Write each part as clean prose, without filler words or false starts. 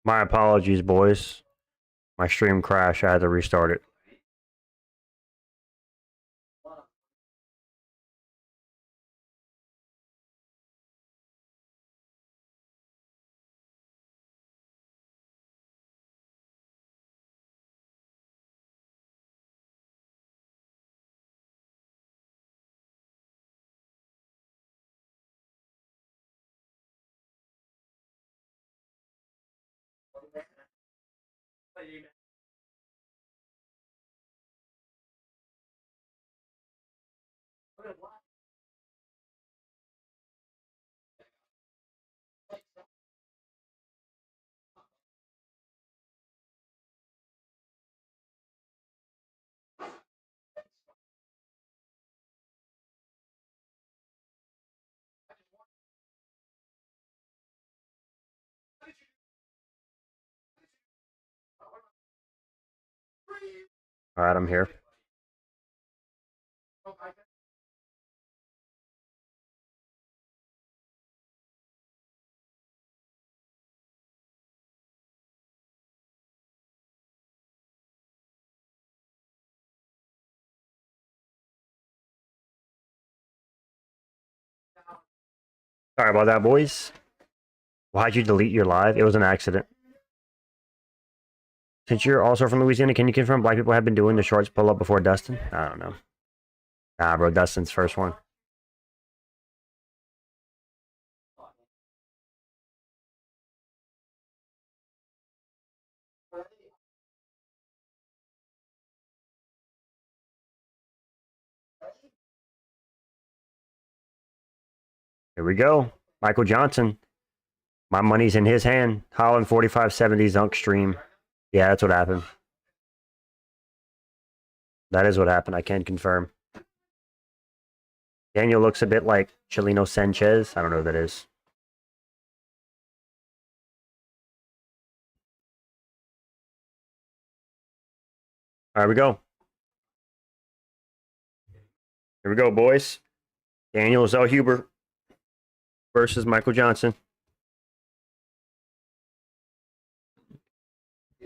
My apologies, boys. My stream crashed. I had to restart it. All right, I'm here. Sorry about that, boys. Why'd you delete your live? It was an accident. Since you're also from Louisiana, can you confirm black people have been doing the shorts pull-up before Dustin? I don't know. Nah, bro, Dustin's first one. Here we go. Michael Johnson. My money's in his hand. Holland 4570 Zunk stream. Yeah, that's what happened. That is what happened. I can confirm. Daniel looks a bit like Chileno Sanchez. I don't know who that is. All right, we go. Here we go, boys. Daniel Zellhuber versus Michael Johnson.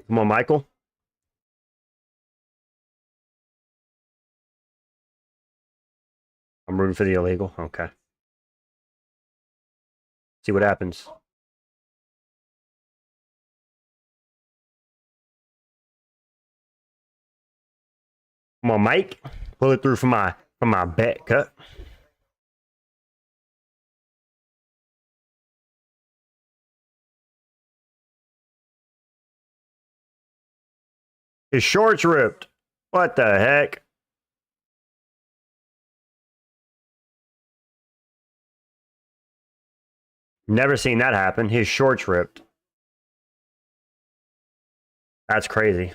Come on, Michael. I'm rooting for the illegal. Okay. See what happens. Come on, Mike. Pull it through for my bet cut. His shorts ripped. What the heck? Never seen that happen. His shorts ripped. That's crazy.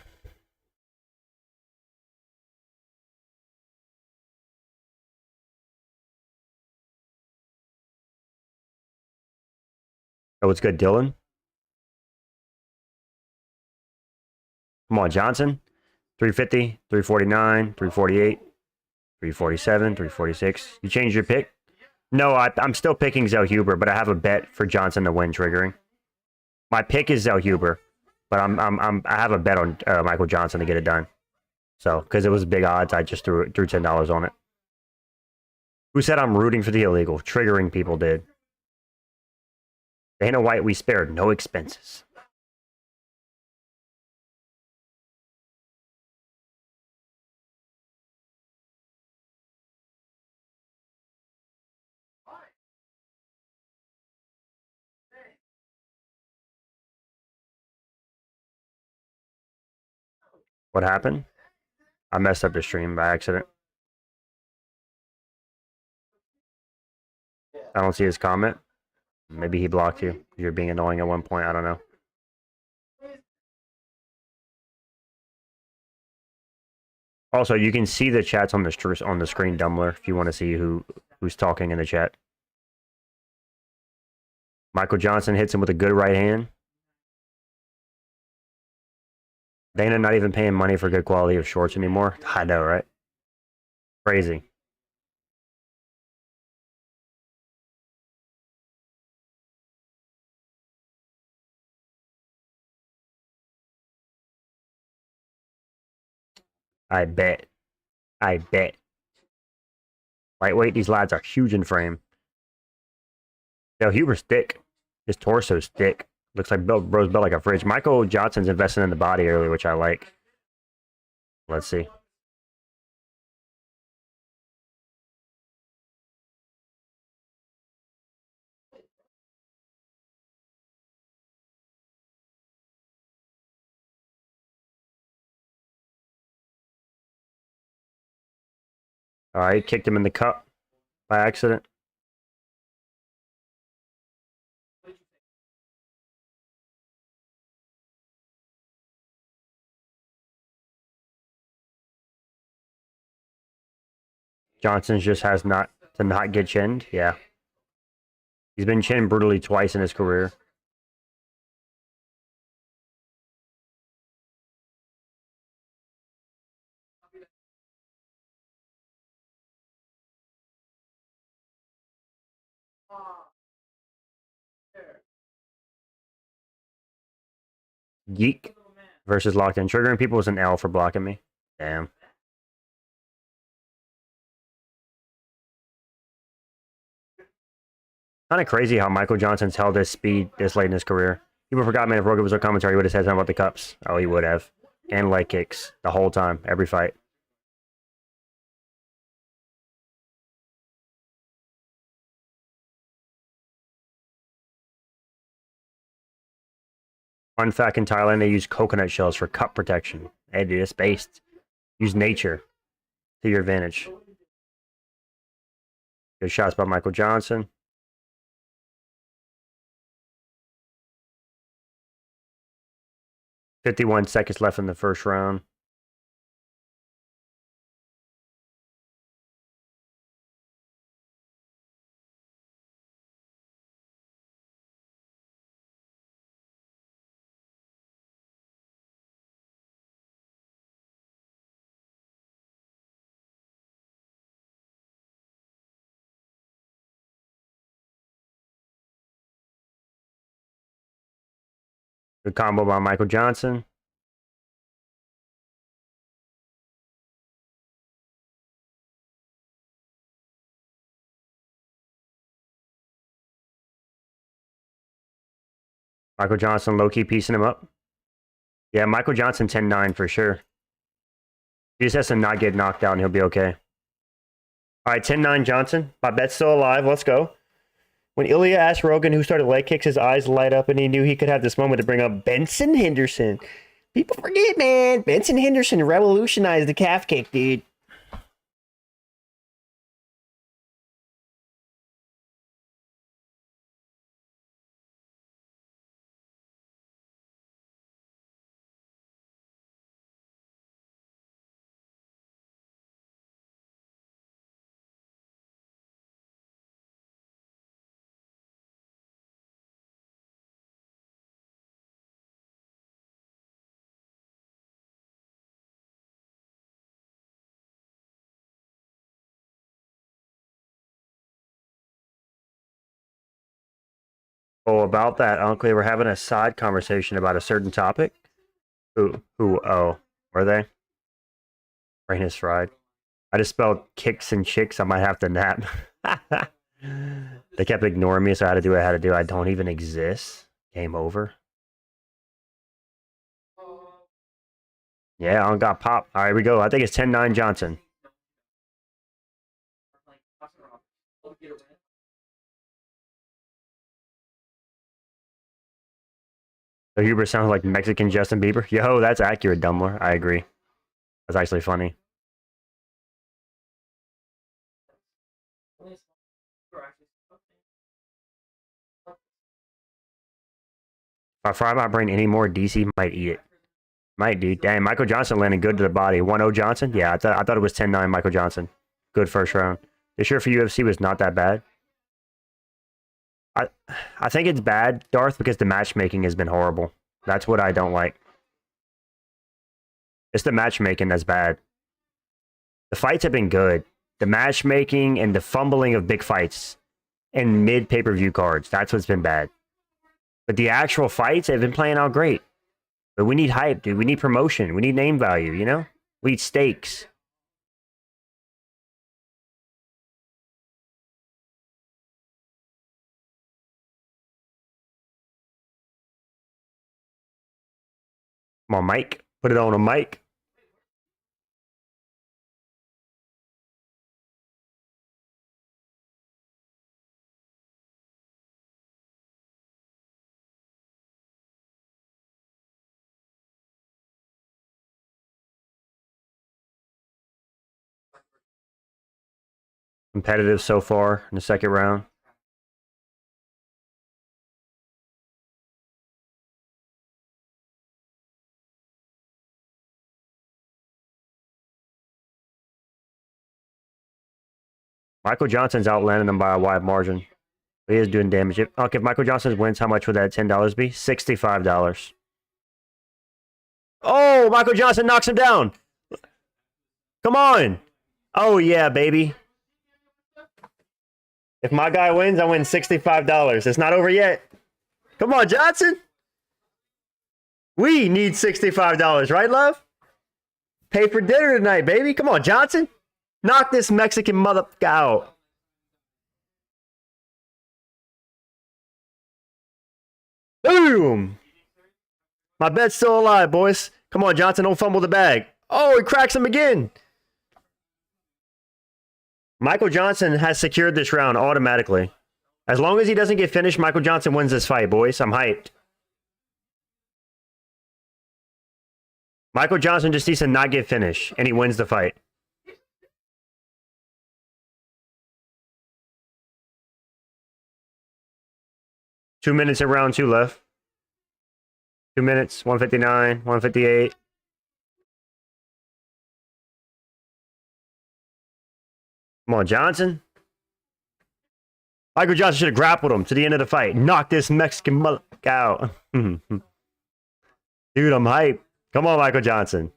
Oh, it's good, Dylan. Come on, Johnson. 350, 349, 348, 347, 346. You changed your pick? No, I'm still picking Zellhuber, but I have a bet for Johnson to win triggering. My pick is Zellhuber, but I have a bet on Michael Johnson to get it done. So, because it was big odds, I just threw $10 on it. Who said I'm rooting for the illegal? Triggering people did. Dana White, we spared no expenses. What happened? I messed up the stream by accident. I don't see his comment. Maybe he blocked you. You're being annoying at one point. I don't know. Also, you can see the chats on the screen, Dumbler, if you want to see who's talking in the chat. Michael Johnson hits him with a good right hand. Dana not even paying money for good quality of shorts anymore. I know, right? Crazy. I bet. I bet. Lightweight, these lads are huge in frame. Zellhuber's thick. His torso's thick. Looks like bro's built like a fridge. Michael Johnson's investing in the body early, which I like. Let's see. All right, kicked him in the cup by accident. Johnson just has not get chinned. Yeah. He's been chinned brutally twice in his career. Geek versus locked in. Triggering people was an L for blocking me. Damn. Kind of crazy how Michael Johnson's held his speed this late in his career. People forgot, man, if Rogan was on commentary, he would have said something about the cups. Oh, he would have. And leg kicks the whole time, every fight. Fun fact, in Thailand, they use coconut shells for cup protection. Hey, dude, it's based. Use nature to your advantage. Good shots by Michael Johnson. "51 seconds left in the first round. Good combo by Michael Johnson. Michael Johnson low-key piecing him up. Yeah, Michael Johnson 10-9 for sure. He just has to not get knocked out and he'll be okay. All right, 10-9 Johnson. My bet's still alive. Let's go. When Ilya asked Rogan who started leg kicks, his eyes light up and he knew he could have this moment to bring up Benson Henderson. People forget, man. Benson Henderson revolutionized the calf kick, dude. Oh, about that, Uncle, we're having a side conversation about a certain topic. Oh, were they? Brain is fried. I just spelled kicks and chicks. I might have to nap. They kept ignoring me, so I had to do what I had to do. I don't even exist. Game over. Yeah, I got popped. All right, here we go. I think it's 10-9 Johnson. So Huber sounds like Mexican Justin Bieber. Yo, that's accurate, Dumbler. I agree. That's actually funny. If I fry my brain anymore, DC might eat it. Might, dude. Dang, Michael Johnson landing good to the body. 1-0 Johnson? Yeah, I thought it was 10-9 Michael Johnson. Good first round. This year for UFC was not that bad. I think it's bad, Darth, because the matchmaking has been horrible. That's what I don't like. It's the matchmaking that's bad. The fights have been good. The matchmaking and the fumbling of big fights and mid pay-per-view cards, that's what's been bad. But the actual fights have been playing out great. But we need hype, dude. We need promotion. We need name value, you know? We eat steaks. Come on, Mike. Put it on a mic. Competitive so far in the second round. Michael Johnson's outlanding them by a wide margin. He is doing damage. If Michael Johnson wins, how much would that $10 be? $65. Oh, Michael Johnson knocks him down. Come on. Oh, yeah, baby. If my guy wins, I win $65. It's not over yet. Come on, Johnson. We need $65, right, love? Pay for dinner tonight, baby. Come on, Johnson. Knock this Mexican mother out. Boom. My bet's still alive, boys. Come on, Johnson. Don't fumble the bag. Oh, he cracks him again. Michael Johnson has secured this round automatically. As long as he doesn't get finished, Michael Johnson wins this fight, boys. I'm hyped. Michael Johnson just needs to not get finished, and he wins the fight. Two minutes in round two left. 2 minutes, 159, 158. Come on, Johnson. Michael Johnson should have grappled him to the end of the fight. Knock this Mexican mother out. Dude, I'm hyped. Come on, Michael Johnson.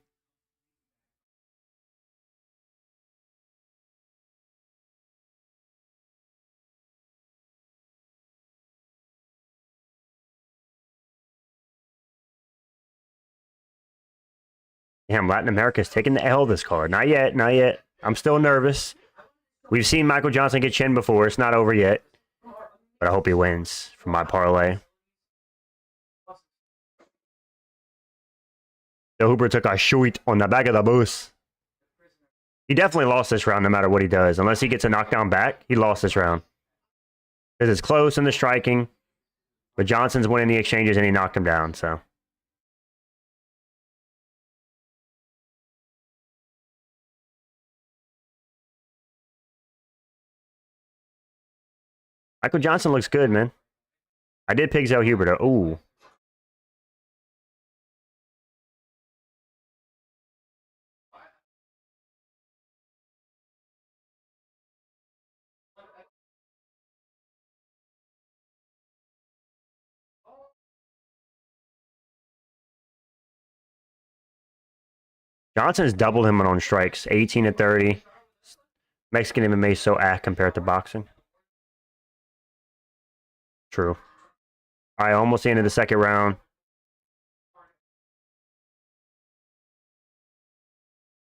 Damn, Latin America's taking the L this card. Not yet, not yet. I'm still nervous. We've seen Michael Johnson get chinned before. It's not over yet. But I hope he wins for my parlay. Zellhuber took a shoot on the back of the bus. He definitely lost this round no matter what he does. Unless he gets a knockdown back, he lost this round. Because it's close in the striking. But Johnson's winning the exchanges and he knocked him down, so. Michael Johnson looks good, man. I did pick Zellhuber though. Ooh. Johnson's doubled him on strikes. 18 to 30. Mexican MMA is so compared to boxing. True. All right, almost the end of the second round.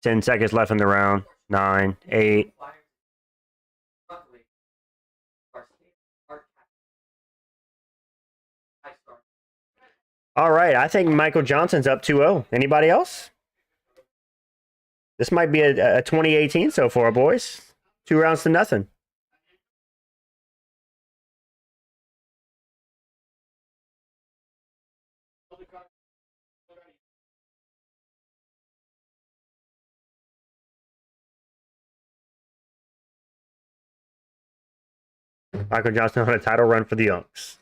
10 seconds left in the round. 9, 8. All right, I think Michael Johnson's up 2-0. Anybody else? This might be a 2018 so far, boys. 2 rounds to nothing. Michael Johnson on a title run for the Unks.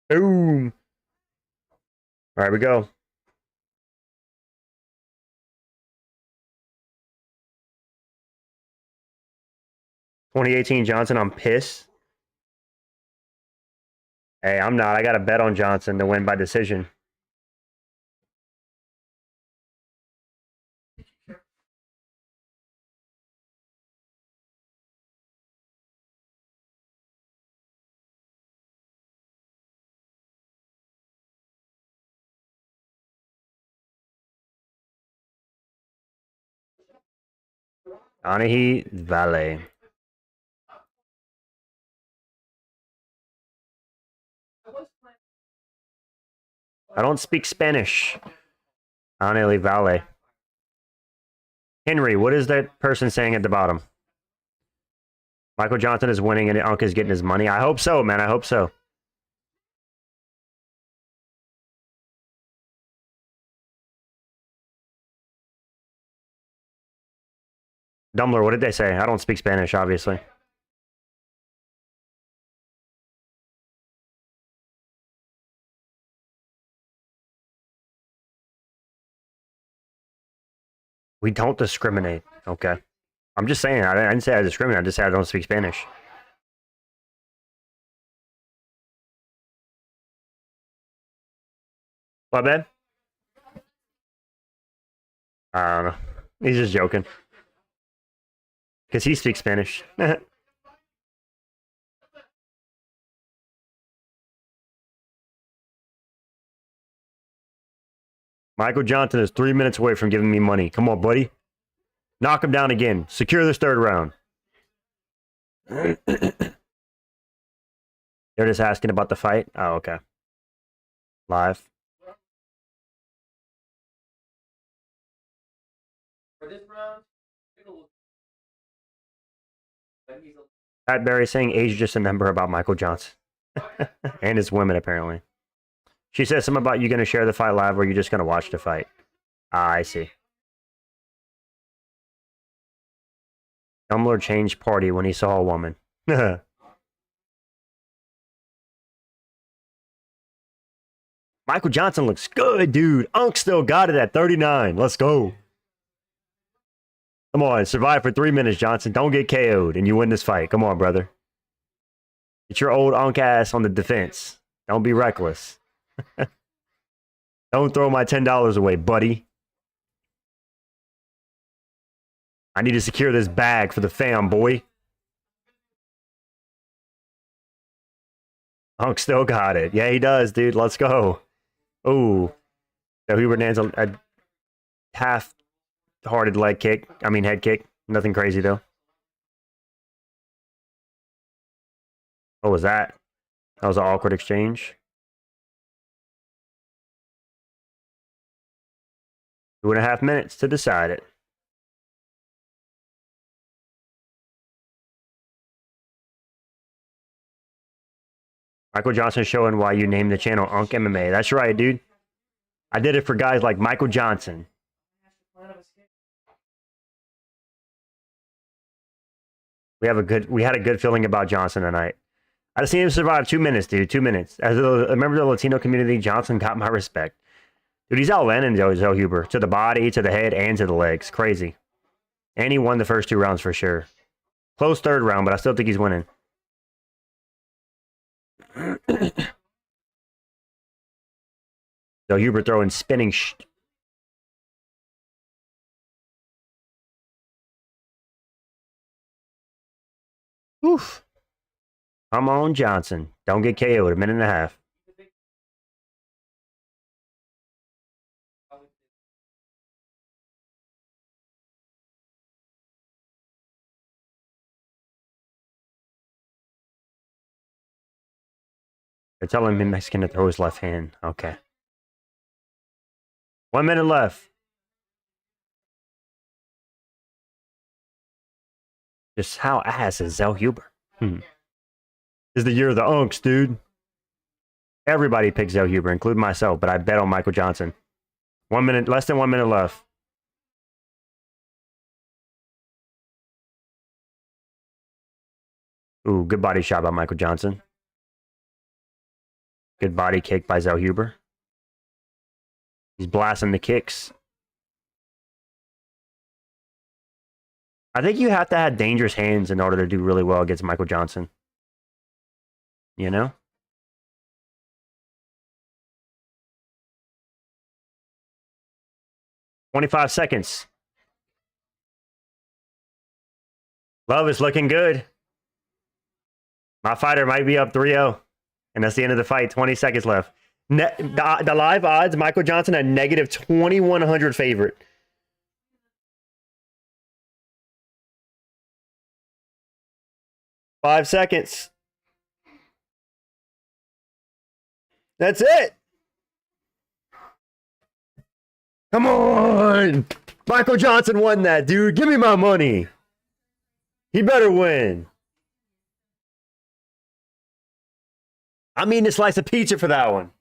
Boom. All right, we go. 2018 Johnson, I'm pissed. Hey, I'm not. I got a bet on Johnson to win by decision. Anahi Vale. I don't speak Spanish. Anahi Vale. Henry, what is that person saying at the bottom? Michael Johnson is winning and Unk is getting his money. I hope so, man. I hope so. Dumbler, what did they say? I don't speak Spanish, obviously. We don't discriminate. Okay. I'm just saying. I didn't say I discriminate. I just said I don't speak Spanish. What, man? I don't know. He's just joking. Because he speaks Spanish. Michael Johnson is 3 minutes away from giving me money. Come on, buddy. Knock him down again. Secure this third round. They're just asking about the fight? Oh, okay. Live. For this round, Pat Barry saying age just a number about Michael Johnson. And his women, apparently. She says something about you going to share the fight live or you're just going to watch the fight. Ah, I see. Dumbler changed party when he saw a woman. Michael Johnson looks good, dude. Unk still got it at 39. Let's go. Come on, survive for 3 minutes, Johnson. Don't get KO'd and you win this fight. Come on, brother. Get your old Unk ass on the defense. Don't be reckless. Don't throw my $10 away, buddy. I need to secure this bag for the fam, boy. Unk still got it. Yeah, he does, dude. Let's go. Ooh. So Hubert lands a half-hearted leg kick. I mean, head kick. Nothing crazy, though. What was that? That was an awkward exchange. 2.5 minutes to decide it. Michael Johnson showing why you named the channel Unk MMA. That's right, dude. I did it for guys like Michael Johnson. We had a good feeling about Johnson tonight. I just seen him survive 2 minutes, dude. 2 minutes. As a member of the Latino community, Johnson got my respect. Dude, he's outlanding Zellhuber. To the body, to the head, and to the legs. Crazy. And he won the first 2 rounds for sure. Close third round, but I still think he's winning. Zellhuber throwing spinning Oof. Come on, Johnson. Don't get KO'd. 1.5 minutes. They're telling me Mexican to throw his left hand. Okay. 1 minute left. Just how ass is Zellhuber? This is the year of the Unks, dude. Everybody picked Zellhuber, including myself, but I bet on Michael Johnson. 1 minute, less than 1 minute left. Ooh, good body shot by Michael Johnson. Good body kick by Zellhuber. He's blasting the kicks. I think you have to have dangerous hands in order to do really well against Michael Johnson. You know? "25 seconds. Love is looking good. My fighter might be up 3-0. And that's the end of the fight. 20 seconds left. The live odds, Michael Johnson, a negative 2,100 favorite. 5 seconds. That's it. Come on. Michael Johnson won that, dude. Give me my money. He better win. I'm eating a slice of pizza for that one.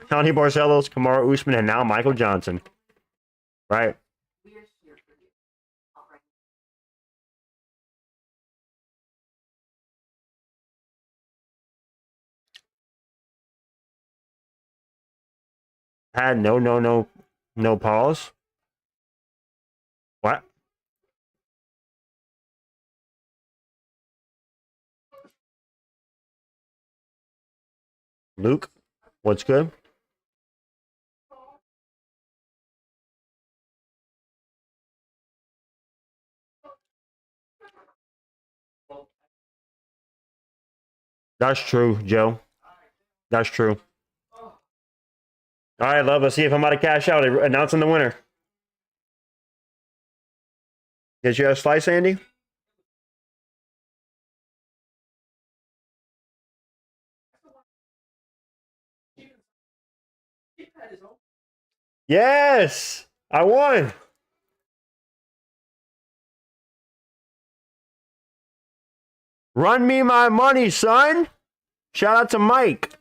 Tony Barcelos, Kamaru Usman, and now Michael Johnson. Right. Had no pause. What? Luke, what's good? That's true, Joe. That's true. All right, love. Let's see if I'm about to cash out. Announcing the winner. Did you have slice, Andy? Yes, I won. Run me my money, son. Shout out to Mike.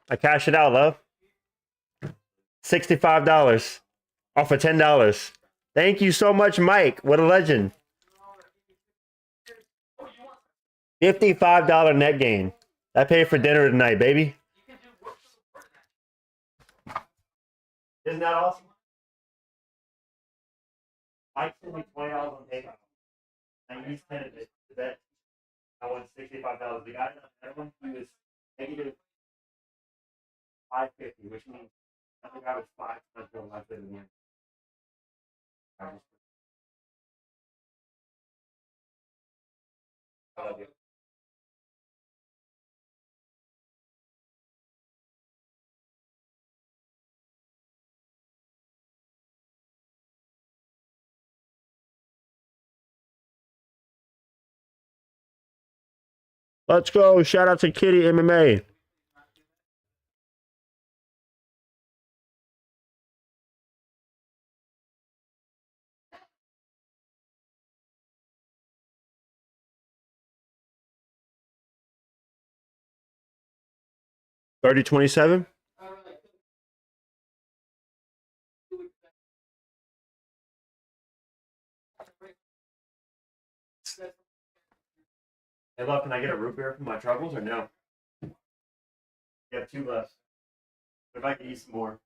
I cashed it out, love. $65 off of $10. Thank you so much, Mike. What a legend. $55 net gain. I paid for dinner tonight, baby. Isn't that awesome? Mike sent me $20 on PayPal. I used 10 of it to bet. I won $65. The guy that one, he was negative 550, which means I think I was 5 times more likely to win. I love you. Let's go. Shout out to Kitty MMA. $30.27. Hey, love, can I get a root beer for my troubles or no? You have 2 left. What if I could eat some more?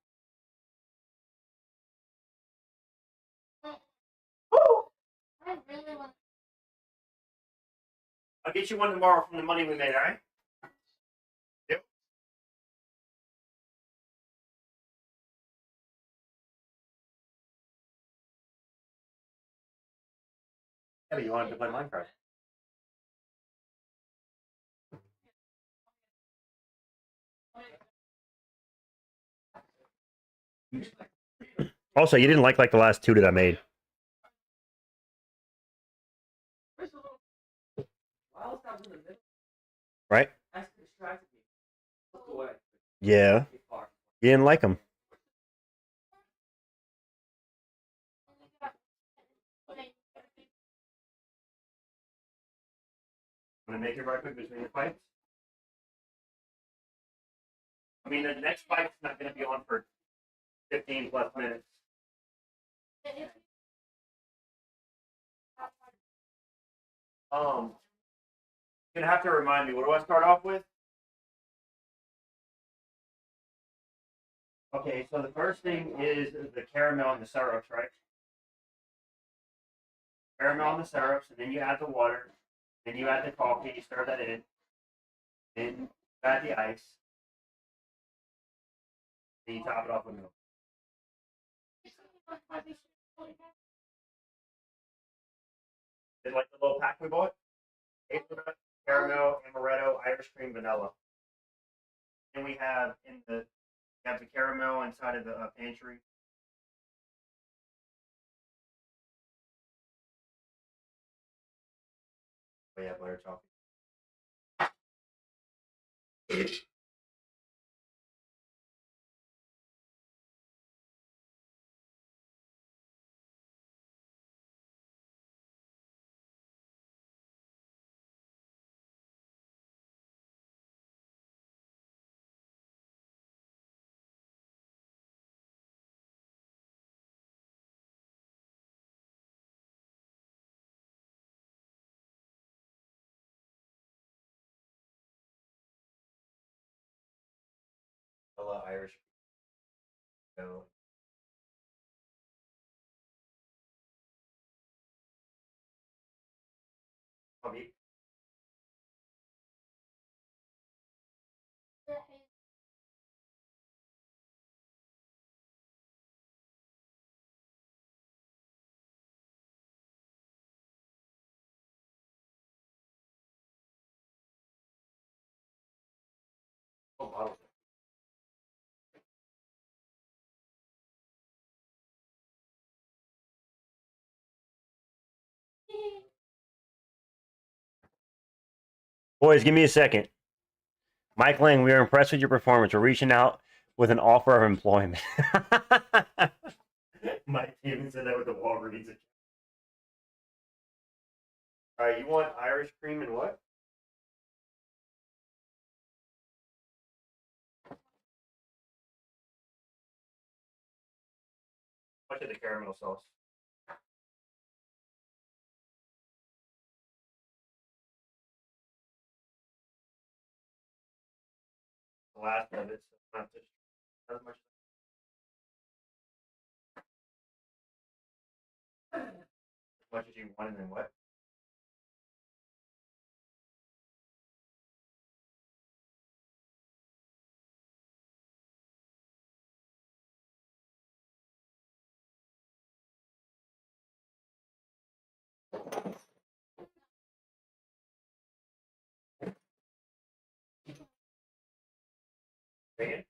I'll get you one tomorrow from the money we made, all right? Yep. Yeah, but you wanted to play Minecraft. Also, you didn't like the last two that I made. Right? Yeah. You didn't like them. Want to make it right quick between the fights? I mean, the next fight's not going to be on for 15 plus minutes. You're gonna have to remind me. What do I start off with? Okay, so the first thing is the caramel and the syrups, right? Caramel and the syrups, and then you add the water. Then you add the coffee. You stir that in. Then you add the ice. Then you top it off with milk. Is like the little pack we bought? Hazelnut, caramel, amaretto, Irish cream, vanilla. And we have the caramel inside of the pantry. Oh yeah, butter toffee. Vanilla, Irish cream. Coffee. Oh, bottle. Boys, give me a second. Mike Lang, we are impressed with your performance. We're reaching out with an offer of employment. Mike even said that with the Walgreens. All right, you want Irish cream and what? Much of the caramel sauce. The last of it, so not as much. As much as you want, and then what? Bacon.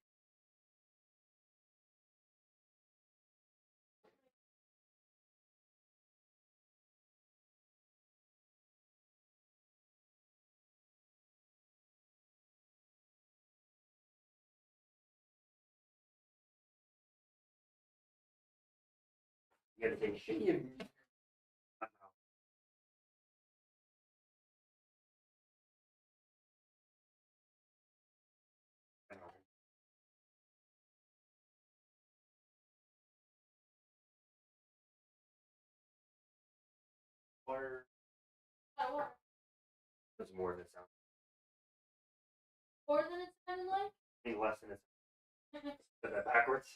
You gotta take a shit. Water. It's more than it sounds. More than it sounded like? I think less than it sounds. Is that backwards?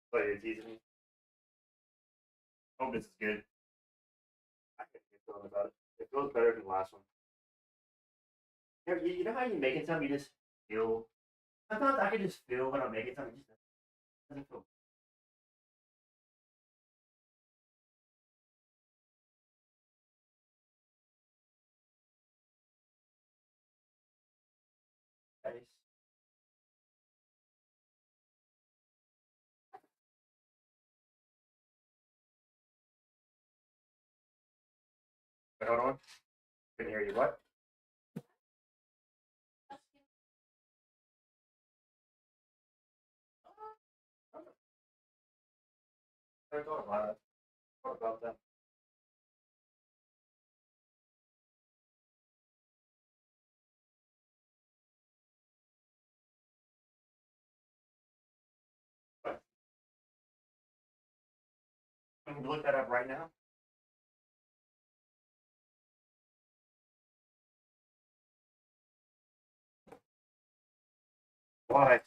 But you're teasing me. Hope this is good. I can't get feeling about it. It feels better than the last one. You know how you making something, you just feel. Sometimes I can just feel when I'm making something, it just doesn't feel. Nice. Wait, hold on. Couldn't hear you. What? I thought about it. What about that? What? I'm going to look that up right now. Why?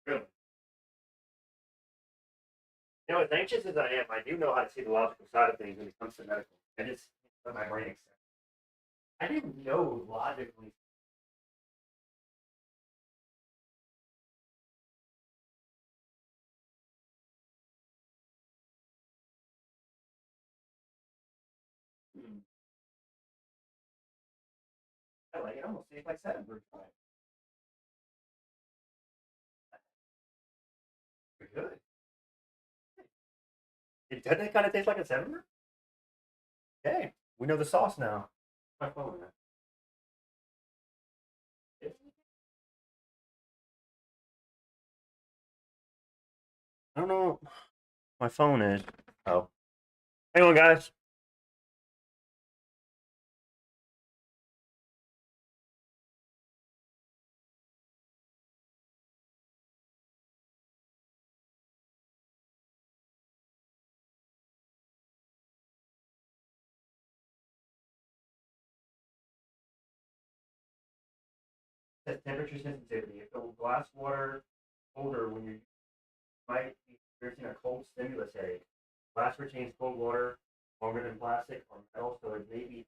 Really? You know, as anxious as I am, I do know how to see the logical side of things when it comes to medical. I just let my brain accept. I didn't know logically. I like it almost tastes like 7 proof. Pretty good. Doesn't it kind of taste like a 7 proof? Okay, we know the sauce now. My phone. I don't know. My phone is. Oh. Hang on, guys. Says temperature sensitivity. If the glass water colder when you might be experiencing a cold stimulus headache. Glass retains cold water longer than plastic or metal, so it may be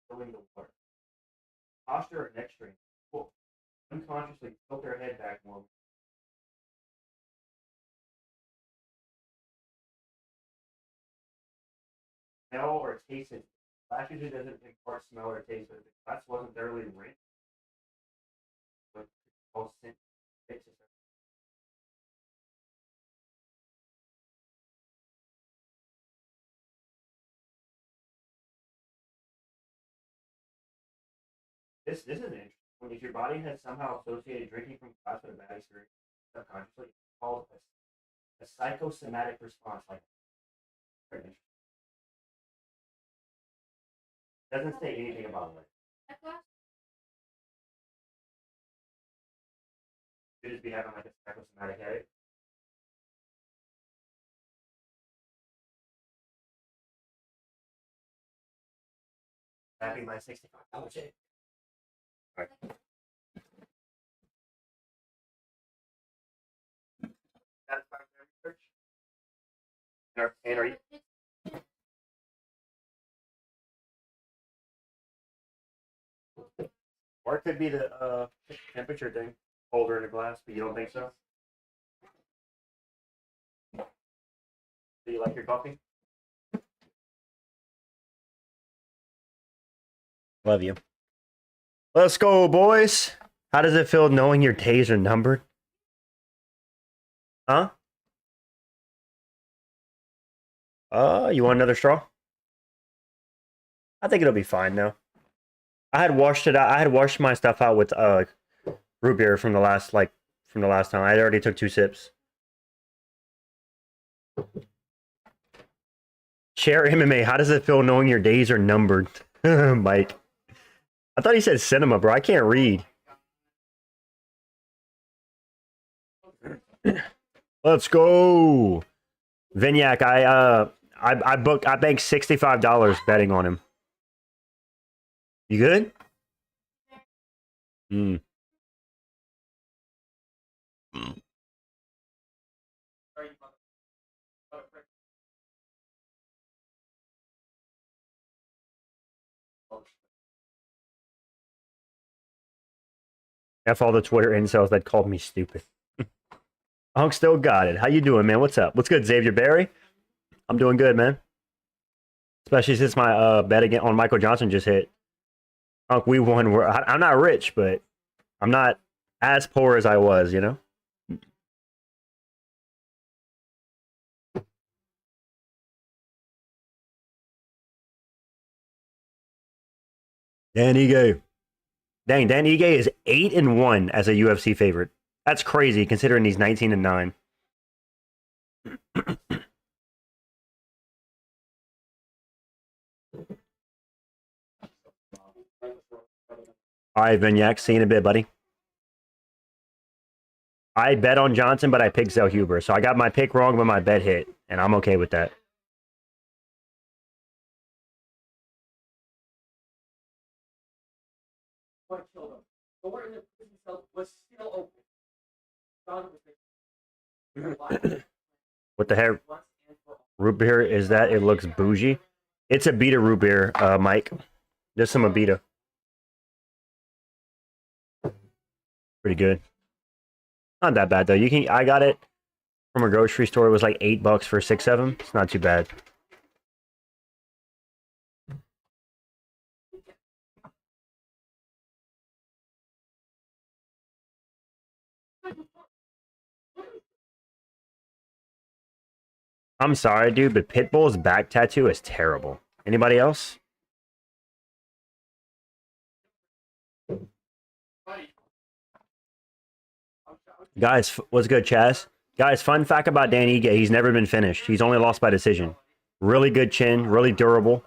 filling the water. Posture or neck strain. Cool. Unconsciously tilt their head back more. Smell or taste it. Glass usually doesn't impart smell or taste, but if the glass wasn't thoroughly rinsed, but all scent fixes it. This is interesting. If your body has somehow associated drinking from glass with a bad experience subconsciously, it's called a psychosomatic response. Like, doesn't say anything about it. Could just be having like a psychosomatic headache. That'd be my $65 check. All right. That's my research. And are you? Or it could be the temperature thing, colder in a glass, but you don't think so? Do you like your coffee? Love you. Let's go, boys. How does it feel knowing your days are numbered? Huh? You want another straw? I think it'll be fine though. I had washed it out. I had washed my stuff out with root beer from the last time. I already took 2 sips. Chair MMA. How does it feel knowing your days are numbered? Mike. I thought he said cinema, bro. I can't read. Let's go. Vignac, I banked $65 betting on him. You good? F all the Twitter incels that called me stupid. Hunk still got it. How you doing, man? What's up? What's good, Xavier Barry? I'm doing good, man. Especially since my bet again on Michael Johnson just hit. Hunk, we won. I'm not rich, but I'm not as poor as I was, you know? Dan Ige. Dang, Dan Ige is 8-1 as a UFC favorite. That's crazy considering he's 19-9. All right, Vignac, see you in a bit, buddy. I bet on Johnson, but I picked Zellhuber. So I got my pick wrong, but my bet hit, and I'm okay with that. What the heck? Root beer is that? It looks bougie. It's a Abita root beer, Mike. There's some Abita. Pretty good. Not that bad though. You can. I got it from a grocery store. It was like $8 for 6 of them. It's not too bad. I'm sorry, dude, but Pitbull's back tattoo is terrible. Anybody else? Guys, what's good, Chaz? Guys, fun fact about Dan Ige, he's never been finished. He's only lost by decision. Really good chin, really durable.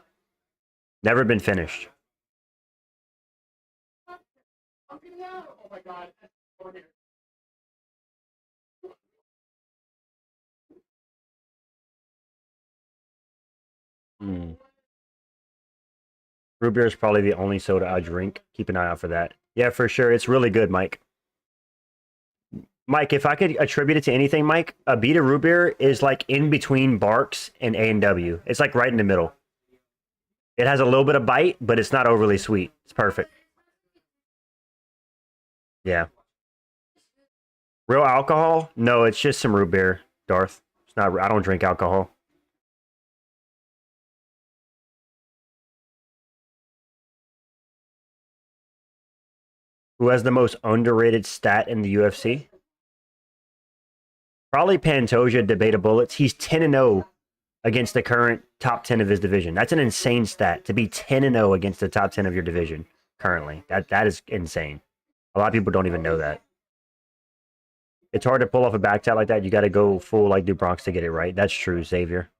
Never been finished. Root beer is probably the only soda I drink. Keep an eye out for that. Yeah, for sure. It's really good, Mike. Mike, if I could attribute it to anything, Mike, a Abita root beer is like in between Barks and A&W. It's like right in the middle. It has a little bit of bite, but it's not overly sweet. It's perfect. Yeah. Real alcohol? No, it's just some root beer, Darth. It's not. I don't drink alcohol. Who has the most underrated stat in the UFC? Probably Pantoja, debate bullets. He's 10-0 against the current top 10 of his division. That's an insane stat to be 10-0 against the top 10 of your division currently. That is insane. A lot of people don't even know that. It's hard to pull off a back tap like that. You got to go full like Bronx to get it right. That's true, Xavier.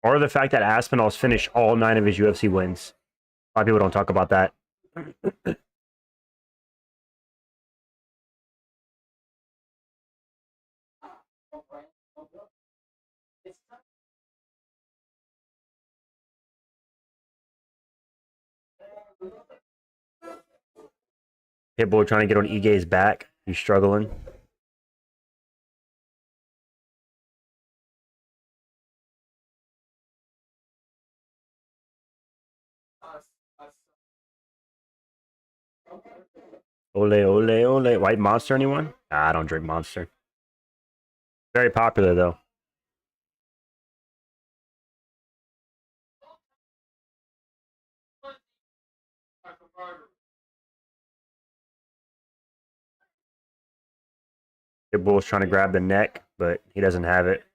Or the fact that Aspinall's finished all 9 of his UFC wins. A lot of people don't talk about that. Pitbull trying to get on Ige's back. He's struggling. Ole, ole, ole. White Monster, anyone? Nah, I don't drink Monster. Very popular, though. Pitbull's trying to grab the neck, but he doesn't have it.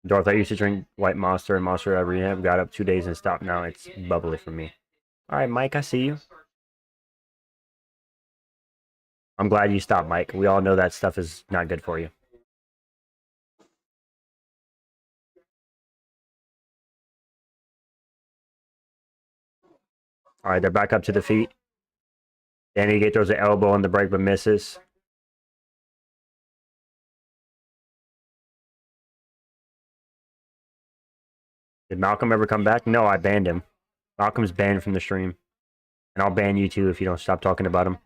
Darth, I used to drink White Monster and Monster at rehab. Got up 2 days and stopped. Now it's bubbly for me. All right, Mike, I see you. I'm glad you stopped, Mike. We all know that stuff is not good for you. All right, they're back up to the feet. Danny Ige throws an elbow on the break but misses. Did Malcolm ever come back? No, I banned him. Malcolm's banned from the stream. And I'll ban you too if you don't stop talking about him.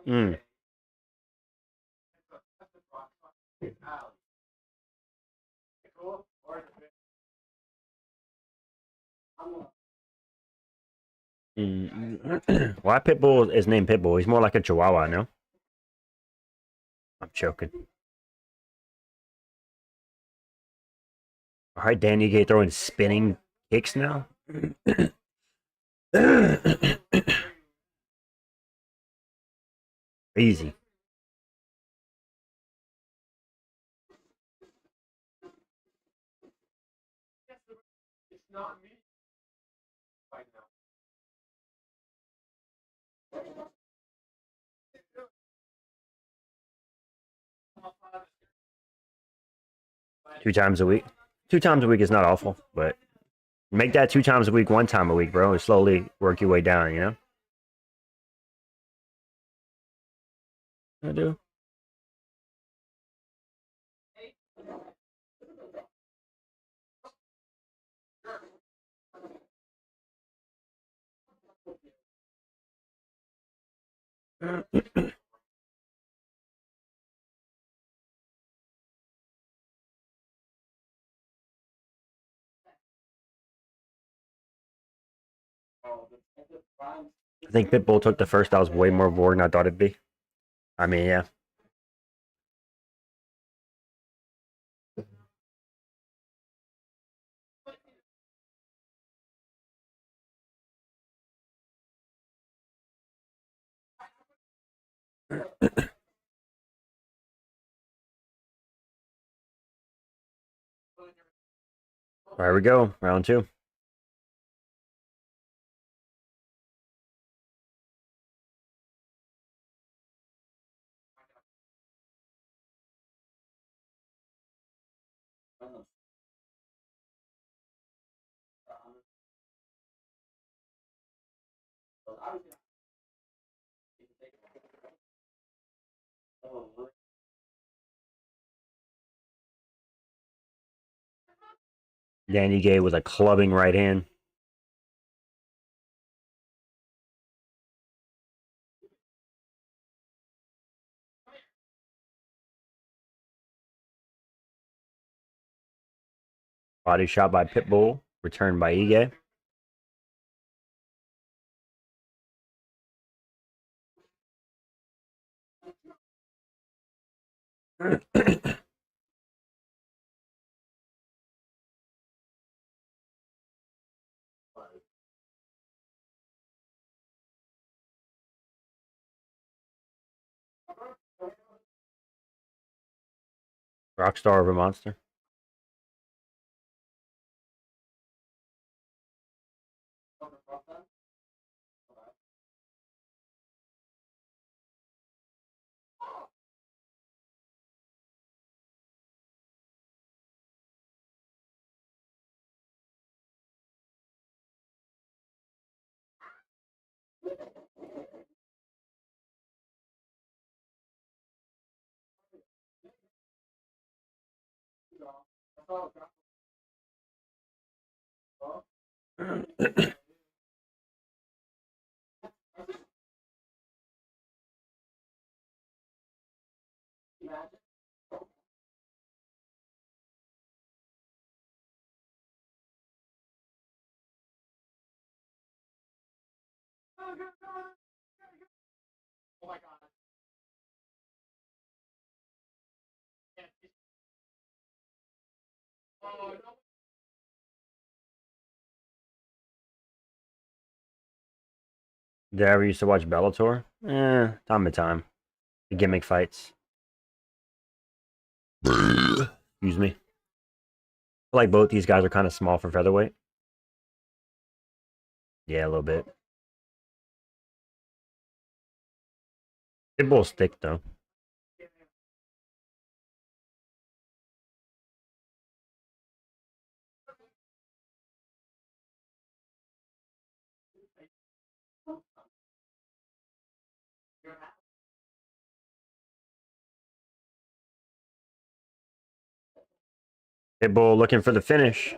Mm. Why Pitbull is named Pitbull? He's more like a Chihuahua, no? I'm choking. All right, Danny Gay throwing spinning kicks now. Easy. Two times a week. 2 times a week is not awful, but make that 2 times a week, 1 time a week, bro. And slowly work your way down, you know? I do. I think Pitbull took the first. I was way more bored than I thought it'd be. I mean, yeah. There we go. Round 2. Danny Gay with a clubbing right hand. Body shot by Pitbull. Returned by Ige. Rockstar of a monster. Did I ever used to watch Bellator? Time to time. The gimmick fights. Excuse me. I feel like both these guys are kind of small for featherweight. Yeah, a little bit. Pitbull stick, though. Pitbull looking for the finish.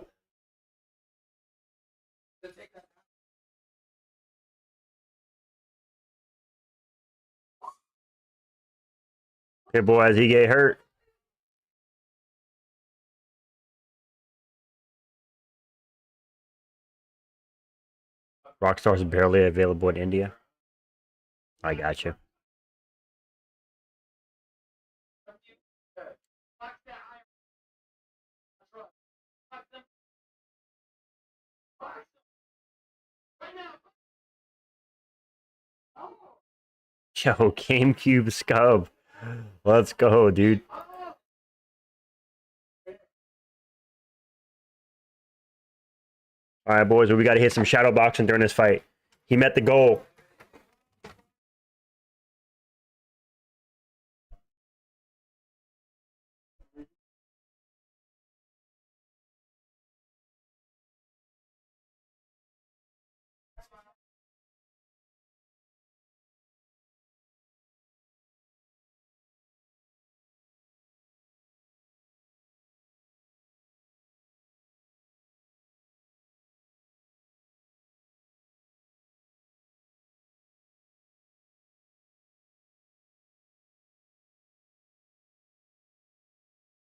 Pitbull has Ige Rd. Rockstar's barely available in India. I got you. Yo, GameCube Scub. Let's go, dude. All right, boys, we got to hit some shadow boxing during this fight. He met the goal.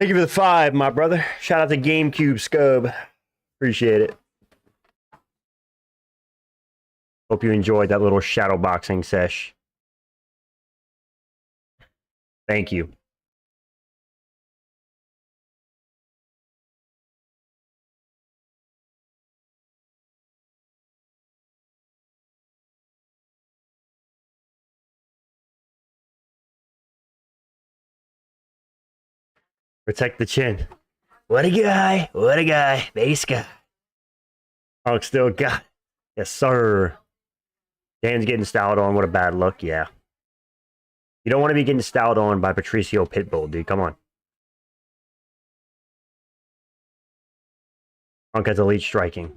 Thank you for the 5, my brother. Shout out to GameCube Scub. Appreciate it. Hope you enjoyed that little shadow boxing sesh. Thank you. Protect the chin. What a guy. What a guy. Base guy. Oh, still got. Yes, sir. Dan's getting styled on. What a bad look. Yeah. You don't want to be getting styled on by Patricio Pitbull, dude. Come on. Punk has elite striking.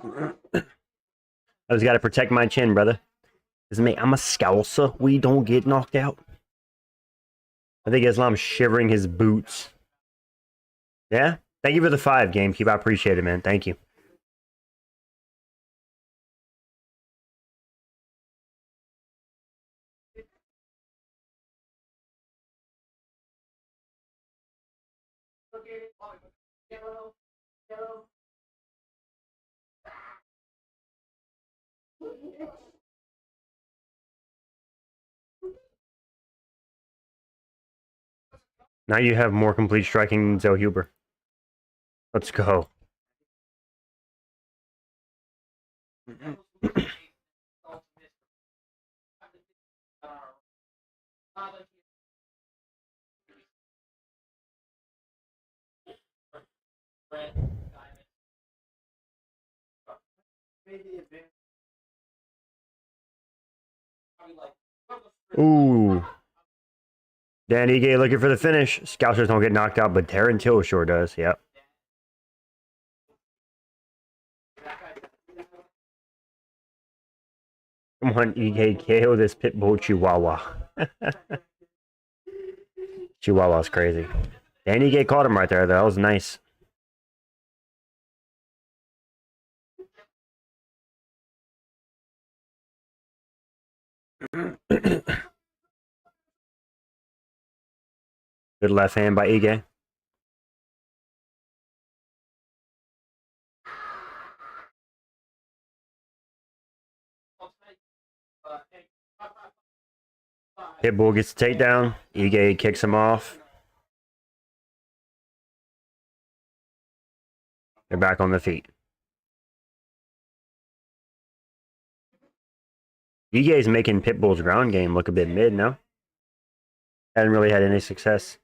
I just got to protect my chin, brother. I'm a scouser. We don't get knocked out. I think Islam's shivering his boots. Yeah? Thank you for the 5, GameCube. I appreciate it, man. Thank you. Now you have more complete striking than Zellhuber. Let's go. Ooh. Dan Ige looking for the finish. Scousers don't get knocked out, but Darren Till sure does. Yep. Come on, Ige, KO this Pitbull Chihuahua. Chihuahua's crazy. Dan Ige caught him right there, though. That was nice. Good left hand by Ige. Pitbull gets the takedown. Ige kicks him off. They're back on the feet. Ige's making Pitbull's ground game look a bit mid, no? Hasn't really had any success.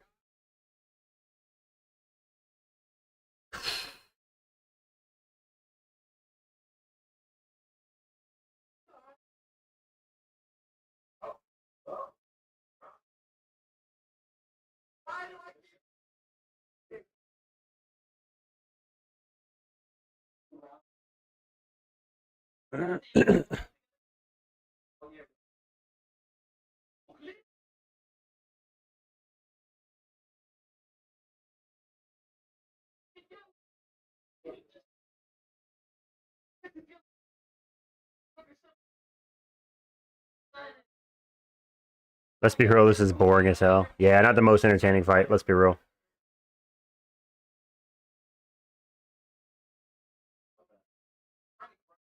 Let's be real, this is boring as hell. Yeah, not the most entertaining fight, let's be real.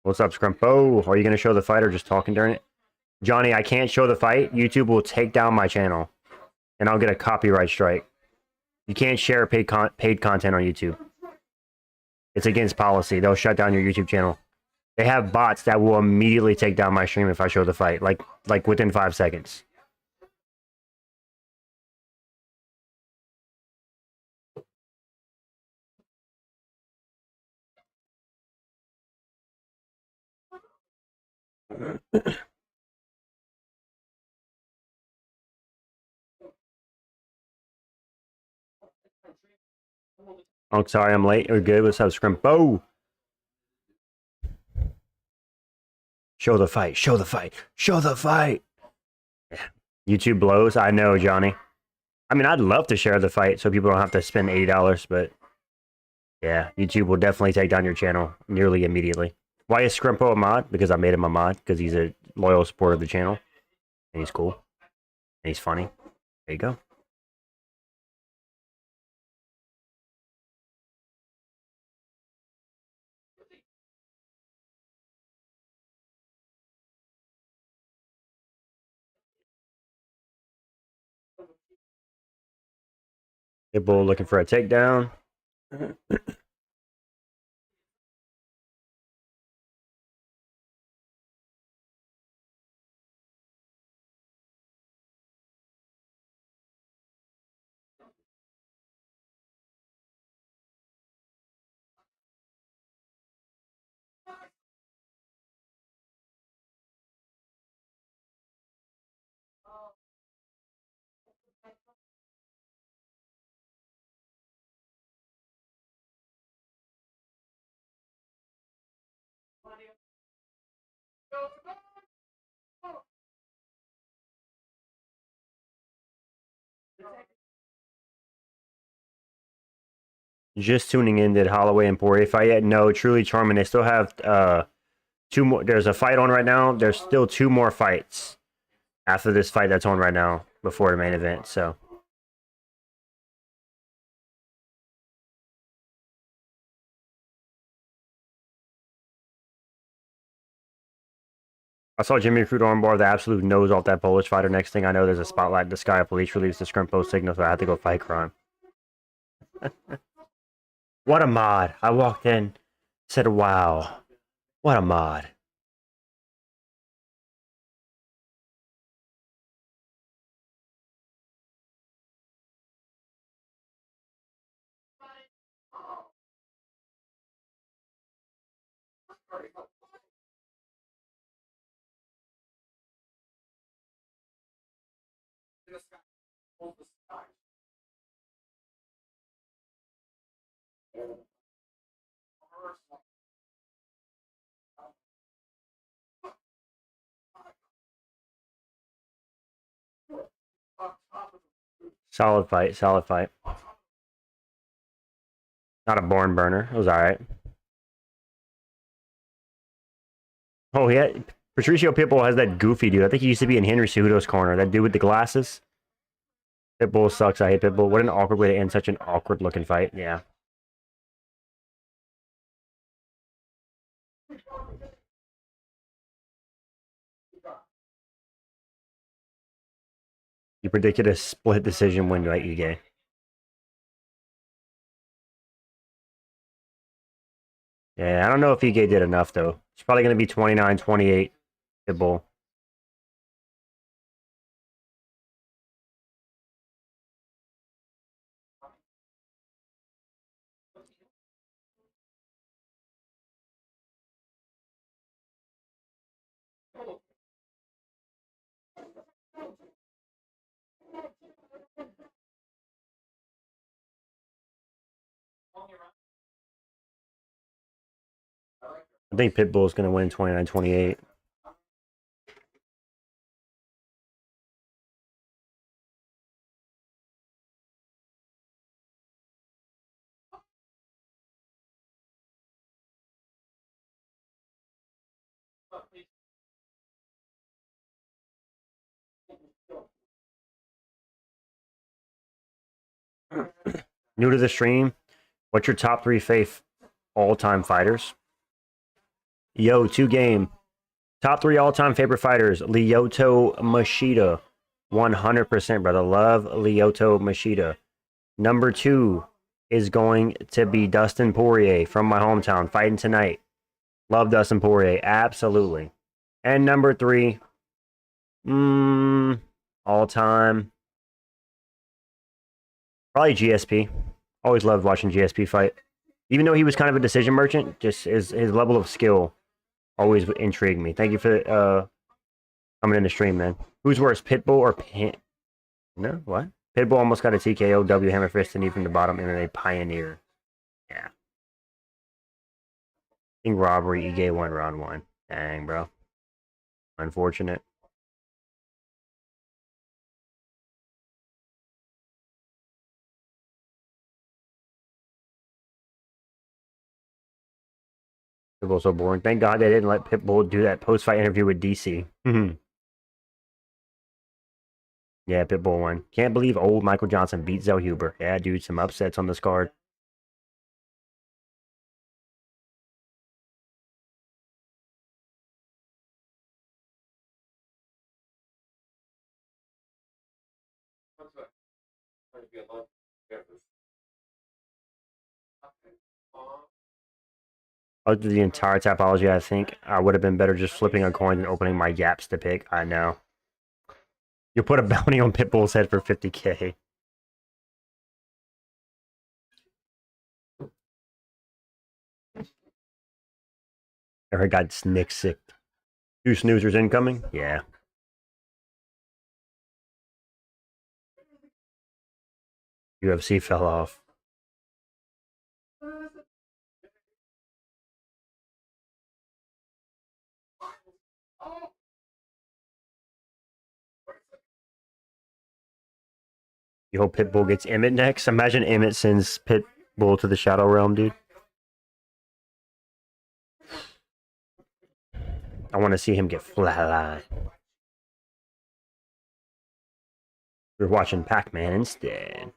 What's up, Scrumpo? Are you going to show the fight or just talking during it? Johnny, I can't show the fight. YouTube will take down my channel, and I'll get a copyright strike. You can't share paid content on YouTube. It's against policy. They'll shut down your YouTube channel. They have bots that will immediately take down my stream if I show the fight, like within 5 seconds. Oh, sorry, I'm late. We're good. What's up, Scrumpo? Show the fight. Show the fight. Show the fight. Yeah. YouTube blows. I know, Johnny. I mean, I'd love to share the fight so people don't have to spend $80, but yeah, YouTube will definitely take down your channel nearly immediately. Why is Scrumpo a mod? Because I made him a mod, because he's a loyal supporter of the channel. And he's cool. And he's funny. There you go. Pitbull looking for a takedown. Just tuning in, did Holloway and Poirier fight yet? No, truly charming. They still have 2 more. There's a fight on right now. There's still 2 more fights after this fight that's on right now before the main event. So I saw Jimmy Crute armbar the absolute nose off that Polish fighter. Next thing I know, there's a spotlight in the sky. Police released the Scrumpo signal, so I had to go fight crime. What a mod. I walked in, said, wow, what a mod. Solid fight, solid fight. Not a barn burner. It was all right. Oh, yeah. Patricio Pitbull has that goofy dude. I think he used to be in Henry Cejudo's corner. That dude with the glasses. Pitbull sucks. I hate Pitbull. What an awkward way to end such an awkward looking fight. Yeah. You predicted a split decision win by Ige. Yeah, I don't know if Ige did enough, though. It's probably going to be 29-28 Pitbull. I think Pitbull is going to win 29-28. New to the stream, what's your top 3 faith all-time fighters? Yo, 2Game. Top 3 all-time favorite fighters. Lyoto Machida. 100%, brother. Love Lyoto Machida. Number 2 is going to be Dustin Poirier from my hometown, fighting tonight. Love Dustin Poirier. Absolutely. And number 3, all-time, probably GSP. Always loved watching GSP fight. Even though he was kind of a decision merchant, just his level of skill always intrigued me. Thank you for coming in the stream, man. Who's worse, Pitbull or No, what? Pitbull almost got a TKO, W hammer fist, and knee from the bottom, MMA pioneer. Yeah. King robbery, Ige won round 1. Dang, bro. Unfortunate. Pitbull's so boring. Thank God they didn't let Pitbull do that post-fight interview with DC. Yeah, Pitbull won. Can't believe old Michael Johnson beat Zellhuber. Yeah, dude, some upsets on this card. I'll do the entire topology. I think I would have been better just flipping a coin and opening my gaps to pick. I know. You put a bounty on Pitbull's head for 50K. I heard got Nick sick. 2 snoozers incoming? Yeah. UFC fell off. You hope Pitbull gets Emmett next? Imagine Emmett sends Pitbull to the Shadow Realm, dude. I want to see him get flatlined. We're watching Pac-Man instead.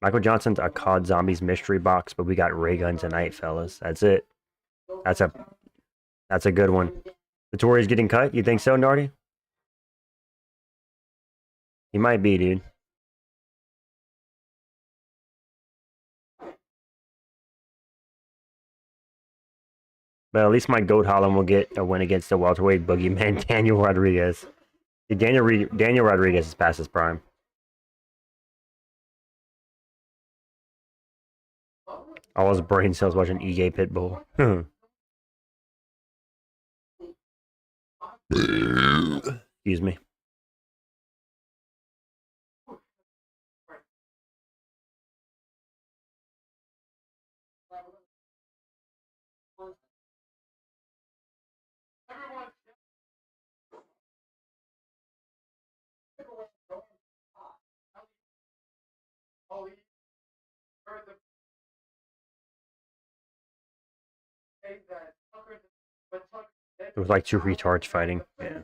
Michael Johnson's a COD Zombies mystery box, but we got ray gun tonight, fellas. That's it. That's a good one. Vettori's getting cut? You think so, Nardi? He might be, dude. But at least my GOAT Holland will get a win against the welterweight boogeyman, Daniel Rodriguez. Daniel Rodriguez is past his prime. All his brain cells watching Ige Pitbull. Excuse me. It was like 2 retards fighting. Yeah.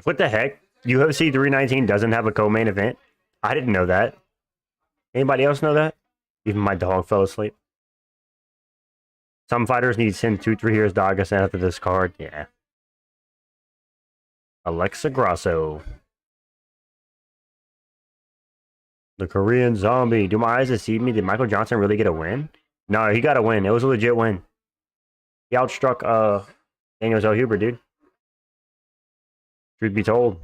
What the heck? UFC 319 doesn't have a co-main event? I didn't know that. Anybody else know that? Even my dog fell asleep. Some fighters need to send 2-3 years Dagestan after this card. Yeah. Alexa Grasso. The Korean zombie. Do my eyes deceive me? Did Michael Johnson really get a win? No, he got a win. It was a legit win. He outstruck Daniel Zellhuber, dude. Truth be told.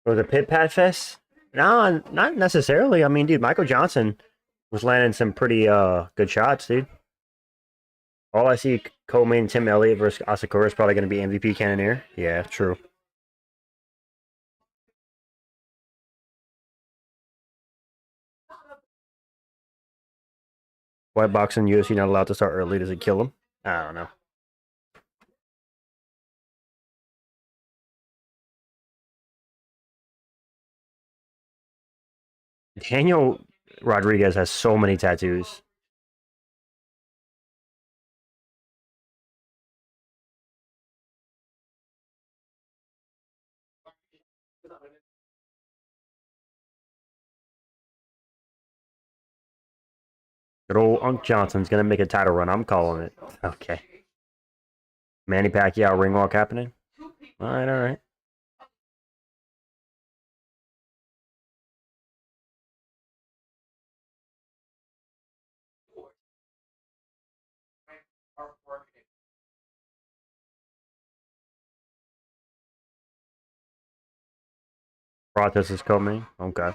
Was it Pit Pat Fest? No, not necessarily. I mean, dude, Michael Johnson was landing some pretty good shots, dude. All I see, co-main Tim Elliott versus Asakura is probably going to be MVP Cannoneer. Yeah, true. White boxing UFC not allowed to start early. Does it kill him? I don't know. Daniel Rodriguez has so many tattoos. Good old Unc Johnson's going to make a title run. I'm calling it. Okay. Manny Pacquiao ring walk happening? All right, all right. Process is coming. Okay.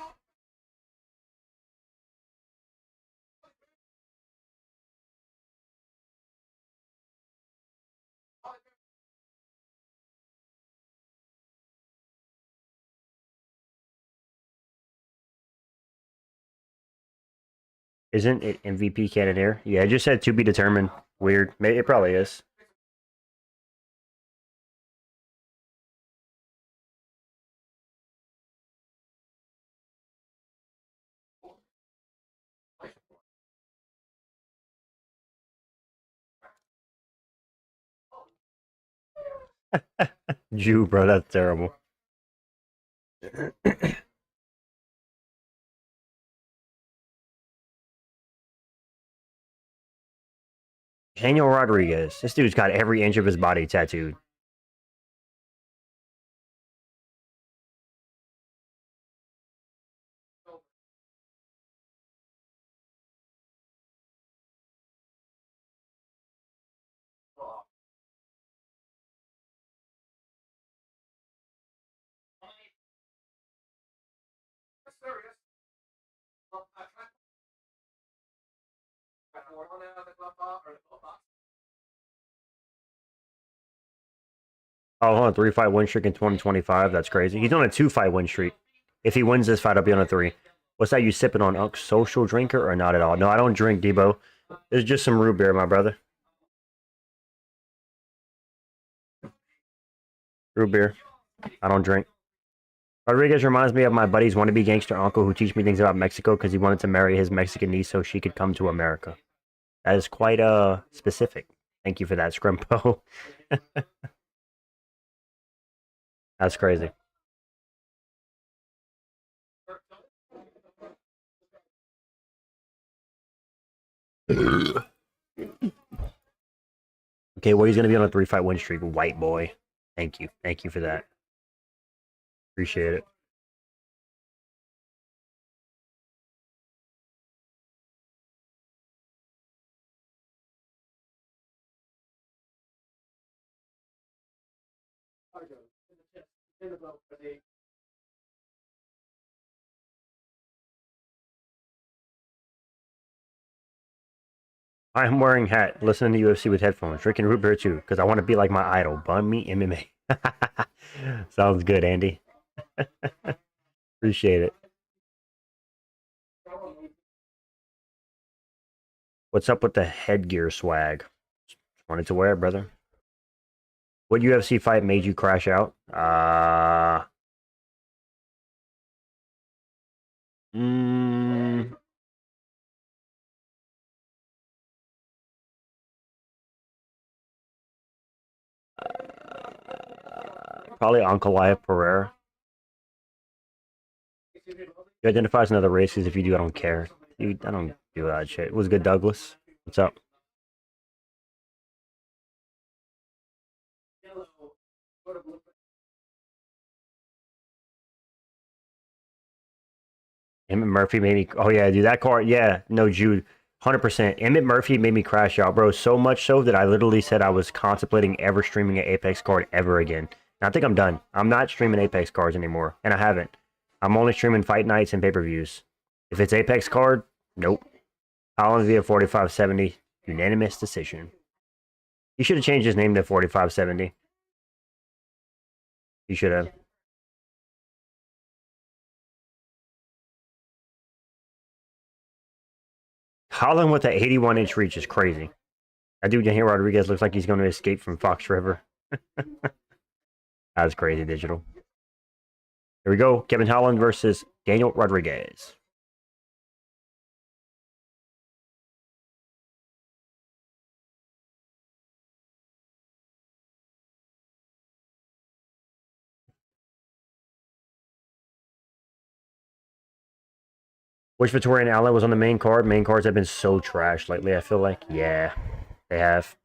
Isn't it MVP Cannoneer? Yeah, it just said to be determined. Weird. It probably is. Jew, bro, that's terrible. Daniel Rodriguez. This dude's got every inch of his body tattooed. Oh, hold on, 3-fight win streak in 2025. That's crazy. He's on a 2-fight win streak. If he wins this fight, I'll be on a 3. What's that you sipping on, Unk? Social drinker or not at all? No, I don't drink, Debo. It's just some root beer, my brother. Root beer. I don't drink. Rodriguez reminds me of my buddy's wannabe gangster uncle who teach me things about Mexico because he wanted to marry his Mexican niece so she could come to America. That is quite specific. Thank you for that, Scrimpo. That's crazy. Okay, well, he's going to be on a 3-fight win streak. White boy. Thank you. Thank you for that. Appreciate it. I'm wearing hat, listening to UFC with headphones, drinking root beer too, because I want to be like my idol, Bun Me MMA. Sounds good, Andy. Appreciate it. What's up with the headgear swag? Just wanted to wear it, brother. What UFC fight made you crash out? Probably Nikolay Ferreira. You identify as another race because if you do, I don't care. I don't do that shit. It was good, Douglas. What's up? Emmett Murphy made me. Oh yeah, dude, that card. Yeah, no, Jude, 100%. Emmett Murphy made me crash out, bro. So much so that I literally said I was contemplating ever streaming an Apex card ever again. And I think I'm done. I'm not streaming Apex cards anymore, and I haven't. I'm only streaming fight nights and pay-per-views. If it's Apex card, nope. Holland via 4570, unanimous decision. He should have changed his name to 4570. He should have. Holland with an 81-inch reach is crazy. That dude, Ige Rodriguez, looks like he's going to escape from Fox River. That's crazy, digital. Here we go. Kevin Holland versus Daniel Rodriguez. Which Vettori and Allen was on the main card? Main cards have been so trash lately, I feel like. Yeah, they have.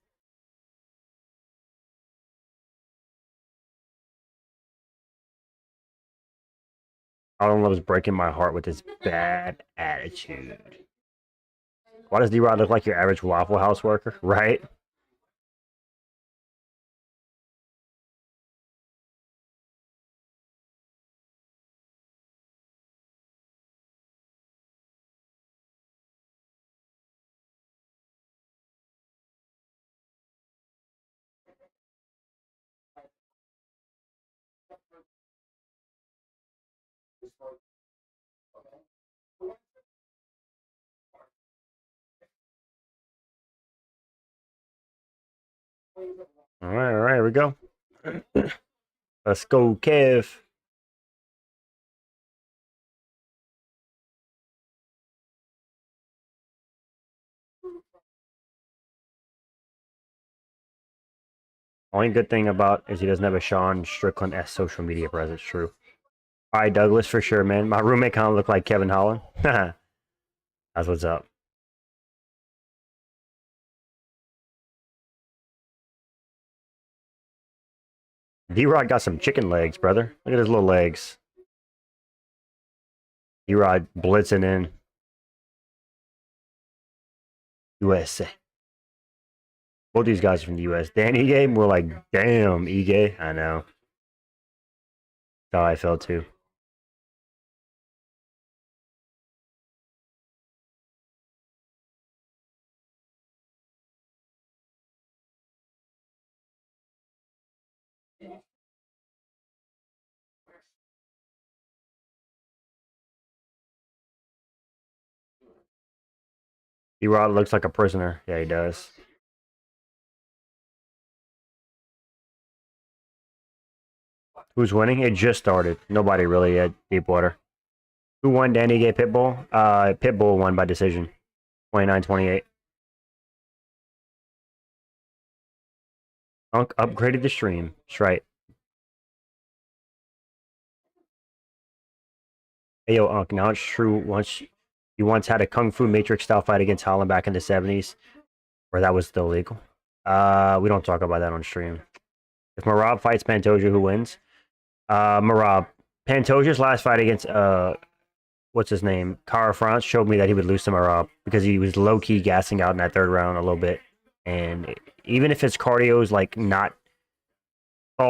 Allen loves breaking my heart with his bad attitude. Why does D-Rod look like your average Waffle House worker? Right? All right, here we go. Let's go, Kev. Only good thing about is he doesn't have a Sean Strickland-esque social media presence. True. All right, Douglas, for sure, man. My roommate kind of looked like Kevin Holland. That's what's up. D-Rod got some chicken legs, brother. Look at his little legs. D-Rod blitzing in. USA. Both these guys are from the US. Dan Ige, we're like, damn, Ige. I know. That's how I felt too. D-Rod looks like a prisoner. Yeah, he does. Who's winning? It just started. Nobody really yet. Deepwater. Who won? Danny Gay Pitbull? Pitbull won by decision. 29-28. Unk upgraded the stream. That's right. Hey, yo, Unk, now it's true. You once had a Kung Fu Matrix style fight against Holland back in the 70s, where that was still legal. We don't talk about that on stream. If Marab fights Pantoja, who wins? Marab. Pantoja's last fight against what's his name? Cara France showed me that he would lose to Marab because he was low key gassing out in that third round a little bit. And even if his cardio is like not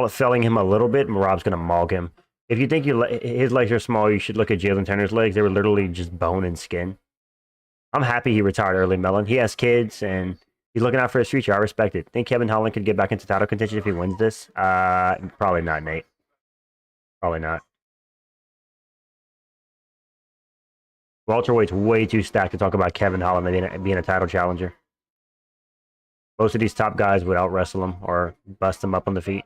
failing him a little bit, Marab's gonna maul him. If you think his legs are small, you should look at Jalen Turner's legs. They were literally just bone and skin. I'm happy he retired early, Melon. He has kids and he's looking out for his future. I respect it. Think Kevin Holland could get back into title contention if he wins this? Probably not, Nate. Probably not. Welterweight's way too stacked to talk about Kevin Holland being a title challenger. Most of these top guys would out wrestle him or bust him up on the feet.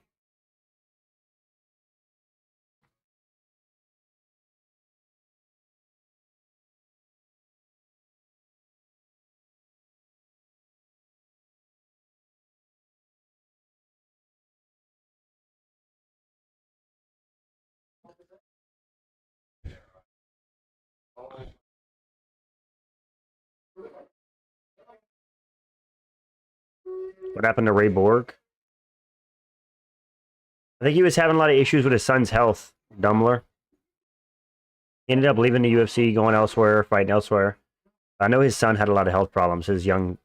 What happened to Ray Borg? I think he was having a lot of issues with his son's health, Dumbler. He ended up leaving the UFC, going elsewhere, fighting elsewhere. I know his son had a lot of health problems, his young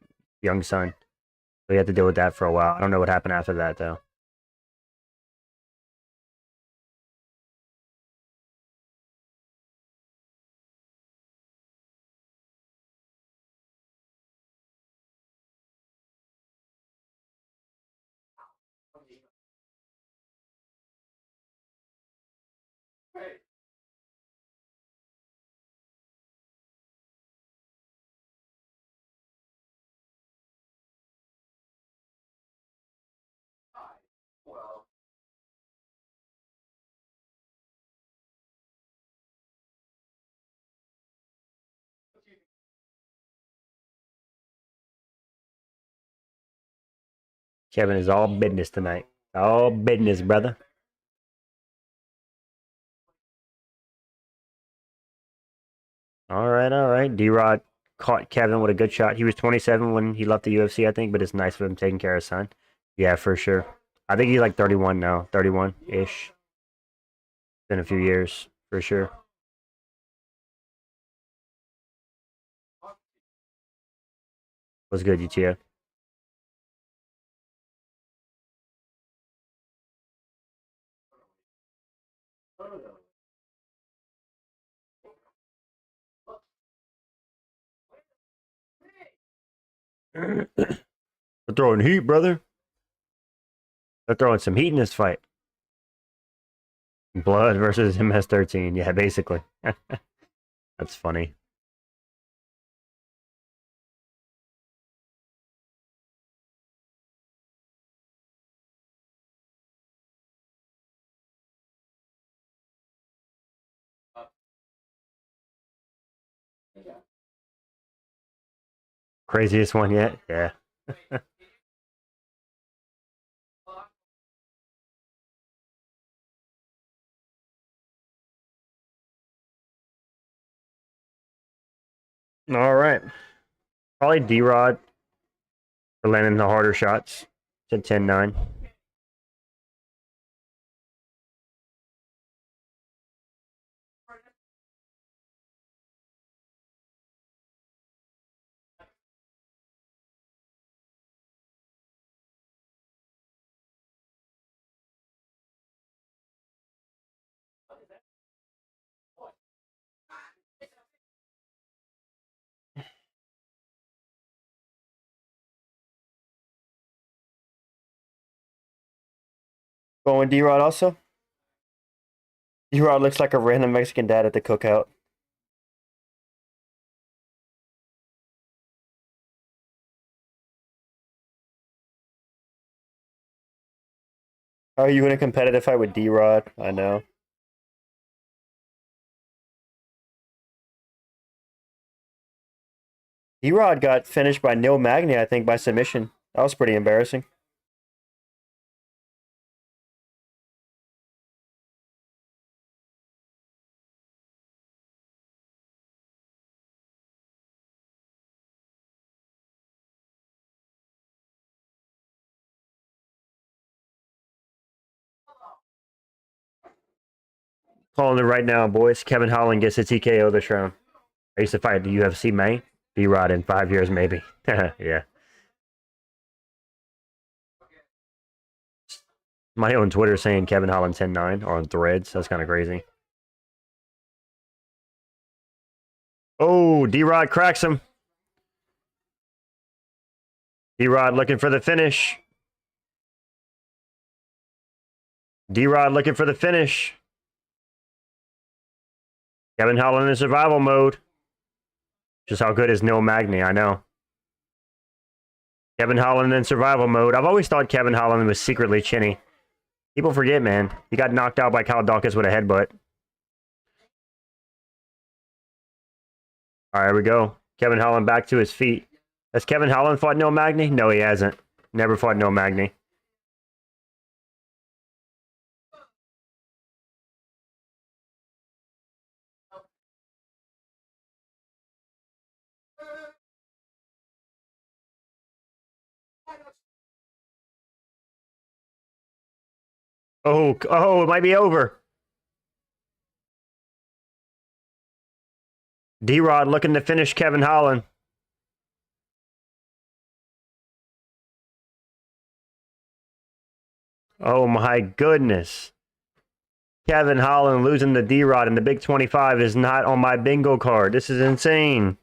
son. So he had to deal with that for a while. I don't know what happened after that, though. Kevin is all business tonight. All business, brother. All right, all right. D-Rod caught Kevin with a good shot. He was 27 when he left the UFC, I think, but it's nice for him taking care of his son. Yeah, for sure. I think he's like 31 now, 31-ish. Been a few years, for sure. What's good, UTF? They're throwing heat, brother. They're throwing some heat in this fight. Blood versus MS-13. Yeah, basically. That's funny. Craziest one yet? Yeah. All right. Probably D-Rod for landing the harder shots. It's at 10-9. Going D-Rod also? D-Rod looks like a random Mexican dad at the cookout. Are you in a competitive fight with D-Rod? I know. D-Rod got finished by Neil Magny, I think, by submission. That was pretty embarrassing. Calling it right now, boys. Kevin Holland gets a TKO this round. I used to fight the UFC, man. D-Rod in 5 years, maybe. Yeah. My own Twitter saying Kevin Holland 10-9 or on threads. That's kind of crazy. Oh, D-Rod cracks him. D-Rod looking for the finish. D-Rod looking for the finish. Kevin Holland in survival mode. Just how good is Neil Magny, I know. Kevin Holland in survival mode. I've always thought Kevin Holland was secretly chinny. People forget, man. He got knocked out by Kyle Dawkins with a headbutt. All right, here we go. Kevin Holland back to his feet. Has Kevin Holland fought Neil Magny? No, he hasn't. Never fought Neil Magny. Oh, it might be over. D-Rod looking to finish Kevin Holland. Oh my goodness. Kevin Holland losing to D-Rod in the Big 25 is not on my bingo card. This is insane.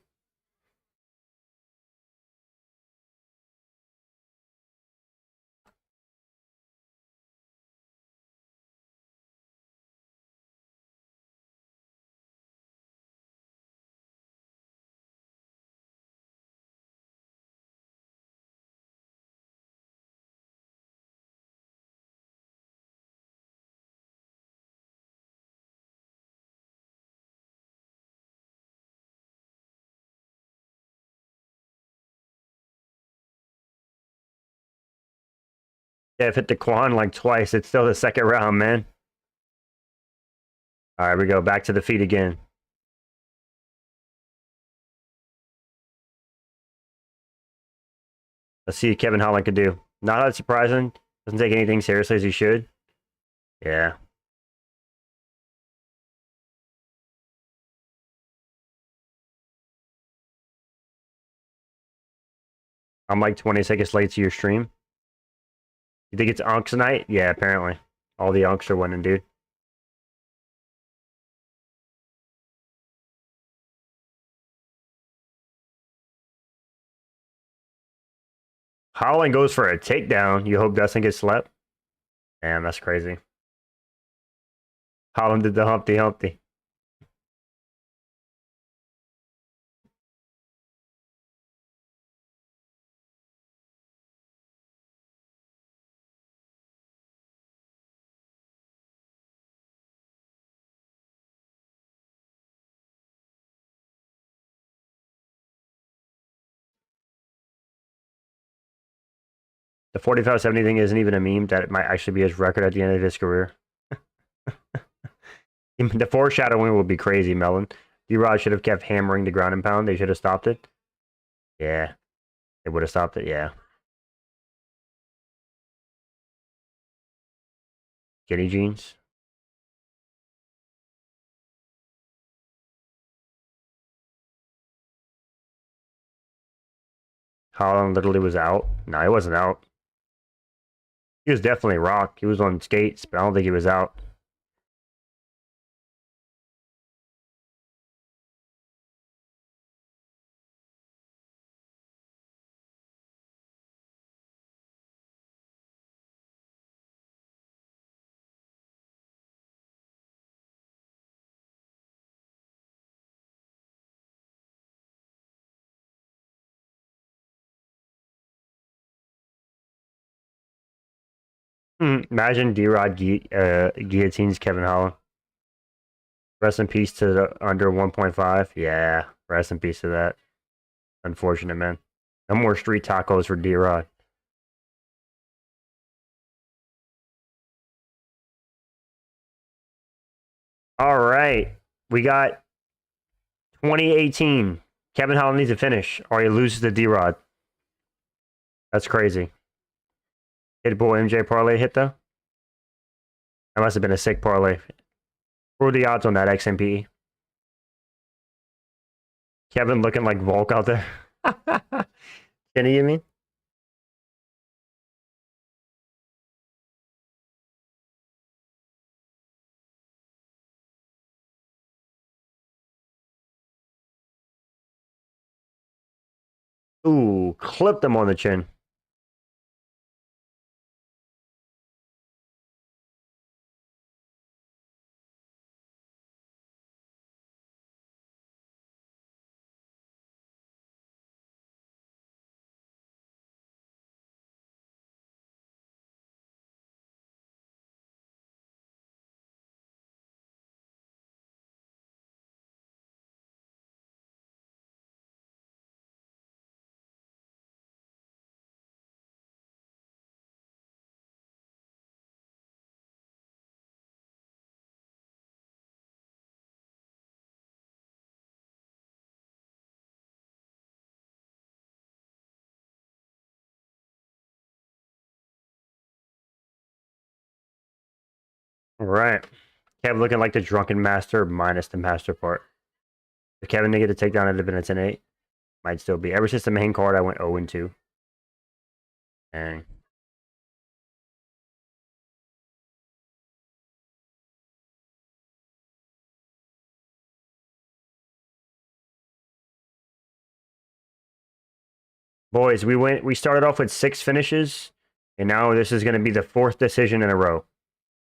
Yeah, I've hit the Quan like twice. It's still the second round, man. All right, we go back to the feet again. Let's see what Kevin Holland could do. Not that surprising. Doesn't take anything seriously as he should. Yeah. I'm like 20 seconds late to your stream. You think it's Unks night? Yeah, apparently. All the Unks are winning, dude. Holland goes for a takedown. You hope Dustin gets slept? Damn, that's crazy. Holland did the Humpty Humpty. The 45-70 thing isn't even a meme. That it might actually be his record at the end of his career. The foreshadowing would be crazy, Melon. D-Rod should have kept hammering the ground and pound. They should have stopped it. Yeah. They would have stopped it, yeah. Skinny jeans. Holland literally was out. No, he wasn't out. He was definitely rocked. He was on skates, but I don't think he was out. Imagine D-Rod guillotines Kevin Holland. Rest in peace to the under 1.5. Yeah, rest in peace to that. Unfortunate, man. No more street tacos for D-Rod. All right. We got 2018. Kevin Holland needs to finish, or he loses to D-Rod. That's crazy. Pitbull MJ parlay hit, though? That must have been a sick parlay. What were the odds on that XMPE? Kevin looking like Volk out there. Kenny, you mean? Ooh, clipped him on the chin. All right. Kev looking like the drunken master minus the master part. If Kevin didn't get a takedown, it'd have been a 10-8. Might still be. Ever since the main card, I went 0-2. Dang. Boys, we started off with 6 finishes, and now this is going to be the 4th decision in a row.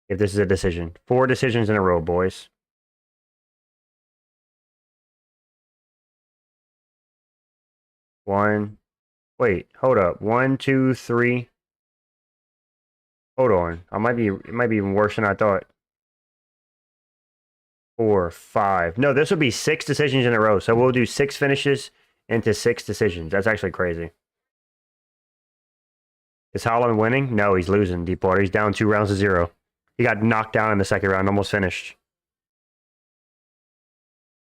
If this is a decision. 4 decisions in a row, boys. One. Wait, hold up. 1, 2, 3. Hold on. It might be even worse than I thought. 4, 5. No, this will be 6 decisions in a row. So we'll do 6 finishes into 6 decisions. That's actually crazy. Is Holland winning? No, he's losing. Deep water. He's down 2 rounds to 0. He got knocked down in the second round. Almost finished.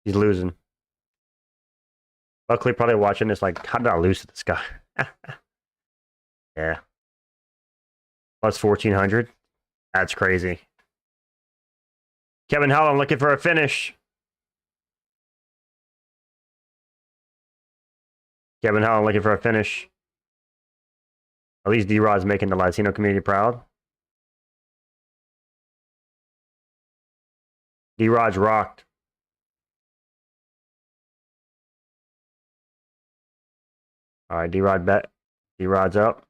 He's losing. Luckily, probably watching this like, how did I lose to this guy? Yeah. Plus 1,400. That's crazy. Kevin Holland looking for a finish. Kevin Holland looking for a finish. At least D-Rod's making the Latino community proud. D-Rod's rocked. All right, D-Rod bet. D-Rod's up.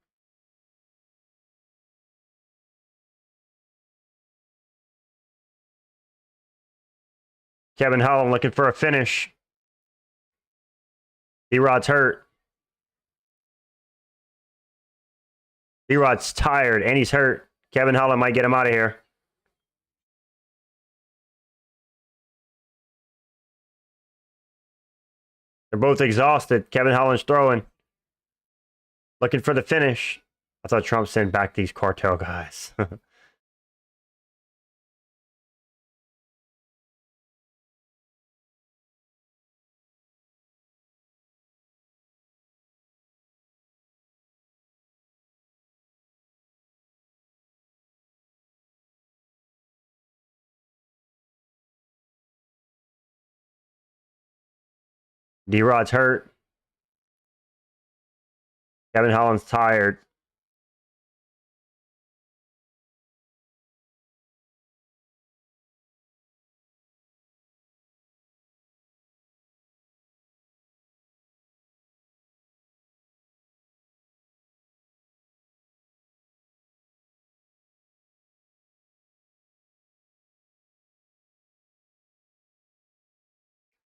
Kevin Holland looking for a finish. D-Rod's hurt. D-Rod's tired and he's hurt. Kevin Holland might get him out of here. They're both exhausted. Kevin Holland's throwing. Looking for the finish. I thought Trump sent back these cartel guys. D-Rod's hurt. Kevin Holland's tired.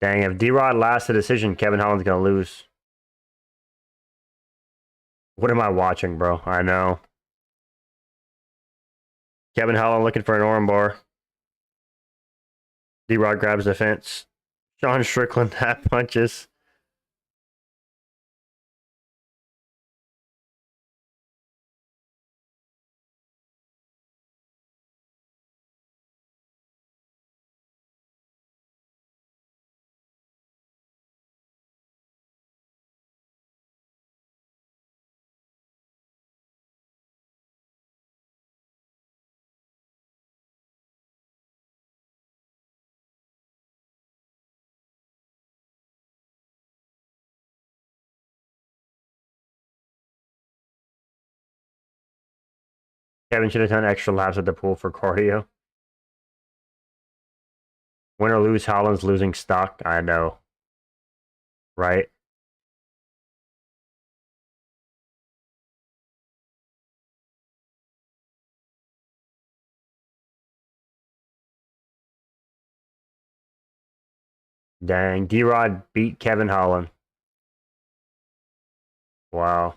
Dang, if D-Rod lasts the decision, Kevin Holland's going to lose. What am I watching, bro? I know. Kevin Holland looking for an armbar. D-Rod grabs the fence. Sean Strickland hat punches. Kevin should have done extra laps at the pool for cardio. Win or lose, Holland's losing stock. I know. Right? Dang. D-Rod beat Kevin Holland. Wow.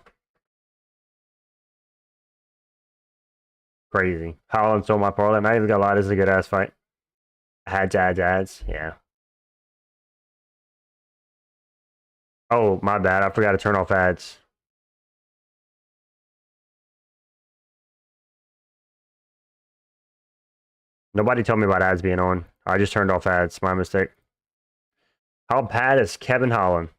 Crazy. Holland stole my parlay. Not even gonna lie, this is a good ass fight. Ads. Yeah. Oh, my bad. I forgot to turn off ads. Nobody told me about ads being on. I just turned off ads. My mistake. How bad is Kevin Holland?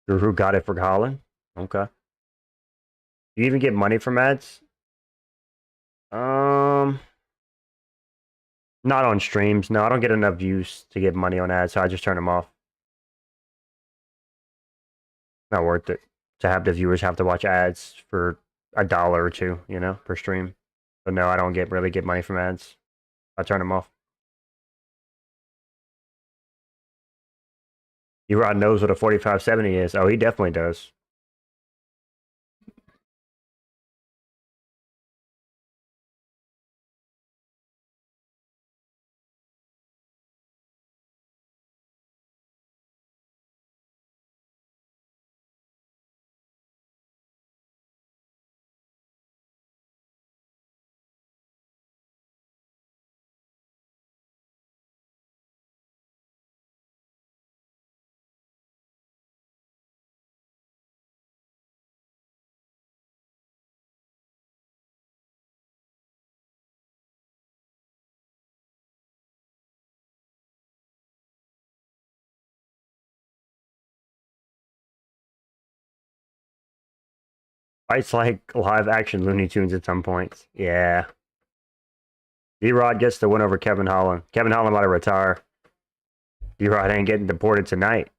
Who got it for Holland? Okay. Do you even get money from ads? Um, not on streams. No, I don't get enough views to get money on ads, so I just turn them off. Not worth it to have the viewers have to watch ads for $1 or $2, you know, per stream. But no, I don't really get money from ads. I turn them off. Rod knows what a 4570 is. Oh, he definitely does. Fights like live action Looney Tunes at some points. Yeah. D-Rod gets the win over Kevin Holland. Kevin Holland about to retire. D-Rod ain't getting deported tonight.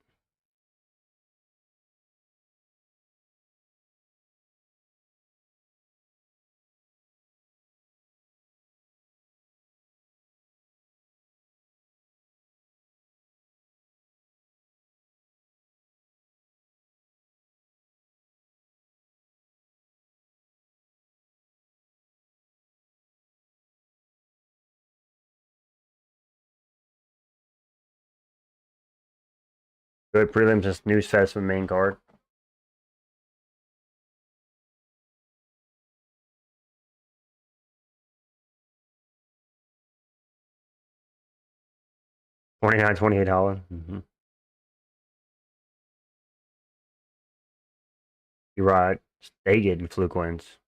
Good prelims and snooze fest for main card. $29-28 Holland. You're right. They getting fluke wins.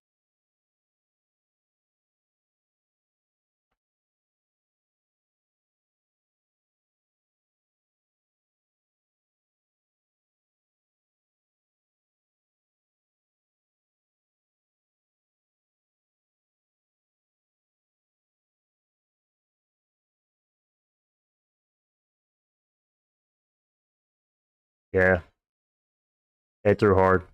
Yeah. They threw hard.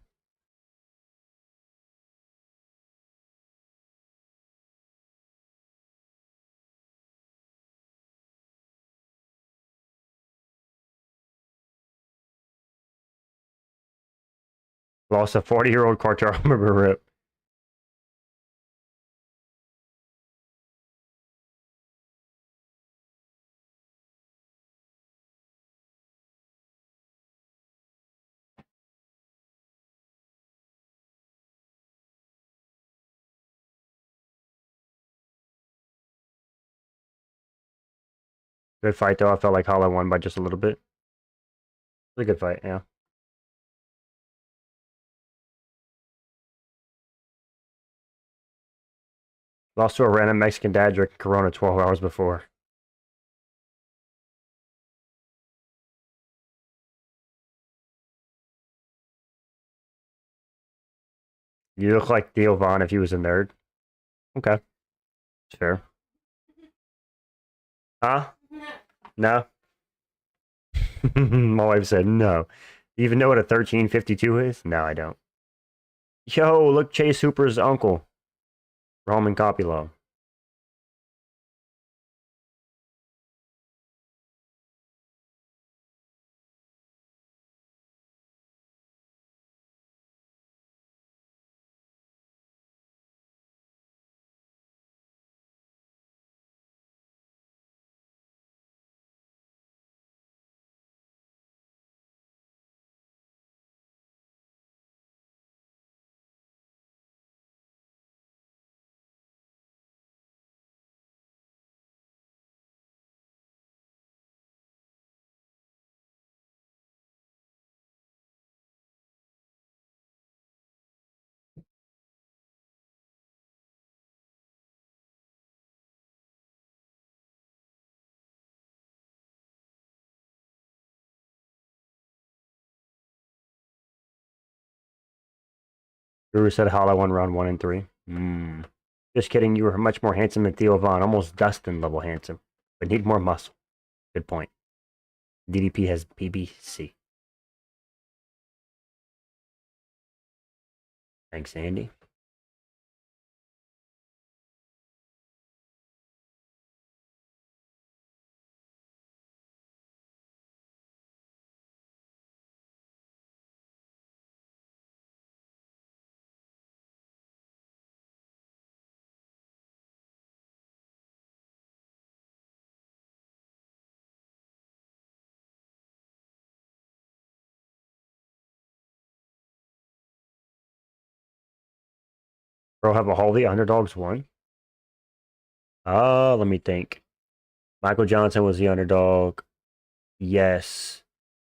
Lost a 40-year-old Quartar rip. Good fight, though. I felt like Holland won by just a little bit. It was a good fight, yeah. Lost to a random Mexican dad drinking Corona 12 hours before. You look like Theo Vaughn if he was a nerd. Okay. Sure. Huh? No? My wife said no. You even know what a 1352 is? No, I don't. Yo, look, Chase Hooper's uncle. Roman Kopylov. Drew said Hollow won round 1 and 3. Just kidding. You were much more handsome than Theo Von. Almost Dustin level handsome. But need more muscle. Good point. DDP has PBC. Thanks, Andy. Bro, have a Holly underdogs won? Let me think. Michael Johnson was the underdog. Yes.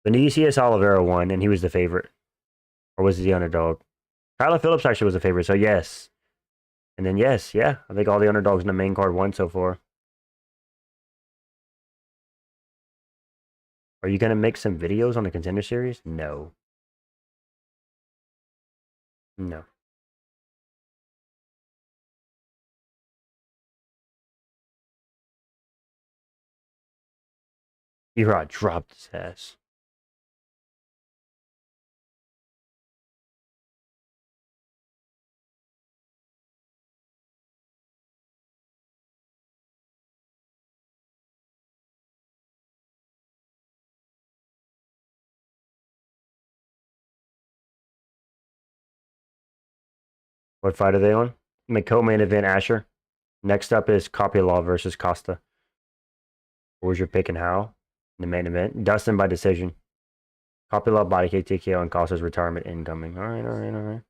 Vinicius Oliveira won, and he was the favorite. Or was he the underdog? Tyler Phillips actually was the favorite, so yes. And then yes, yeah. I think all the underdogs in the main card won so far. Are you going to make some videos on the contender series? No. No. Ige Rd dropped his ass. What fight are they on? The co-main event, Asher. Next up is Kopylov versus Costa. What was your pick and how? In the main event. Dustin by decision. Kopylov body kick TKO and Costa's retirement incoming. All right.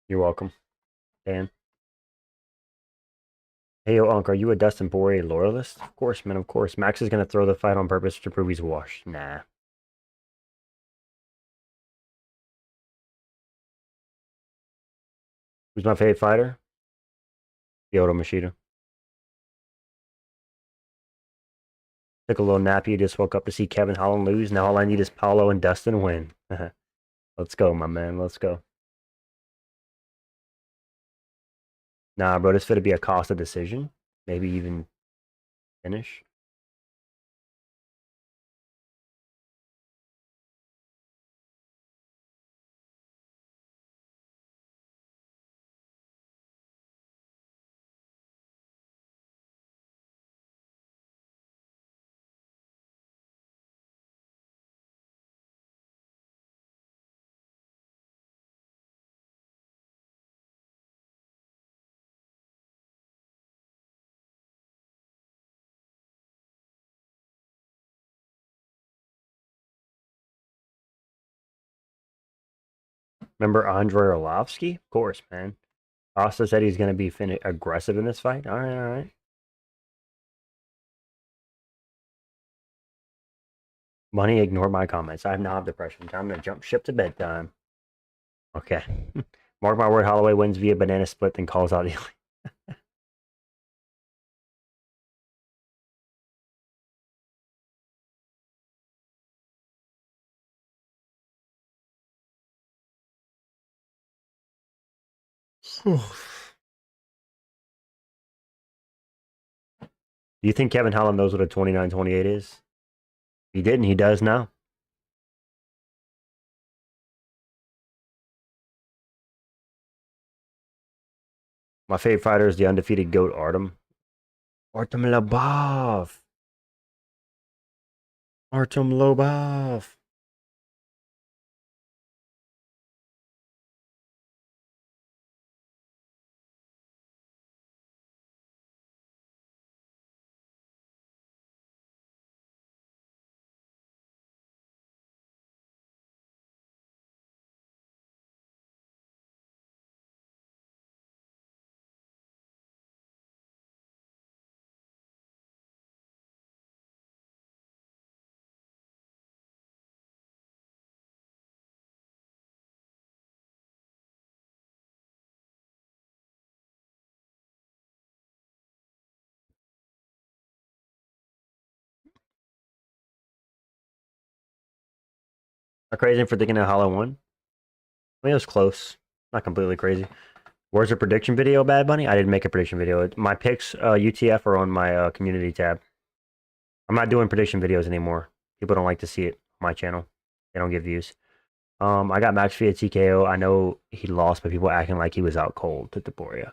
You're welcome, Dan. Hey, yo, Unc, are you a Dustin Poirier loyalist? Of course, man, of course. Max is going to throw the fight on purpose to prove he's washed. Nah. Who's my favorite fighter? Kyoto Machida. Took a little nappy. Just woke up to see Kevin Holland lose. Now all I need is Paulo and Dustin win. Let's go, my man. Let's go. Nah, bro, this fit be a Costa decision. Maybe even finish. Remember Andrei Arlovsky? Of course, man. Costa said he's going to be aggressive in this fight. All right. Money, ignore my comments. I have knob depression. Time to jump ship to bedtime. Okay. Mark my word, Holloway wins via banana split, then calls out the. Do you think Kevin Holland knows what a 29-28 is? He didn't. He does now. My favorite fighter is the undefeated GOAT, Artem. Artem Lobov. Artem Lobov. Not crazy for thinking a Hollow one. I mean, it was close. Not completely crazy. Where's the prediction video, Bad Bunny? I didn't make a prediction video. My picks, UTF, are on my community tab. I'm not doing prediction videos anymore. People don't like to see it on my channel. They don't get views. I got Max via TKO. I know he lost, but people acting like he was out cold to Poirier.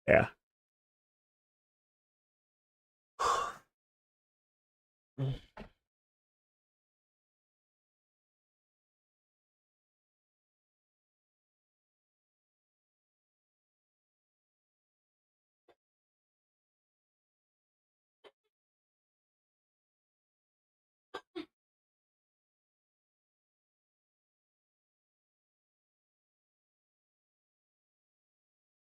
Yeah.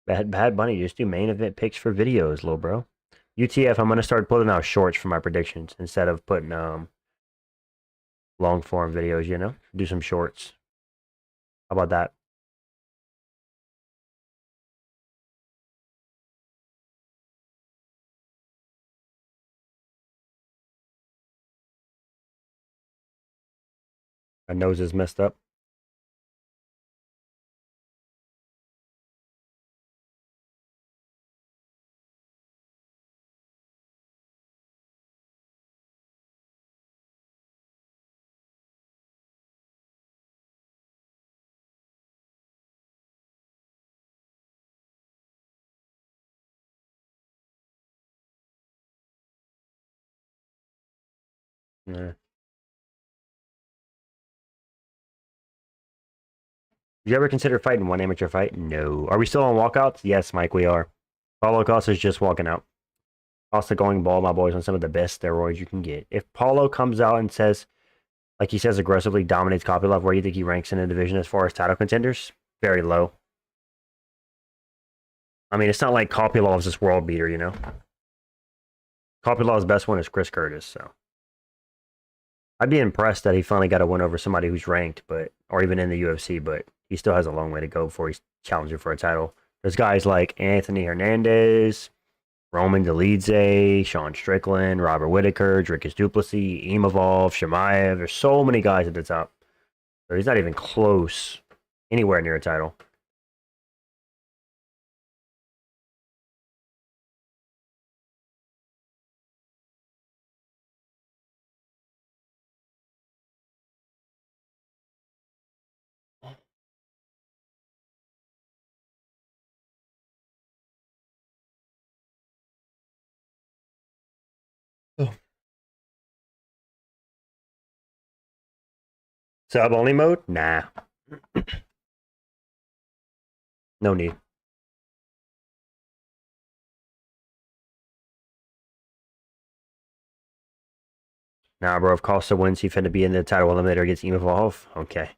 Bad Bunny, just do main event picks for videos, little bro. UTF, I'm gonna start putting out shorts for my predictions instead of putting long form videos. You know, do some shorts. How about that? My nose is messed up. Yeah. Did you ever consider fighting one amateur fight? No. Are we still on walkouts? Yes, Mike, we are. Paulo Costa's just walking out. Costa going ball, my boys, on some of the best steroids you can get. If Paulo comes out and says, like he says, aggressively dominates Kopylov, where do you think he ranks in the division as far as title contenders? Very low. I mean, it's not like Kopylov's this world beater, you know? Kopylov's best one is Chris Curtis, so. I'd be impressed that he finally got a win over somebody who's ranked, or even in the UFC, but he still has a long way to go before he's challenging for a title. There's guys like Anthony Hernandez, Roman Dolidze, Sean Strickland, Robert Whitaker, Dricus Duplessis, Imavov, Shemaev. There's so many guys at the top. So he's not even close anywhere near a title. Oh. Sub only mode? Nah. No need. Nah, bro. If Costa wins, he finna be in the title eliminator against Imavov. Okay.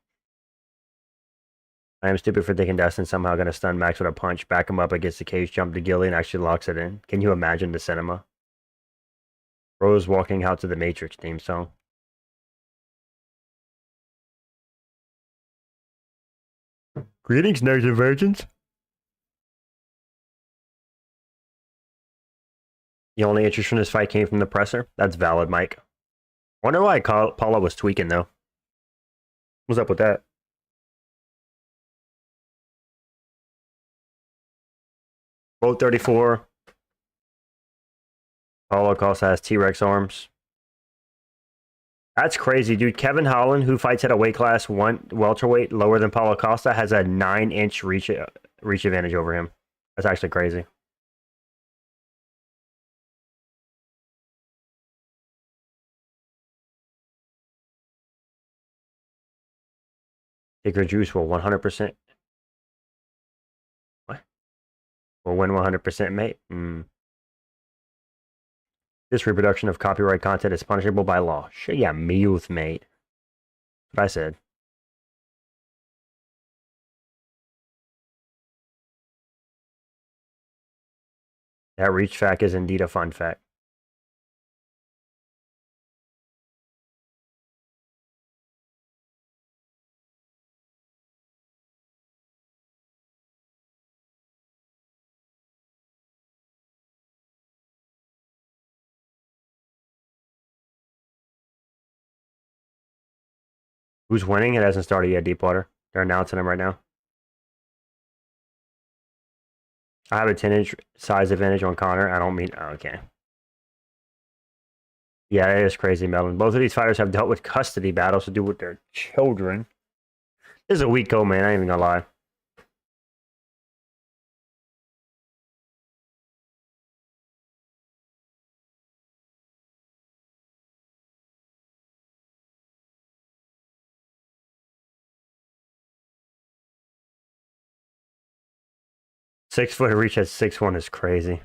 I am stupid for thinking Dustin's somehow gonna stun Max with a punch, back him up against the cage, jump to Gilly, and actually locks it in. Can you imagine the cinema? Rose walking out to the Matrix theme song. Greetings, nerds and virgins. The only interest from this fight came from the presser. That's valid, Mike. Wonder why Paulo was tweaking, though. What's up with that? Both 34. Paulo Costa has T-Rex arms. That's crazy, dude. Kevin Holland, who fights at a weight class one welterweight lower than Paulo Costa, has a 9-inch reach advantage over him. That's actually crazy. Tigger Juice will 100%. What? Will win 100%, mate. This reproduction of copyright content is punishable by law. Shut your mouth, mate. That's what I said. That reach fact is indeed a fun fact. Who's winning? It hasn't started yet, Deepwater. They're announcing them right now. I have a 10-inch size advantage on Connor. I don't mean... Oh, okay. Yeah, it is crazy, Melvin. Both of these fighters have dealt with custody battles to do with their children. This is a weak go, man. I ain't even gonna lie. Six-foot reach at 6'1" is crazy.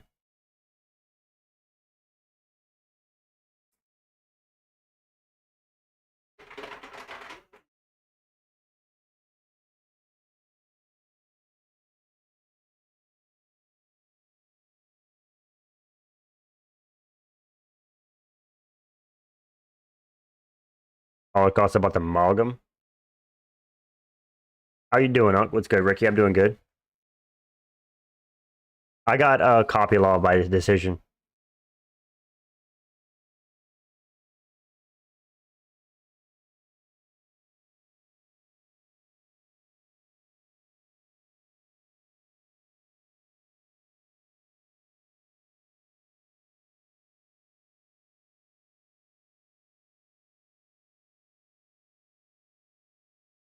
All it costs about the amalgam. How you doing, Unc? What's good, Ricky? I'm doing good. I got a Kopylov by decision.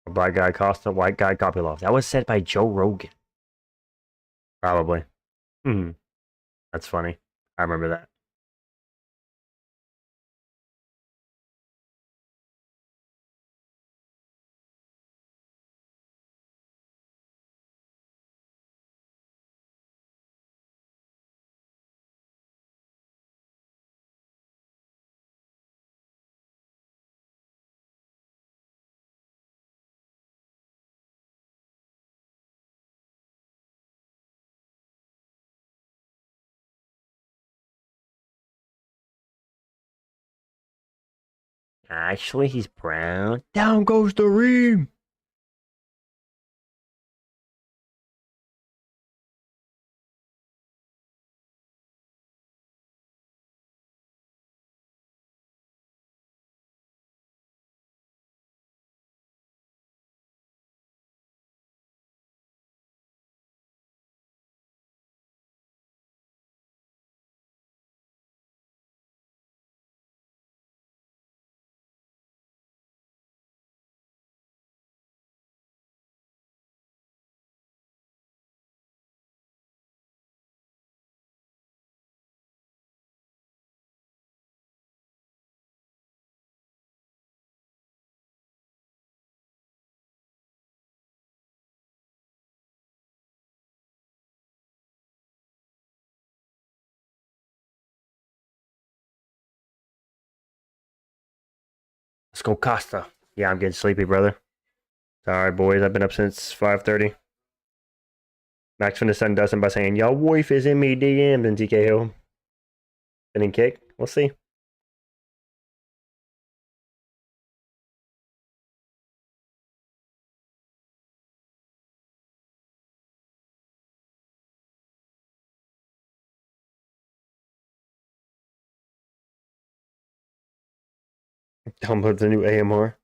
Black guy Costa, white guy Kopylov. That was said by Joe Rogan. Probably. Hmm. That's funny. I remember that. Actually, he's brown. Down goes the ream. Let's go Costa. Yeah, I'm getting sleepy, brother. Sorry, boys. I've been up since 5:30. Max finna send Dustin by saying, "Your wife is in me DMs," and TKO. Spinning kick. We'll see. Download the new AMR.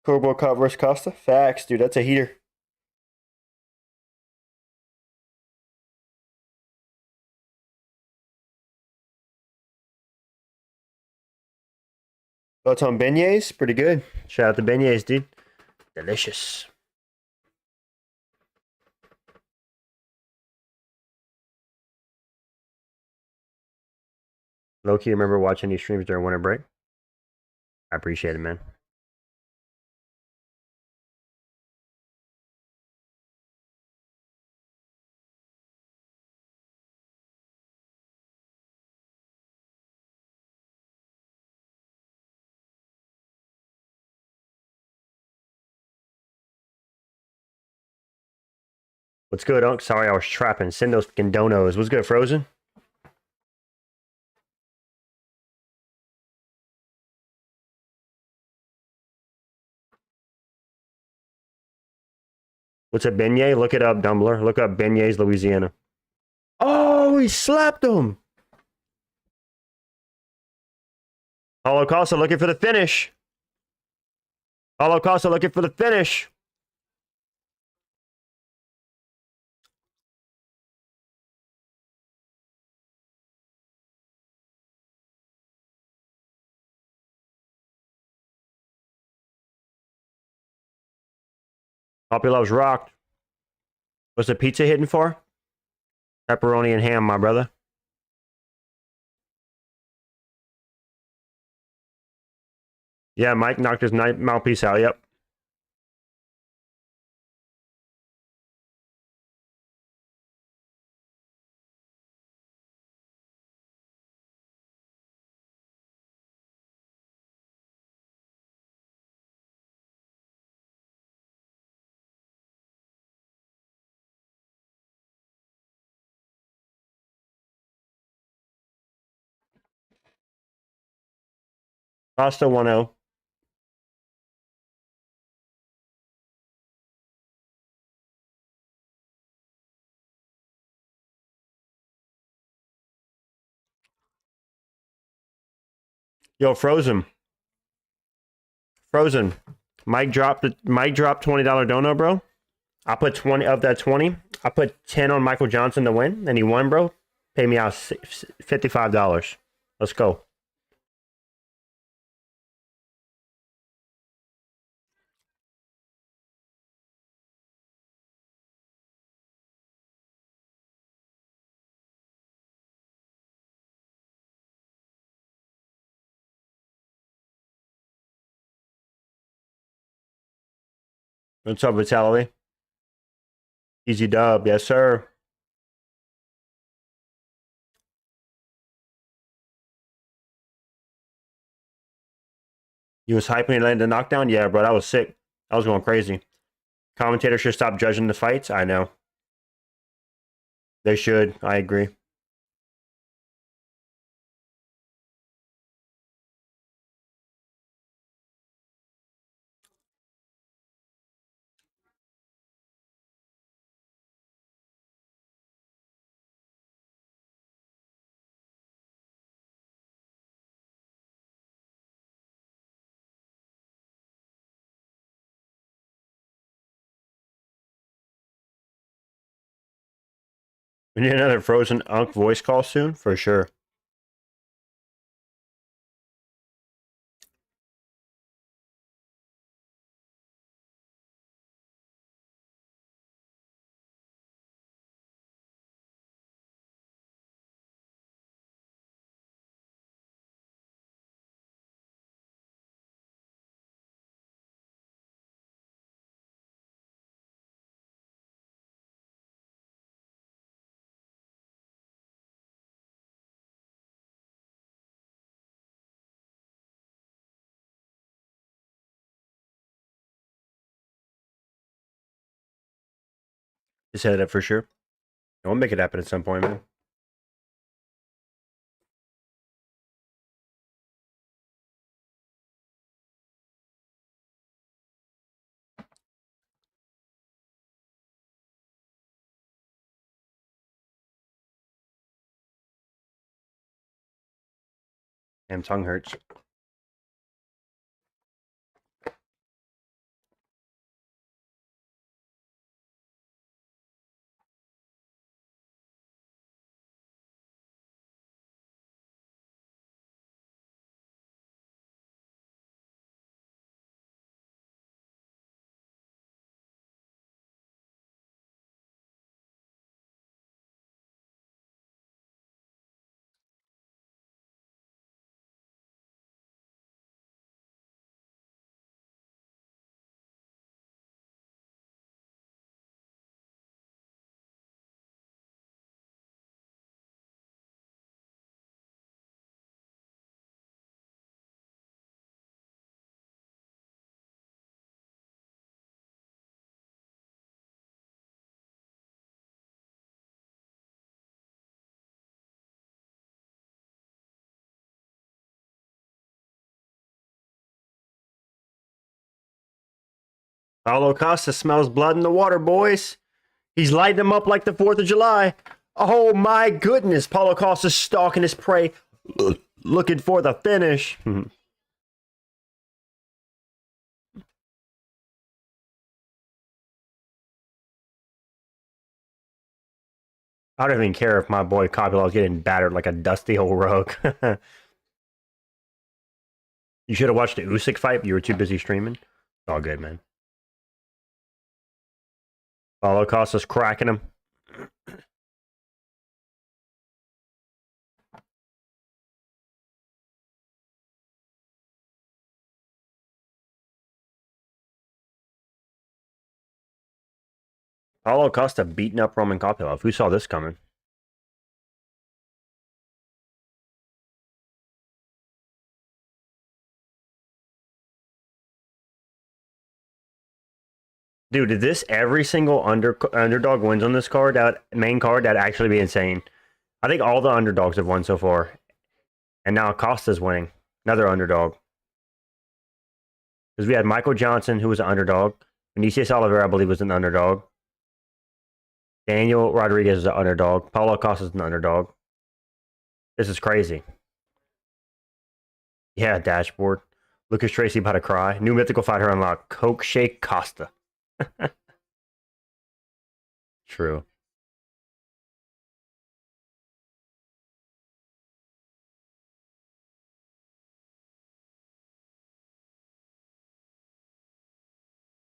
Corbo Cop versus Costa. Facts, dude. That's a heater. Thoughts on beignets? Pretty good. Shout out to beignets, dude. Delicious. Loki, remember watching these streams during winter break? I appreciate it, man. What's good, Unc? Sorry, I was trapping. Send those fucking donos. What's good, Frozen? What's a beignet? Look it up, Dumbler. Look up beignets, Louisiana. Oh, he slapped him. Paulo Costa looking for the finish. Paulo Costa looking for the finish. Kopylov's rocked. What's the pizza hitting for? Pepperoni and ham, my brother. Yeah, Mike knocked his mouthpiece out. Yep. Costa 1-0. Yo, Frozen. Frozen. Mike dropped $20 dono, bro. I put 20 of that 20. I put 10 on Michael Johnson to win, and he won, bro. Pay me out $55. Let's go. What's up, Vitaly? Easy dub, yes, sir. You was hyping and landing the knockdown? Yeah, bro, that was sick. I was going crazy. Commentators should stop judging the fights. I know. They should. I agree. We need another Frozen Unk voice call soon, for sure. Just headed up for sure. I'll make it happen at some point, man. Damn, tongue hurts. Paulo Costa smells blood in the water, boys. He's lighting them up like the 4th of July. Oh my goodness. Paulo Costa's stalking his prey, looking for the finish. I don't even care if my boy Kopylov's getting battered like a dusty old rug. You should have watched the Usyk fight, but you were too busy streaming. It's all good, man. Paulo Costa's cracking him. Paulo Costa beating up Roman Kopylov. Who saw this coming? Dude, did this every single underdog wins on this card, that main card, that'd actually be insane. I think all the underdogs have won so far. And now Costa's winning. Another underdog. Because we had Michael Johnson, who was an underdog. Vinicius Oliveira, I believe, was an underdog. Daniel Rodriguez is an underdog. Paulo Costa is an underdog. This is crazy. Yeah, dashboard. Lucas Tracy about to cry. New mythical fighter unlocked. Coke Shake Costa. True.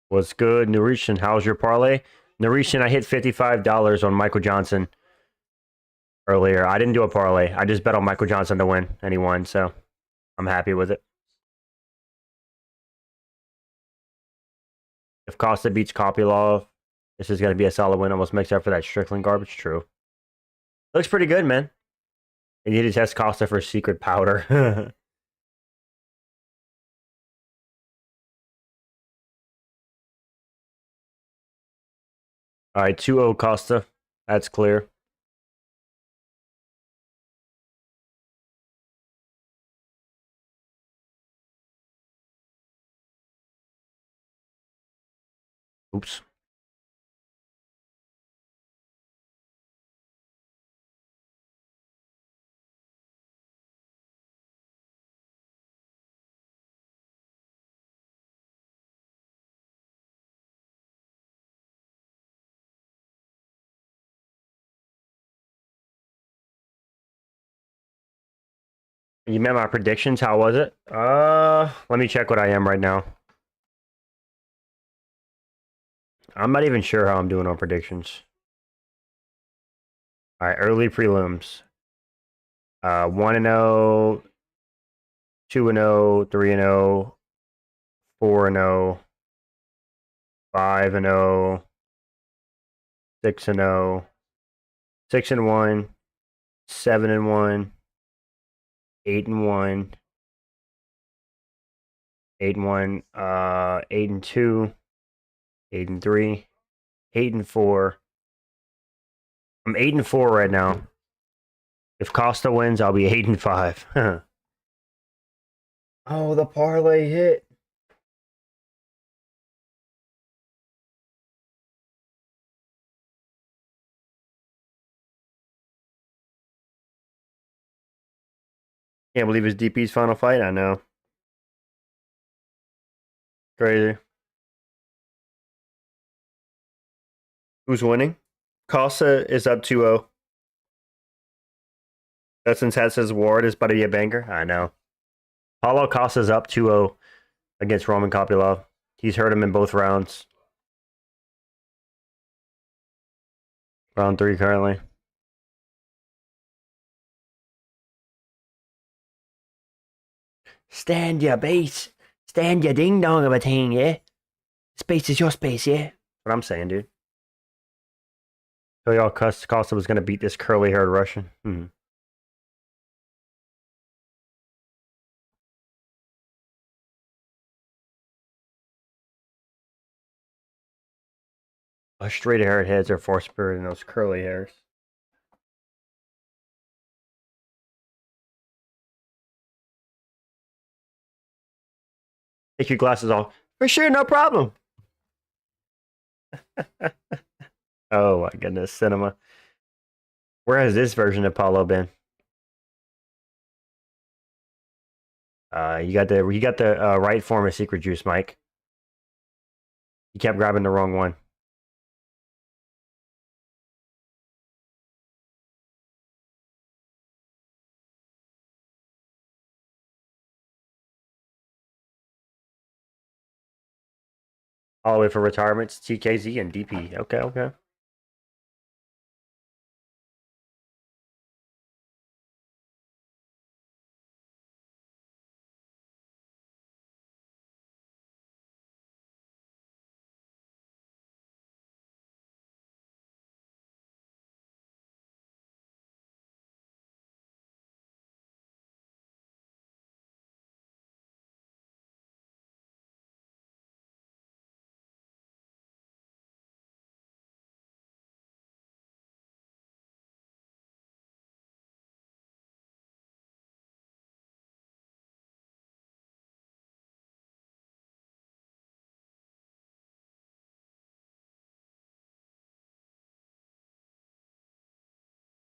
What's good, Narishan? How's your parlay? Narishan, I hit $55 on Michael Johnson earlier. I didn't do a parlay. I just bet on Michael Johnson to win, and he won, so I'm happy with it. If Costa beats Kopylov, this is going to be a solid win. Almost makes up for that Strickland garbage. True. Looks pretty good, man. And you need to test Costa for secret powder. All right, 2-0 Costa. That's clear. Oops. You met my predictions. How was it? Let me check what I am right now. I'm not even sure how I'm doing on predictions. All right, early prelims. 1-0, 2-0, 3-0, 4-0, 5-0, 6-0, 6-1, 7-1, 8-1, 8-1, 8-2, 8-3, 8-4. I'm 8-4 right now. If Costa wins, I'll be 8-5. Oh, the parlay hit. Can't believe it's DP's final fight. I know. Crazy. Who's winning? Costa is up 2-0. Dustin's hat says Ward is about to be a banger. I know. Paulo Costa's up 2-0 against Roman Kopylov. He's hurt him in both rounds. Round 3 currently. Stand your base. Stand your ding dong of a thing, yeah? Space is your space, yeah? What I'm saying, dude. So y'all Costa was going to beat this curly haired Russian. Straight haired heads are force spirit in those curly hairs. Take your glasses off. For sure, no problem. Oh my goodness, cinema. Where has this version of Paulo been? You got the right form of secret juice, Mike. You kept grabbing the wrong one. All the way for retirements, TKZ and DP. Okay, okay.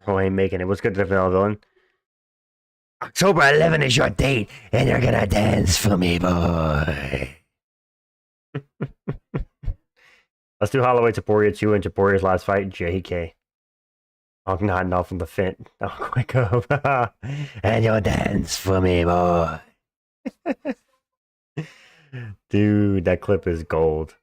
Oh, I ain't making it. What's good to the villain? October 11 is your date, and you're gonna dance for me, boy. Let's do Holloway to Poirier 2 and Poirier's last fight, JK. I'm nodding off from the fit. Oh, quick up. And you'll dance for me, boy. Dude, that clip is gold.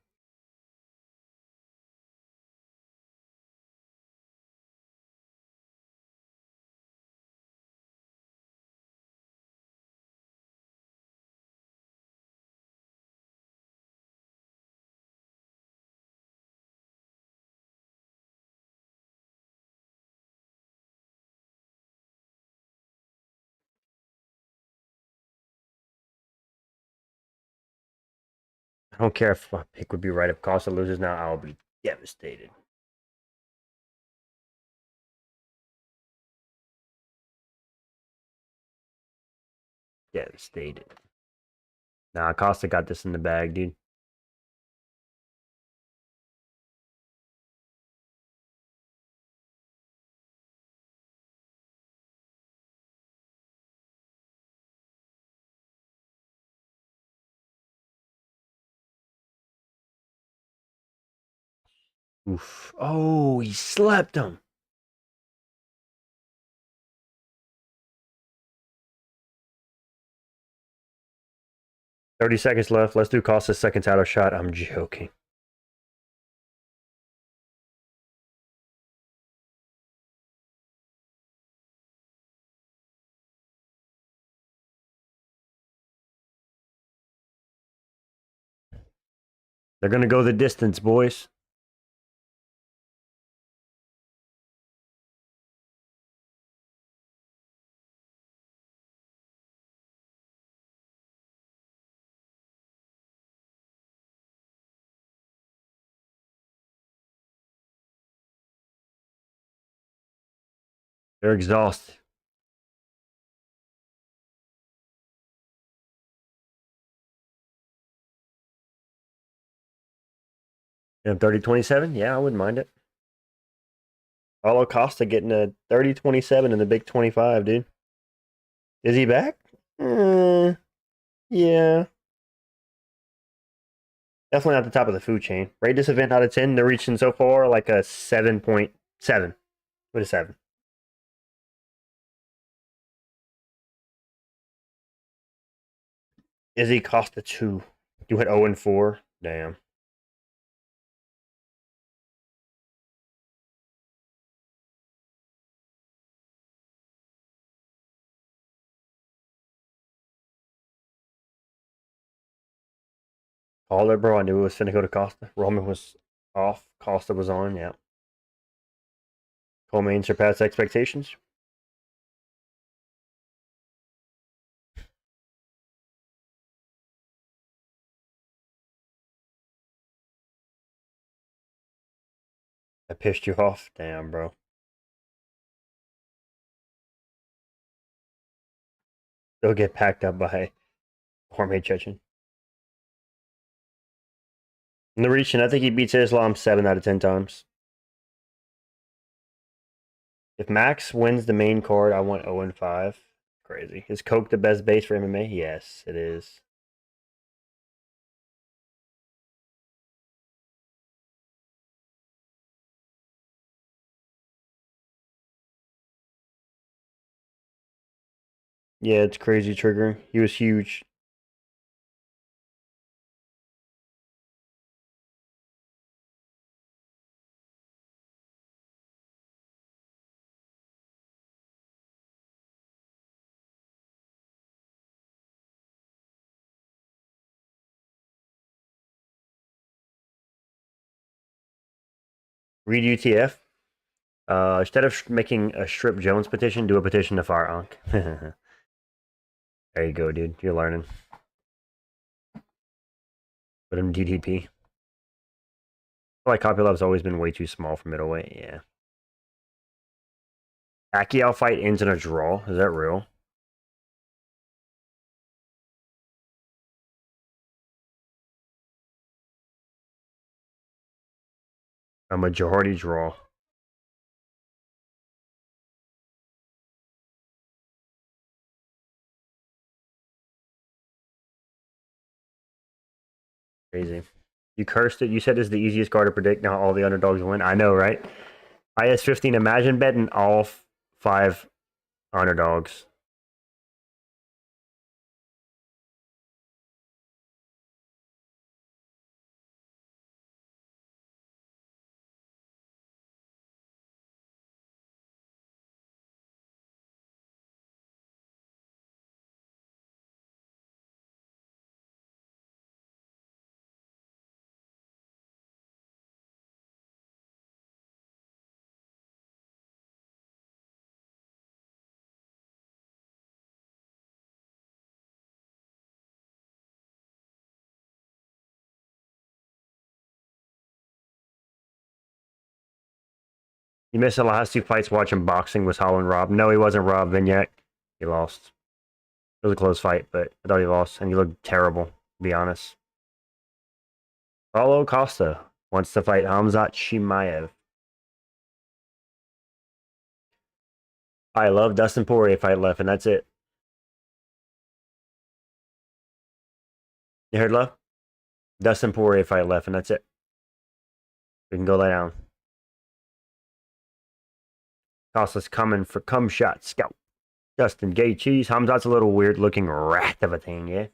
I don't care if my pick would be right. If Costa loses now, I'll be devastated. Devastated. Nah, Costa got this in the bag, dude. Oof. Oh, he slept him. $30 left. Let's do Costa's second title shot. I'm joking. They're going to go the distance, boys. They're exhausted. And 30-27? Yeah, I wouldn't mind it. Paulo Costa getting a 30-27 in the big 25, dude. Is he back? Yeah. Definitely not the top of the food chain. Rate this event out of 10. They're reaching so far like a 7.7. What is 7? Izzy Costa 2. You went 0-4. Damn. All that, bro. I knew it was finna go to Costa. Roman was off. Costa was on. Yeah. Co-main surpassed expectations. I pissed you off. Damn, bro. They'll get packed up by Jorge Chechen. Narichin, I think he beats Islam 7 out of 10 times. If Max wins the main card, I want 0 and 5. Crazy. Is Coke the best base for MMA? Yes, it is. Yeah, it's crazy triggering. He was huge. Read UTF. Instead of making a Strip Jones petition, do a petition to fire Ankh. There you go, dude. You're learning. Put him DDP. I feel like Kopylov's always been way too small for middleweight. Yeah. Pacquiao fight ends in a draw. Is that real? A majority draw. Crazy. You cursed it. You said it's the easiest card to predict. Now all the underdogs win. I know, right? IS-15. Imagine betting all 5 underdogs. You missed the last 2 fights watching boxing. Was Holland robbed? No, he wasn't robbed. Vignac, he lost. It was a close fight, but I thought he lost, and he looked terrible, to be honest. Paulo Costa wants to fight Hamzat Chimaev. I love Dustin Poirier fight left, and that's it. You heard, love? Dustin Poirier fight left, and that's it. We can go lay down. Costa's coming for cum shot scout. Justin Gay Cheese. Hamzat's a little weird looking rat of a thing, yeah?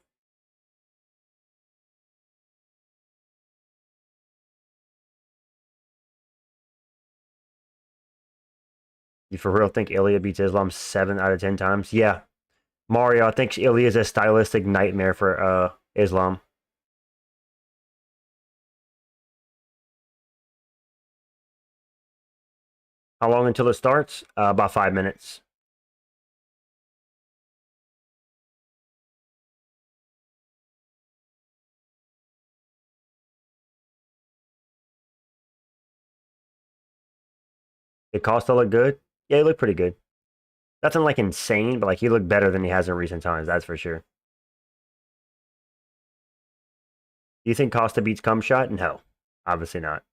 You for real think Ilya beats Islam 7 out of 10 times? Yeah. Mario, I think Ilya is a stylistic nightmare for Islam. How long until it starts? About 5 minutes. Did Costa look good? Yeah, he looked pretty good. Nothing like insane, but like he looked better than he has in recent times, that's for sure. Do you think Costa beats cum shot? No. Obviously not.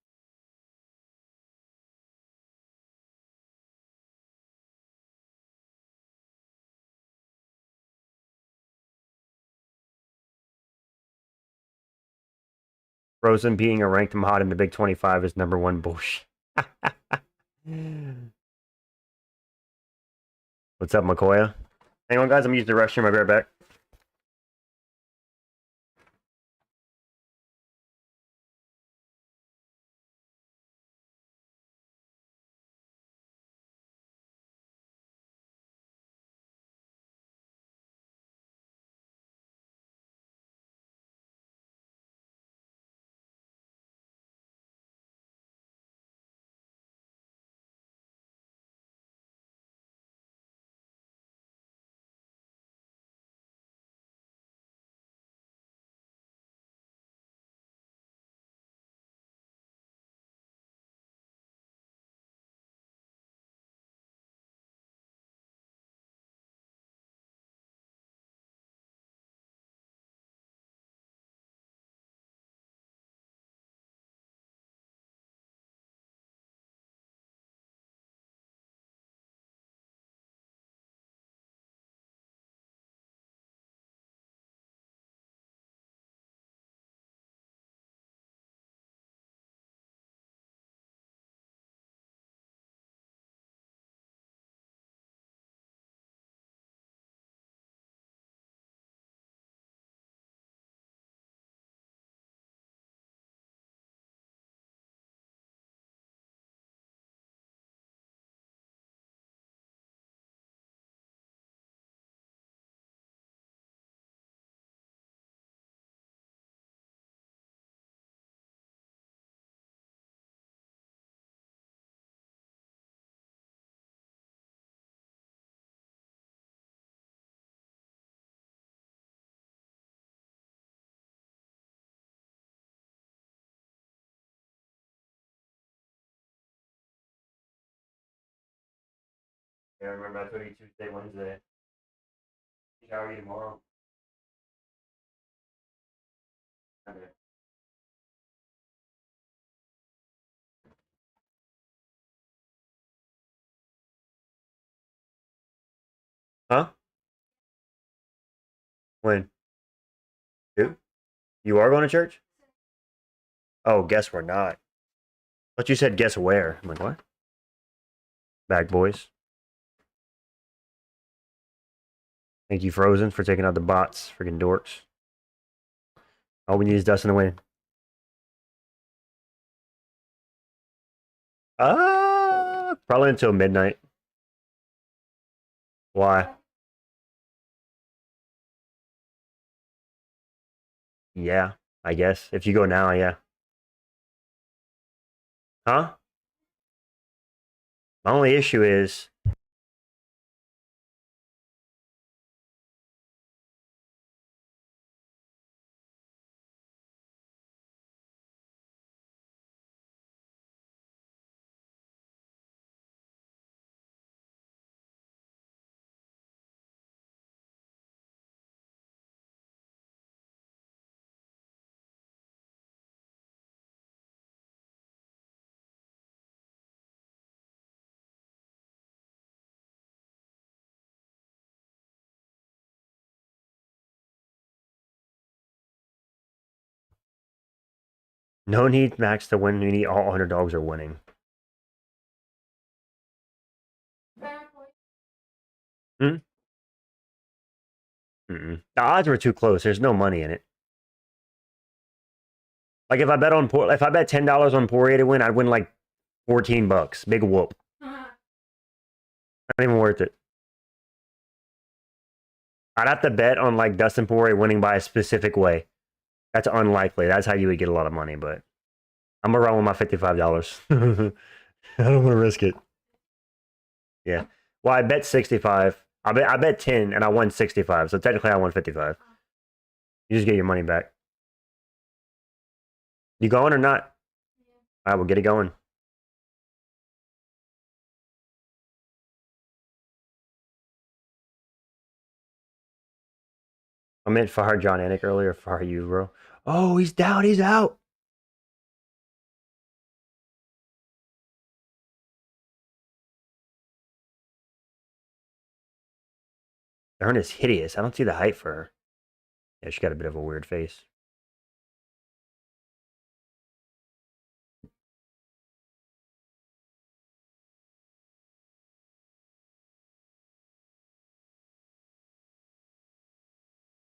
Rosen being a ranked mod in the Big 25 is number 1 bullshit. What's up, Makoya? Hang on, guys. I'm using the restroom. I'll be right back. Yeah, I remember I told you Tuesday, Wednesday. How are you tomorrow? Okay. Huh? When? Who? You are going to church? Oh, guess we're not. But you said guess where. I'm like, what? Back boys. Thank you, Frozen, for taking out the bots. Freaking dorks. All we need is Dustin to win. Probably until midnight. Why? Yeah, I guess. If you go now, yeah. Huh? My only issue is no need max to win. We need all underdogs are winning. Hmm? Mm-mm. The odds were too close. There's no money in it. Like if I bet $10 on Poirier to win, I'd win like $14. Big whoop. Not even worth it. I'd have to bet on like Dustin Poirier winning by a specific way. That's unlikely. That's how you would get a lot of money, but I'm gonna run with my $55. I don't want to risk it. Yeah. Well, I bet 65. I bet 10 and I won 65. So technically I won 55. You just get your money back. You going or not? All right, we'll get it going. I meant Fahar John Anik earlier. Fahar you, bro. Oh, he's down. He's out. Ern is hideous. I don't see the height for her. Yeah, she got a bit of a weird face.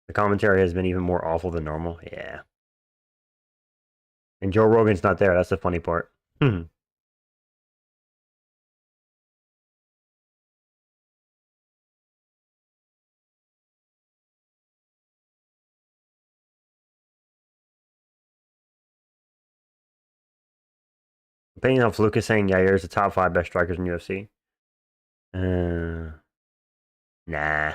The commentary has been even more awful than normal. Yeah. And Joe Rogan's not there. That's the funny part. Opinion on Lucas saying Yair is the top 5 best strikers in UFC. Nah.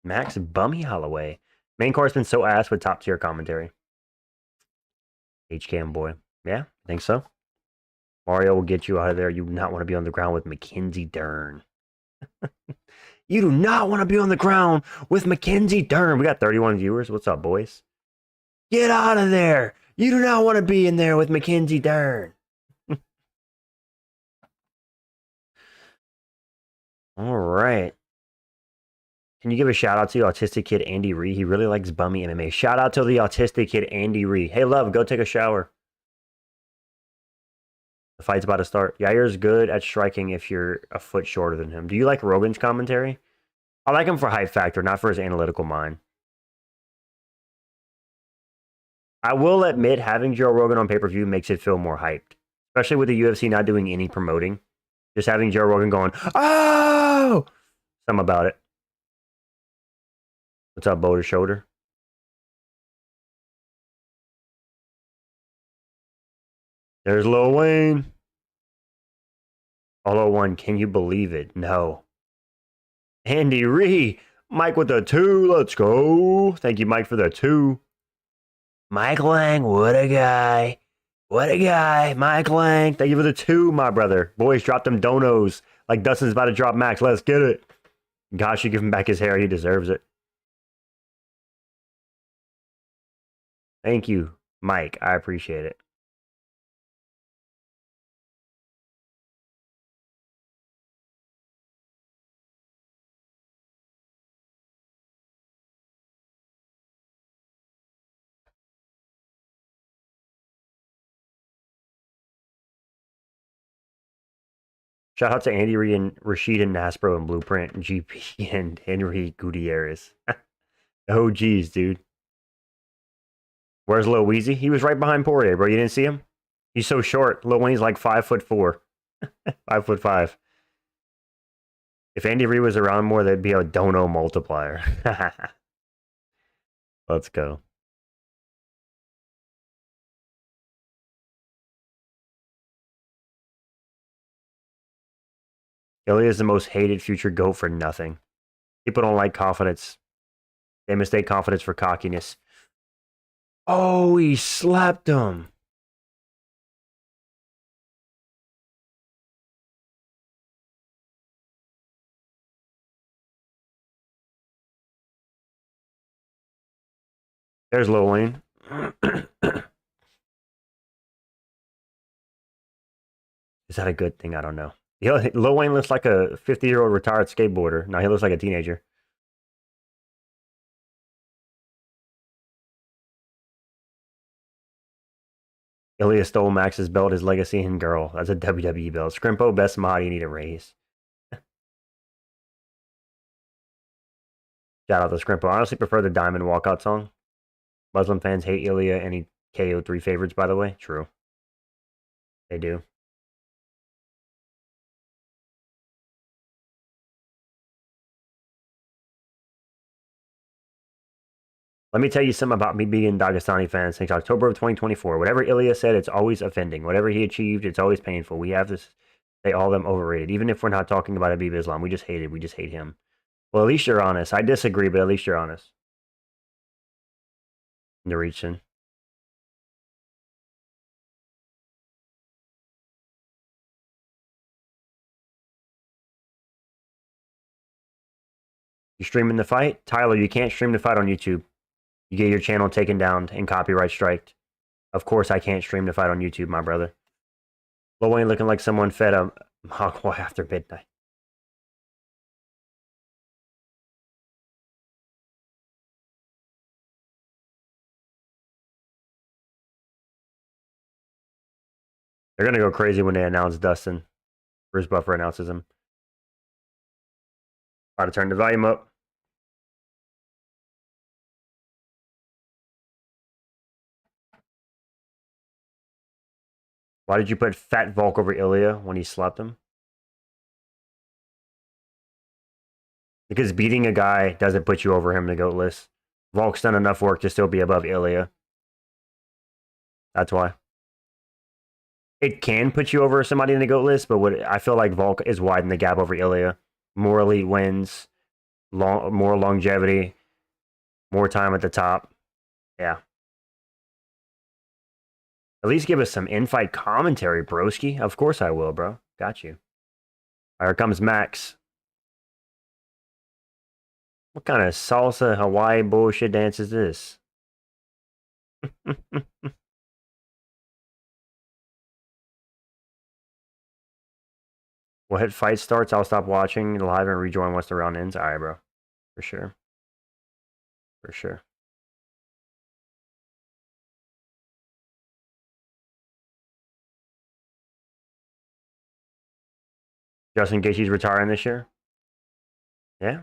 Max Bummy Holloway. Main card's been so ass with top tier commentary. HCam boy. Yeah, I think so. Mario will get you out of there. You do not want to be on the ground with Mackenzie Dern. You do not want to be on the ground with Mackenzie Dern. We got 31 viewers. What's up, boys? Get out of there. You do not want to be in there with Mackenzie Dern. All right. Can you give a shout out to the autistic kid Andy Ree? He really likes bummy MMA. Shout out to the autistic kid Andy Ree. Hey, love, go take a shower. The fight's about to start. Yair's good at striking if you're a foot shorter than him. Do you like Rogan's commentary? I like him for hype factor, not for his analytical mind. I will admit having Joe Rogan on pay-per-view makes it feel more hyped. Especially with the UFC not doing any promoting. Just having Joe Rogan going, oh! Something about it. What's up, Boulder Shoulder? There's Lil Wayne. Hollow 1, can you believe it? No. Andy Ree. Mike with the 2. Let's go. Thank you, Mike, for the 2. Mike Lang, what a guy. What a guy. Mike Lang. Thank you for the 2, my brother. Boys, drop them donos. Like Dustin's about to drop Max. Let's get it. Gosh, you give him back his hair. He deserves it. Thank you, Mike. I appreciate it. Shout out to Andy Reid and Rashid and Naspro and Blueprint and GP and Henry Gutierrez. Oh, geez, dude. Where's Lil Weezy? He was right behind Poirier, bro. You didn't see him? He's so short. Lil Wayne's like 5'4". 5'5". If Andy Reid was around more, there'd be a dono multiplier. Let's go. Ilya is the most hated future GOAT for nothing. People don't like confidence. They mistake confidence for cockiness. Oh, he slapped him. There's Lil Wayne. Is that a good thing? I don't know. Lil Wayne looks like a 50-year-old retired skateboarder. Now he looks like a teenager. Ilya stole Max's belt, his legacy, and girl. That's a WWE belt. Scrimpo, best mod, you need a raise. Shout out to Scrimpo. I honestly prefer the Diamond Walkout song. Muslim fans hate Ilya, and he KO 3 favorites, by the way. True. They do. Let me tell you something about me being Dagestani fan since October of 2024. Whatever Ilya said, it's always offending. Whatever he achieved, it's always painful. We have to say all of them overrated. Even if we're not talking about Habib Islam, we just hate it. We just hate him. Well, at least you're honest. I disagree, but at least you're honest. Norwegian. You streaming the fight? Tyler, you can't stream the fight on YouTube. You get your channel taken down and copyright striked. Of course, I can't stream the fight on YouTube, my brother. Lil Wayne looking like someone fed a hog boy after midnight. They're going to go crazy when they announce Dustin. Bruce Buffer announces him. Try to turn the volume up. Why did you put Fat Volk over Ilya when he slapped him? Because beating a guy doesn't put you over him in the GOAT list. Volk's done enough work to still be above Ilya. That's why. It can put you over somebody in the GOAT list, but I feel like Volk is widening the gap over Ilya. More elite wins, more longevity, more time at the top. Yeah. At least give us some in-fight commentary, broski. Of course I will, bro. Got you. Here comes Max. What kind of salsa Hawaii bullshit dance is this? Well, hit fight starts, I'll stop watching live and rejoin once the round ends. All right, bro. For sure. For sure. Justin Gaethje's retiring this year? Yeah.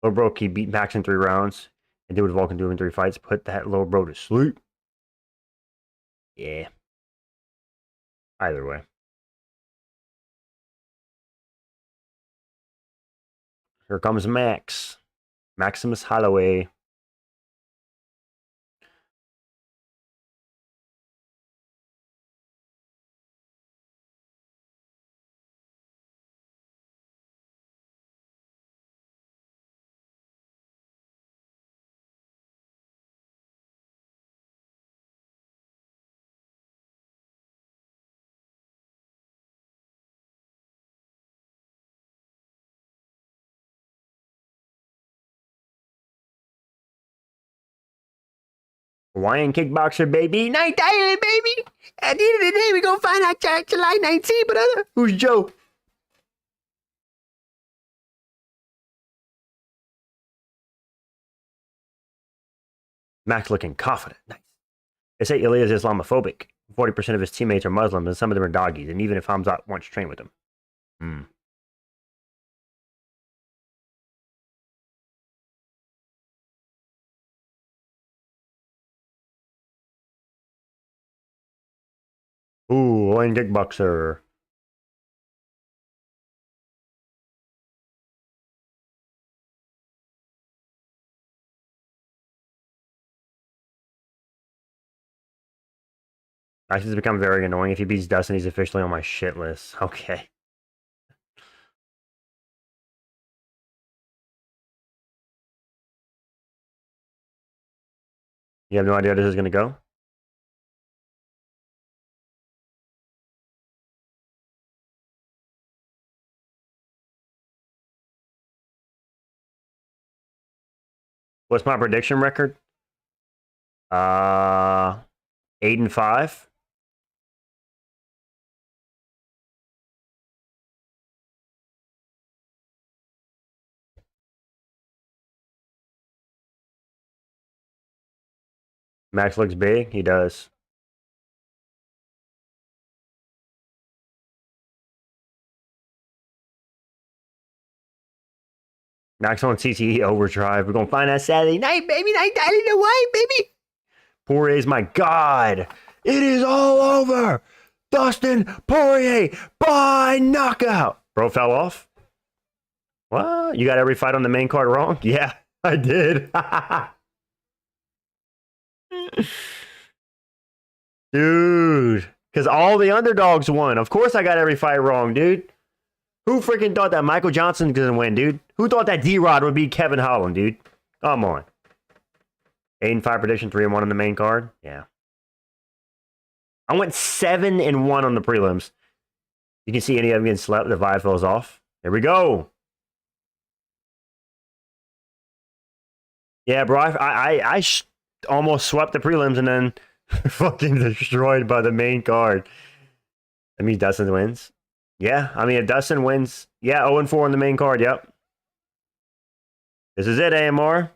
Little bro, he beat Max in 3 rounds and did what Volk can do in 3 fights. Put that little bro to sleep. Yeah. Either way. Here comes Max. Maximus Holloway. Hawaiian kickboxer, baby. Night Island, baby. At the end of the day, we gonna find out July 19th, brother. Who's Joe? Max looking confident. Nice. They say Ilya is Islamophobic. 40% of his teammates are Muslims, and some of them are doggies. And even if Hamzat once trained with him. Hmm. Ooh, Hawaiian kickboxer. Max has become very annoying. If he beats Dustin, he's officially on my shit list. Okay. You have no idea how this is going to go? What's my prediction record? 8-5. Max looks big. He does. Max on CTE overdrive. We're gonna find out Saturday night, baby. Night Island Hawaii, baby. Poirier's my god. It is all over. Dustin Poirier by knockout. Bro fell off. What? You got every fight on the main card wrong? Yeah, I did. Dude, because all the underdogs won. Of course I got every fight wrong, dude. Who freaking thought that Michael Johnson couldn't win, dude? Who thought that D-Rod would beat Kevin Holland, dude? Come on. 8-5 prediction, 3-1 on the main card. Yeah. I went 7-1 on the prelims. You can see any of them getting slept. The vibe falls off. Here we go. Yeah, bro. I almost swept the prelims and then fucking destroyed by the main card. That means Dustin wins. Yeah, I mean, if Dustin wins, yeah, 0-4 on the main card. Yep. This is it, AMR.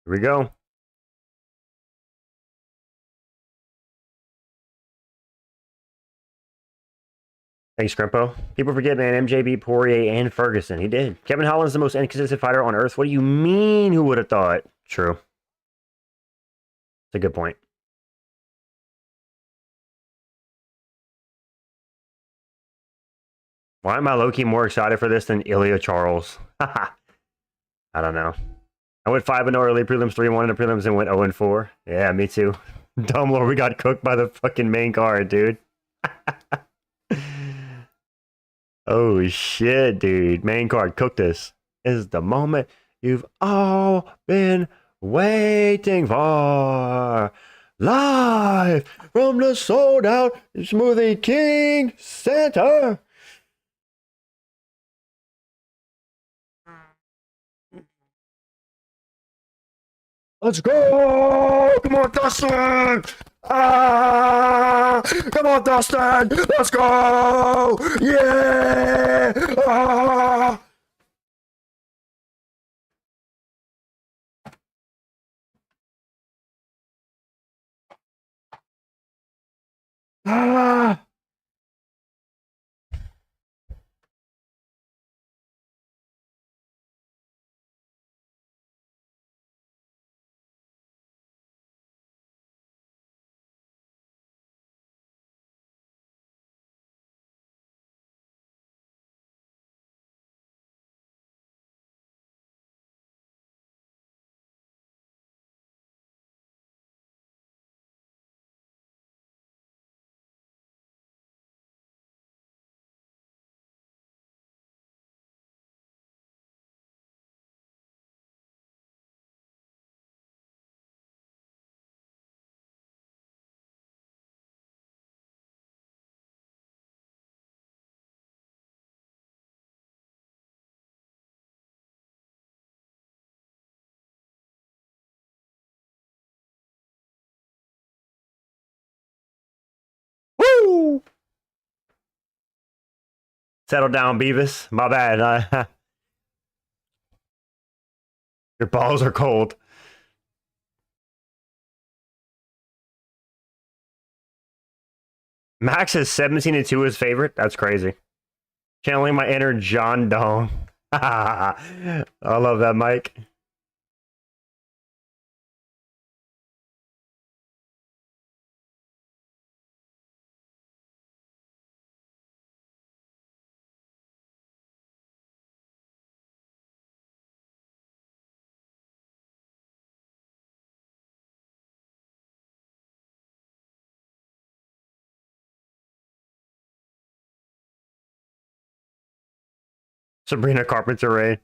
Here we go. Thanks, Scrimpo. People forget, man, MJ beat Poirier and Ferguson. He did. Kevin Holland's the most inconsistent fighter on earth. What do you mean? Who would have thought? True. It's a good point. Why am I low-key more excited for this than Ilya Charles? I don't know. I went 5-0 early prelims, 3-1 in the prelims, and went 0-4. Yeah, me too. Dumb Lord, we got cooked by the fucking main card, dude. Oh shit, dude. Main card cooked us. This is the moment you've all been waiting for. Live from the sold out Smoothie King Center. Let's go! Come on, Dustin! Ah! Come on, Dustin! Let's go! Yeah! Ah! Ah! Settle down, Beavis. My bad. Your balls are cold. Max is 17-2 his favorite. That's crazy. Channeling my inner John Doe. I love that, Mike. Sabrina Carpenter Ray.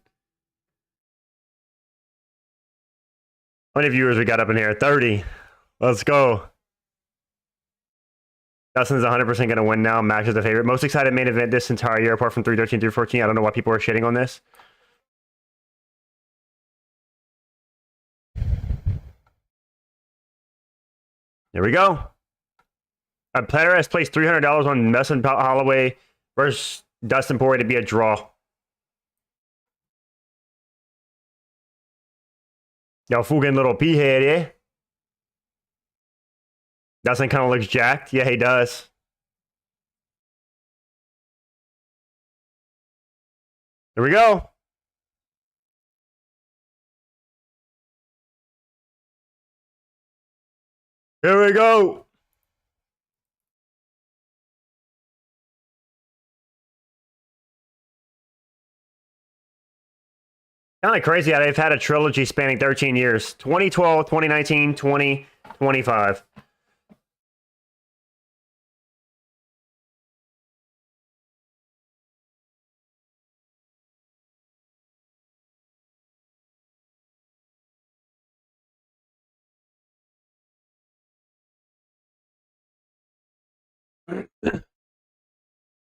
How many viewers we got up in here? 30. Let's go. Dustin's 100% going to win now. Max is the favorite. Most excited main event this entire year, apart from 313, 314. I don't know why people are shitting on this. There we go. A player has placed $300 on Marcin Holloway versus Dustin Poirier to be a draw. Yo, fucking little pea head, yeah? Dustin kind of looks jacked. Yeah, he does. Here we go. Here we go. Kind of crazy how they've had a trilogy spanning 13 years. 2012, 2019, 2025.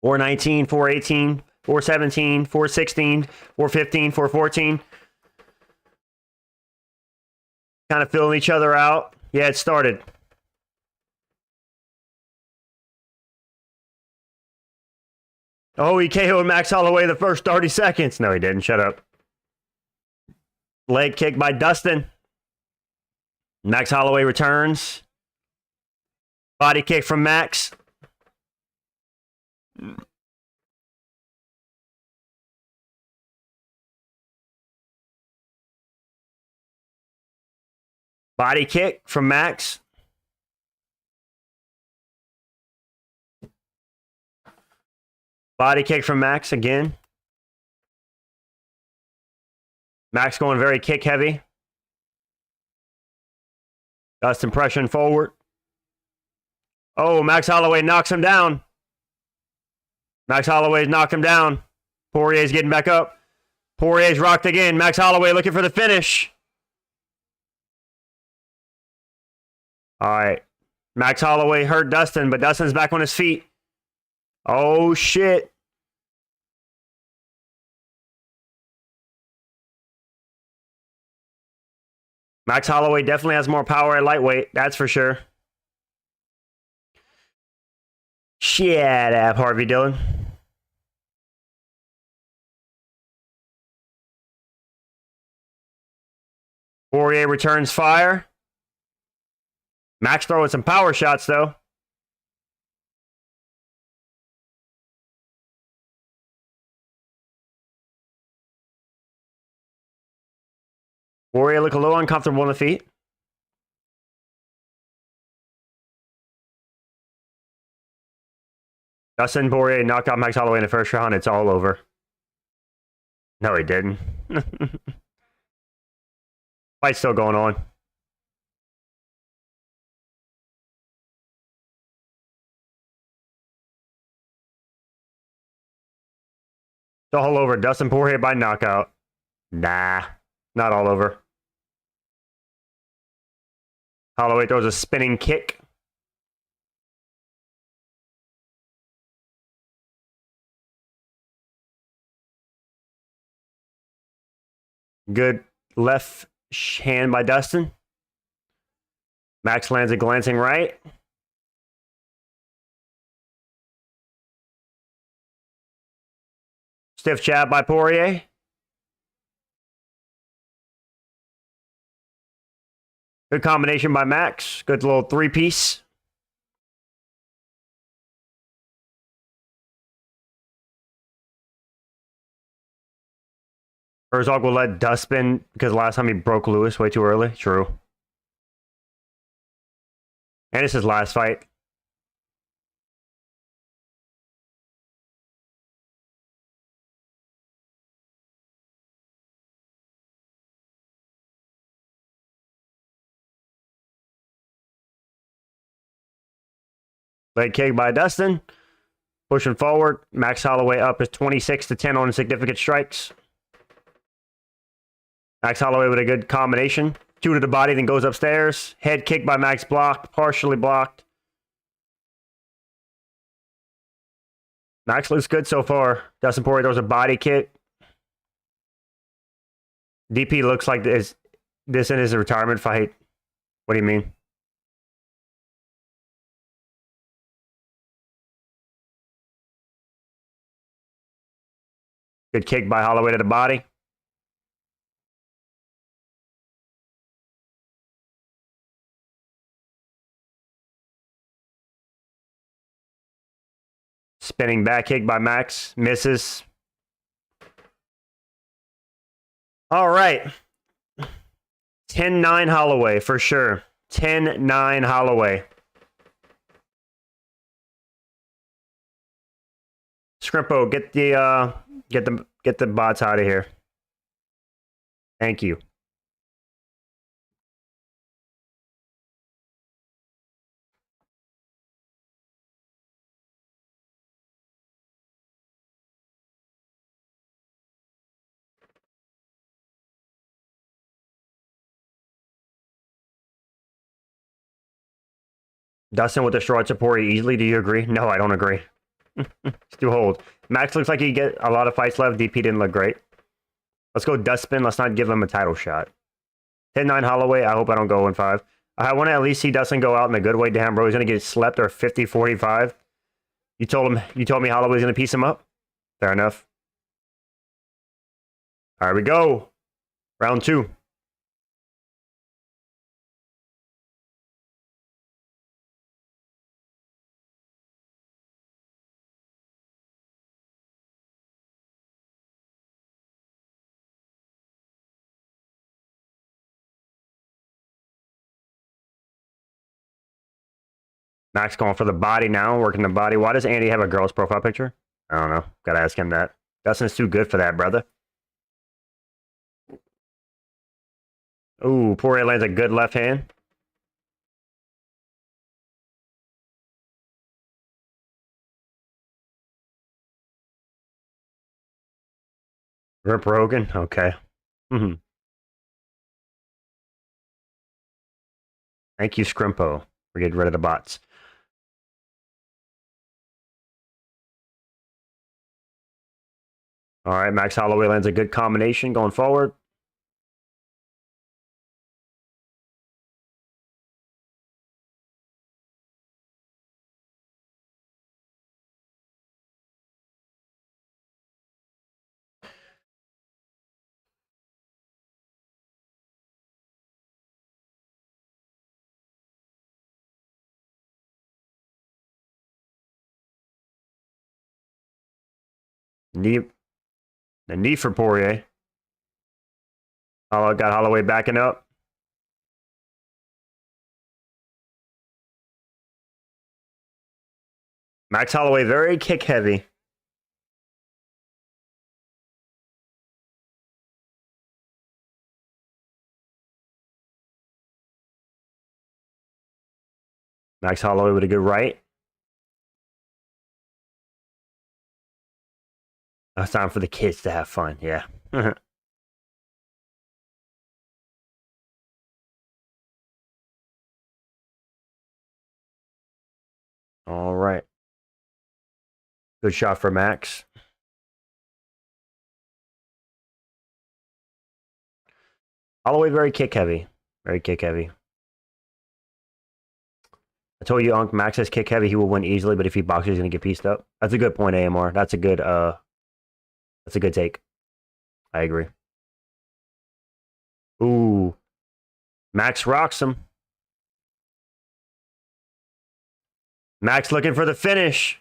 Four 19, 418, 417, 416, 415, 414. Kind of filling each other out. Yeah, it started. Oh, he KO'd Max Holloway the first 30 seconds. No, he didn't. Shut up. Leg kick by Dustin. Max Holloway returns. Body kick from Max. Body kick from Max. Body kick from Max again. Max going very kick heavy. Dustin pressing forward. Oh, Max Holloway knocks him down. Max Holloway's knocked him down. Poirier's getting back up. Poirier's rocked again. Max Holloway looking for the finish. All right. Max Holloway hurt Dustin, but Dustin's back on his feet. Oh, shit. Max Holloway definitely has more power at lightweight. That's for sure. Shit, Ab Harvey Dillon. Poirier returns fire. Max throwing some power shots, though. Poirier look a little uncomfortable on the feet. Dustin Poirier knocked out Max Holloway in the first round. It's all over. No, he didn't. Fight's still going on. It's all over. Dustin Poirier by knockout. Nah, not all over. Holloway throws a spinning kick. Good left hand by Dustin. Max lands a glancing right. Stiff jab by Poirier. Good combination by Max. Good little three-piece. Herzog will let Dustin because last time he broke Lewis way too early. True. And it's his last fight. Leg kick by Dustin. Pushing forward. Max Holloway up is 26-10 on significant strikes. Max Holloway with a good combination. 2 to the body, then goes upstairs. Head kick by Max blocked. Partially blocked. Max looks good so far. Dustin Poirier throws a body kick. DP looks like this in his retirement fight. What do you mean? Good kick by Holloway to the body. Spinning back kick by Max. Misses. All right. 10-9 Holloway for sure. 10-9 Holloway. Scrimpo, get the bots out of here. Thank you. Dustin with the short support easily. Do you agree? No, I don't agree. Still hold. Max looks like he get a lot of fights left. DP didn't look great. Let's go Dustin. Let's not give him a title shot. 10-9 Holloway. I hope I don't go 1-5. I want to at least see Dustin go out in a good way. Damn, bro, he's gonna get slept or 50-45. You told me Holloway's gonna piece him up. Fair enough. All right, we go. Round 2. Max going for the body now, working the body. Why does Andy have a girl's profile picture? I don't know. Gotta ask him that. Dustin's too good for that, brother. Ooh, Poirier lands a good left hand. Rip Rogan? Okay. Thank you, Scrimpo, for getting rid of the bots. All right, Max Holloway lands a good combination going forward. The knee for Poirier. Oh, got Holloway backing up. Max Holloway very kick heavy. Max Holloway with a good right. Now it's time for the kids to have fun. Yeah. All right. Good shot for Max. Holloway very kick heavy. Very kick heavy. I told you, Unc, Max is kick heavy. He will win easily, but if he boxes, he's going to get pieced up. That's a good point, AMR. That's a good That's a good take. I agree. Ooh. Max rocks him. Max looking for the finish.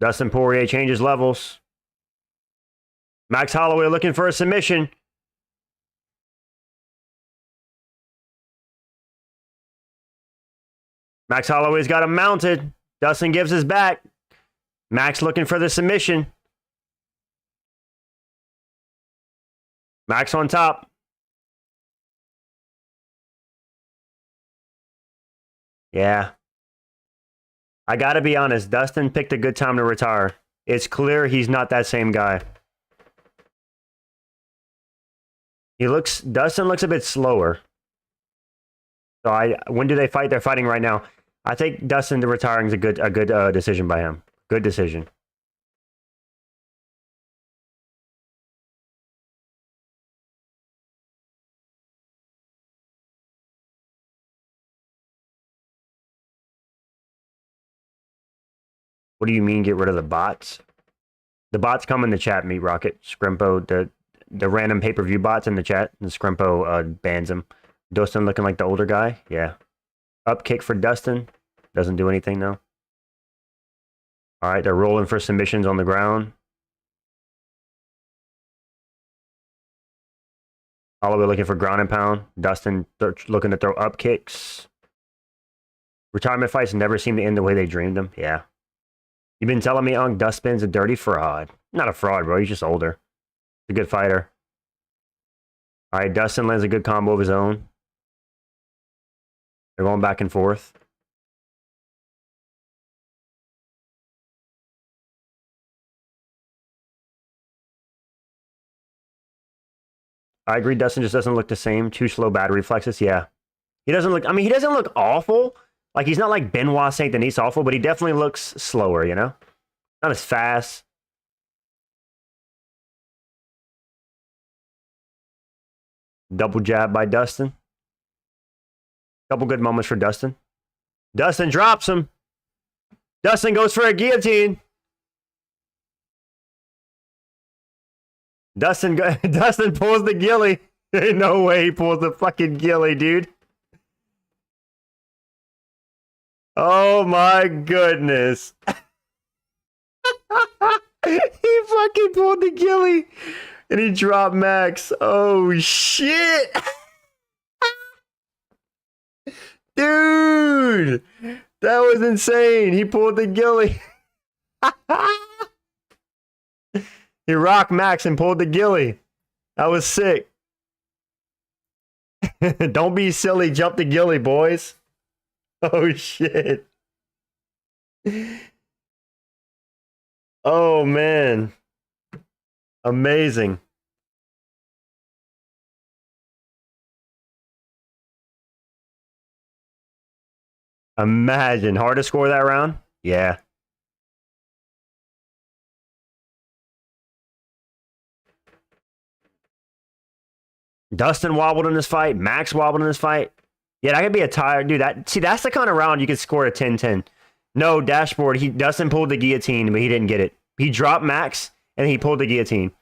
Dustin Poirier changes levels. Max Holloway looking for a submission. Max Holloway's got him mounted. Dustin gives his back. Max looking for the submission. Max on top. Yeah. I gotta be honest, Dustin picked a good time to retire. It's clear he's not that same guy. Dustin looks a bit slower. So when do they fight? They're fighting right now. I think Dustin retiring is a good decision by him. Good decision. What do you mean get rid of the bots? The bots come in the chat, Meat Rocket. Scrimpo, the random pay-per-view bots in the chat, and Scrimpo bans him. Dustin looking like the older guy? Yeah. Up kick for Dustin. Doesn't do anything, though. All right, they're rolling for submissions on the ground. Holloway looking for ground and pound. Dustin looking to throw up kicks. Retirement fights never seem to end the way they dreamed them. Yeah. You've been telling me Dustin's a dirty fraud. Not a fraud, bro. He's just older. He's a good fighter. All right, Dustin lands a good combo of his own. They're going back and forth. I agree. Dustin just doesn't look the same. Too slow battery reflexes. Yeah. He doesn't look, I mean, he doesn't look awful. Like, he's not like Benoit Saint Denis awful, but he definitely looks slower, you know? Not as fast. Double jab by Dustin. Couple good moments for Dustin. Dustin drops him. Dustin goes for a guillotine. Dustin pulls the ghillie. Ain't no way he pulls the fucking ghillie, dude. Oh my goodness. He fucking pulled the ghillie and he dropped Max. Oh shit. Dude, that was insane. He pulled the ghillie. He rocked Max and pulled the ghillie. That was sick. Don't be silly. Jump the ghillie, boys. Oh, shit. Oh, man. Amazing. Imagine. Hard to score that round? Yeah. Dustin wobbled in this fight. Max wobbled in this fight. Yeah, that could be a tie. Dude, that's the kind of round you could score a 10-10. No, dashboard. Dustin pulled the guillotine, but he didn't get it. He dropped Max, and he pulled the guillotine.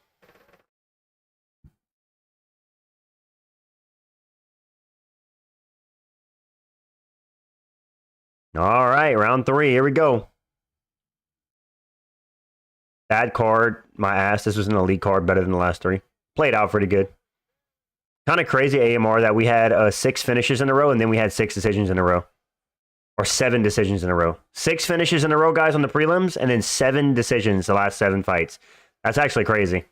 All right, round 3. Here we go. Bad card. My ass. This was an elite card. Better than the last 3. Played out pretty good. Kind of crazy AMR that we had 6 finishes in a row, and then we had 6 decisions in a row. Or 7 decisions in a row. 6 finishes in a row, guys, on the prelims, and then 7 decisions the last 7 fights. That's actually crazy.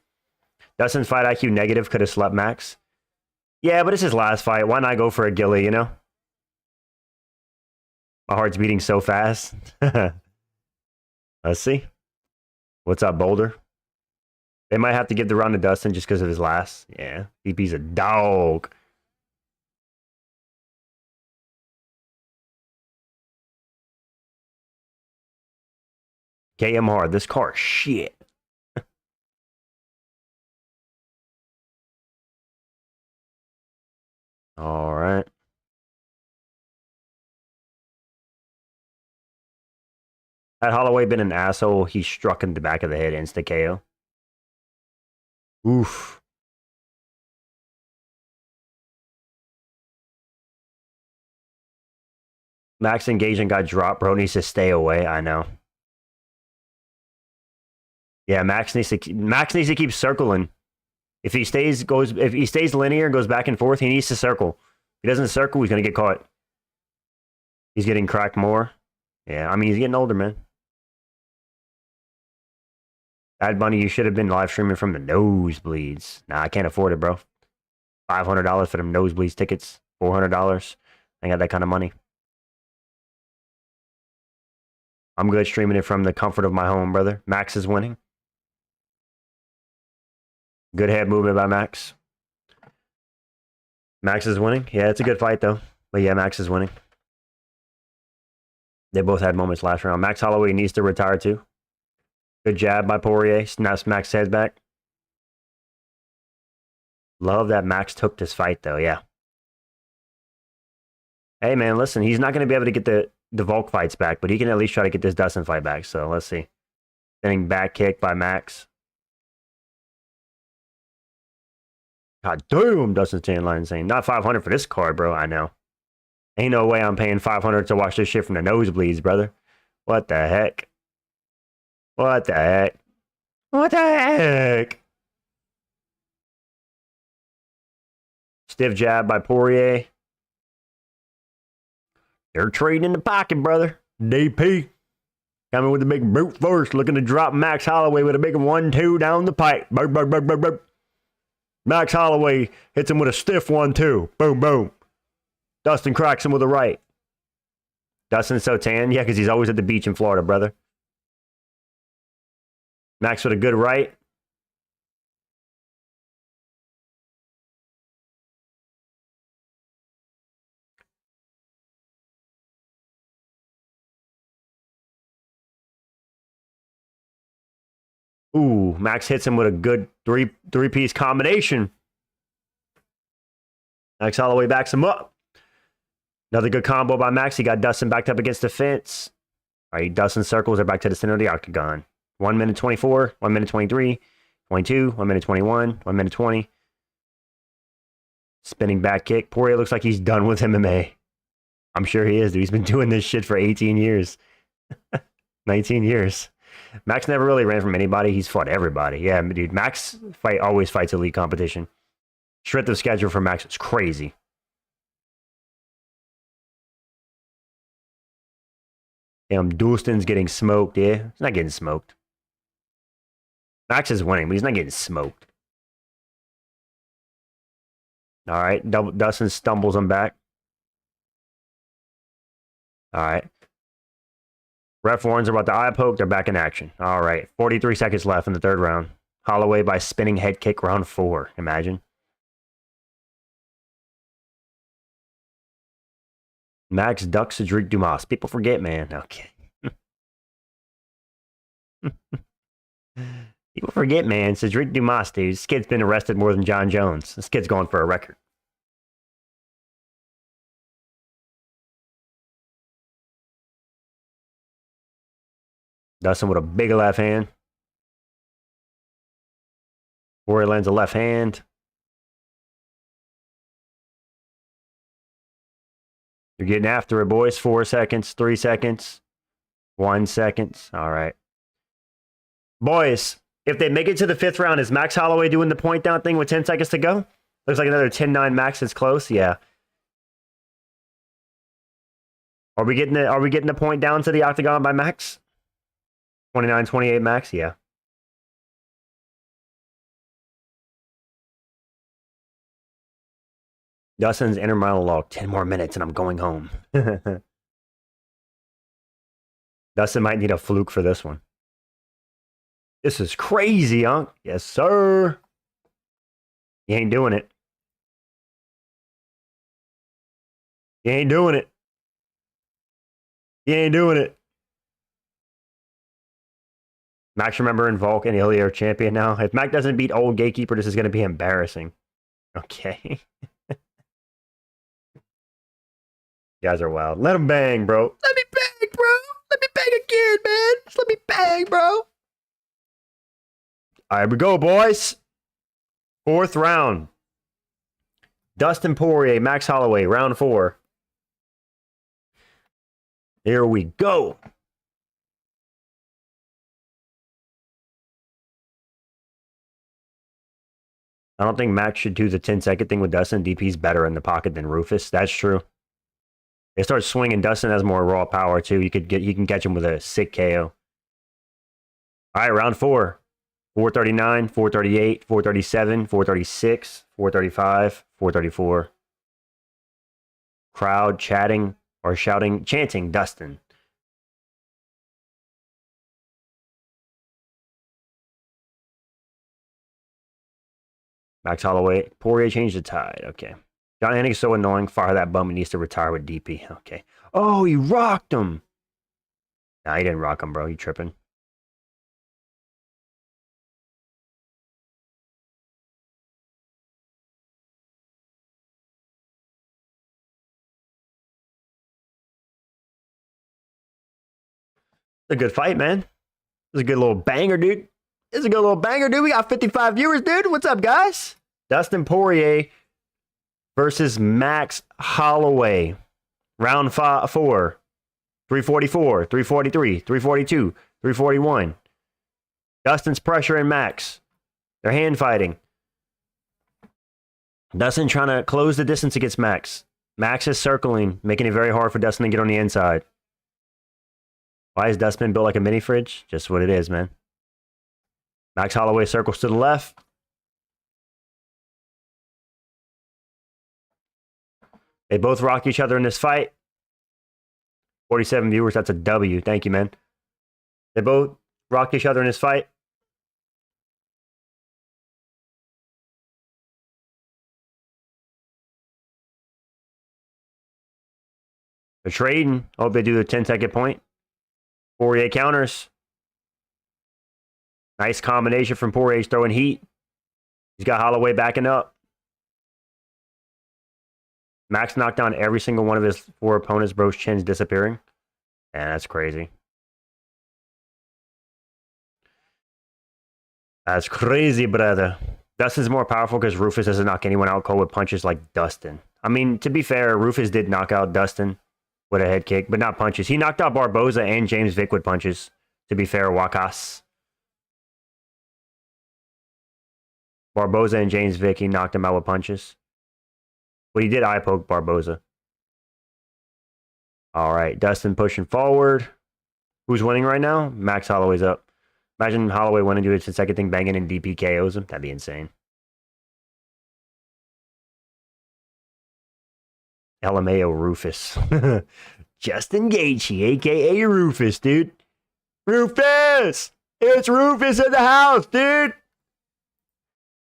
Dustin's fight IQ negative, could have slept Max. Yeah, but it's his last fight. Why not go for a ghillie, you know? My heart's beating so fast. Let's see. What's up, Boulder? They might have to give the round to Dustin just because of his last. Yeah, DP's a dog. KM hard. This car, shit. All right. Had Holloway been an asshole, he struck in the back of the head, insta KO. Oof. Max engagement got dropped, bro. Needs to stay away. I know. Yeah, Max needs to keep circling. If he stays linear and goes back and forth, he needs to circle. If he doesn't circle, he's gonna get caught. He's getting cracked more. Yeah, I mean he's getting older, man. Bad Bunny, you should have been live streaming from the nosebleeds. Nah, I can't afford it, bro. $500 for them nosebleeds tickets. $400. I ain't got that kind of money. I'm good streaming it from the comfort of my home, brother. Max is winning. Good head movement by Max. Max is winning. Yeah, it's a good fight, though. But yeah, Max is winning. They both had moments last round. Max Holloway needs to retire, too. Good jab by Poirier. Snaps Max's head back. Love that Max took this fight, though. Yeah. Hey, man, listen. He's not going to be able to get the Volk fights back, but he can at least try to get this Dustin fight back. So let's see. Spinning back kick by Max. God damn, Dustin's tan line saying not 500 for this card, bro. I know. Ain't no way I'm paying 500 to watch this shit from the nosebleeds, brother. What the heck? What the heck? What the heck? Stiff jab by Poirier. They're trading in the pocket, brother. DP. Coming with the big brute force, looking to drop Max Holloway with a big 1-2 down the pipe. Boom, boom, boom, boom, boom. Max Holloway hits him with a stiff 1-2. Boom, boom. Dustin cracks him with a right. Dustin's so tan? Yeah, because he's always at the beach in Florida, brother. Max with a good right. Ooh, Max hits him with a good three-piece combination. Max Holloway backs him up. Another good combo by Max. He got Dustin backed up against the fence. All right, Dustin circles are back to the center of the octagon. 1 minute 24, 1 minute 23, 22, 1 minute 21, 1 minute 20. Spinning back kick. Poirier looks like he's done with MMA. I'm sure he is, dude. He's been doing this shit for 18 years. 19 years. Max never really ran from anybody. He's fought everybody. Yeah, dude. Max always fights elite competition. Strength of schedule for Max is crazy. Damn, Dustin's getting smoked, yeah. He's not getting smoked. Max is winning, but he's not getting smoked. All right, Dustin stumbles him back. All right. Ref warns about the eye poke. They're back in action. All right, 43 seconds left in the third round. Holloway by spinning head kick, round 4. Imagine. Max ducks Cedric Dumas. People forget, man. Okay. People forget, man. Cedric Dumas, dude. This kid's been arrested more than John Jones. This kid's going for a record. Dustin with a big left hand. Poirier lands a left hand. You're getting after it, boys. 4 seconds, 3 seconds, 1 second. All right. Boys, if they make it to the 5th round, is Max Holloway doing the point down thing with 10 seconds to go? Looks like another 10-9 Max is close. Yeah. Are we getting the point down to the octagon by Max? 29-28 Max? Yeah. Dustin's inner monologue. 10 more minutes and I'm going home. Dustin might need a fluke for this one. This is crazy, huh? Yes, sir. He ain't doing it. He ain't doing it. He ain't doing it. Max, remember in Volk and Ilya are champion now. If Mac doesn't beat old Gatekeeper, this is going to be embarrassing. Okay. You guys are wild. Let him bang, bro. Let me bang, bro. Let me bang. bang again, man. Just let me bang, bro. All right, we go, boys. 4th round. Dustin Poirier, Max Holloway, round 4. Here we go. I don't think Max should do the 10-second thing with Dustin. DP's better in the pocket than Rufus. That's true. They start swinging. Dustin has more raw power, too. You can catch him with a sick KO. All right, round 4. 439, 438, 437, 436, 435, 434. Crowd chatting or chanting Dustin. Max Holloway. Poirier changed the tide. Okay. John Henning's so annoying. Fire that bum. He needs to retire with DP. Okay. Oh, he rocked him. Nah, he didn't rock him, bro. You tripping. It's a good fight, man. It's a good little banger, dude. It's a good little banger, dude. We got 55 viewers, dude. What's up, guys? Dustin Poirier versus Max Holloway. Round 4. 344, 343, 342, 341. Dustin's pressuring Max. They're hand fighting. Dustin trying to close the distance against Max. Max is circling, making it very hard for Dustin to get on the inside. Why is Dustin built like a mini fridge? Just what it is, man. Max Holloway circles to the left. They both rock each other in this fight. 47 viewers, that's a W. Thank you, man. They both rock each other in this fight. They're trading. Hope they do the 10-second point. Poirier counters. Nice combination from Poirier. He's throwing heat. He's got Holloway backing up. Max knocked down every single one of his 4 opponents. Bro's chin's disappearing. Man, that's crazy. That's crazy, brother. Dustin's more powerful because Rufus doesn't knock anyone out cold with punches like Dustin. I mean, to be fair, Rufus did knock out Dustin with a head kick, but not punches. He knocked out Barboza and James Vick with punches. To be fair, Wakas. Barboza and James Vick, he knocked him out with punches. But he did eye poke Barboza. All right, Dustin pushing forward. Who's winning right now? Max Holloway's up. Imagine Holloway winning, do it to the second thing, banging and DP KOs him. That'd be insane. LMAO Rufus. Justin Gaethje, a.k.a. Rufus, dude. Rufus! It's Rufus in the house, dude!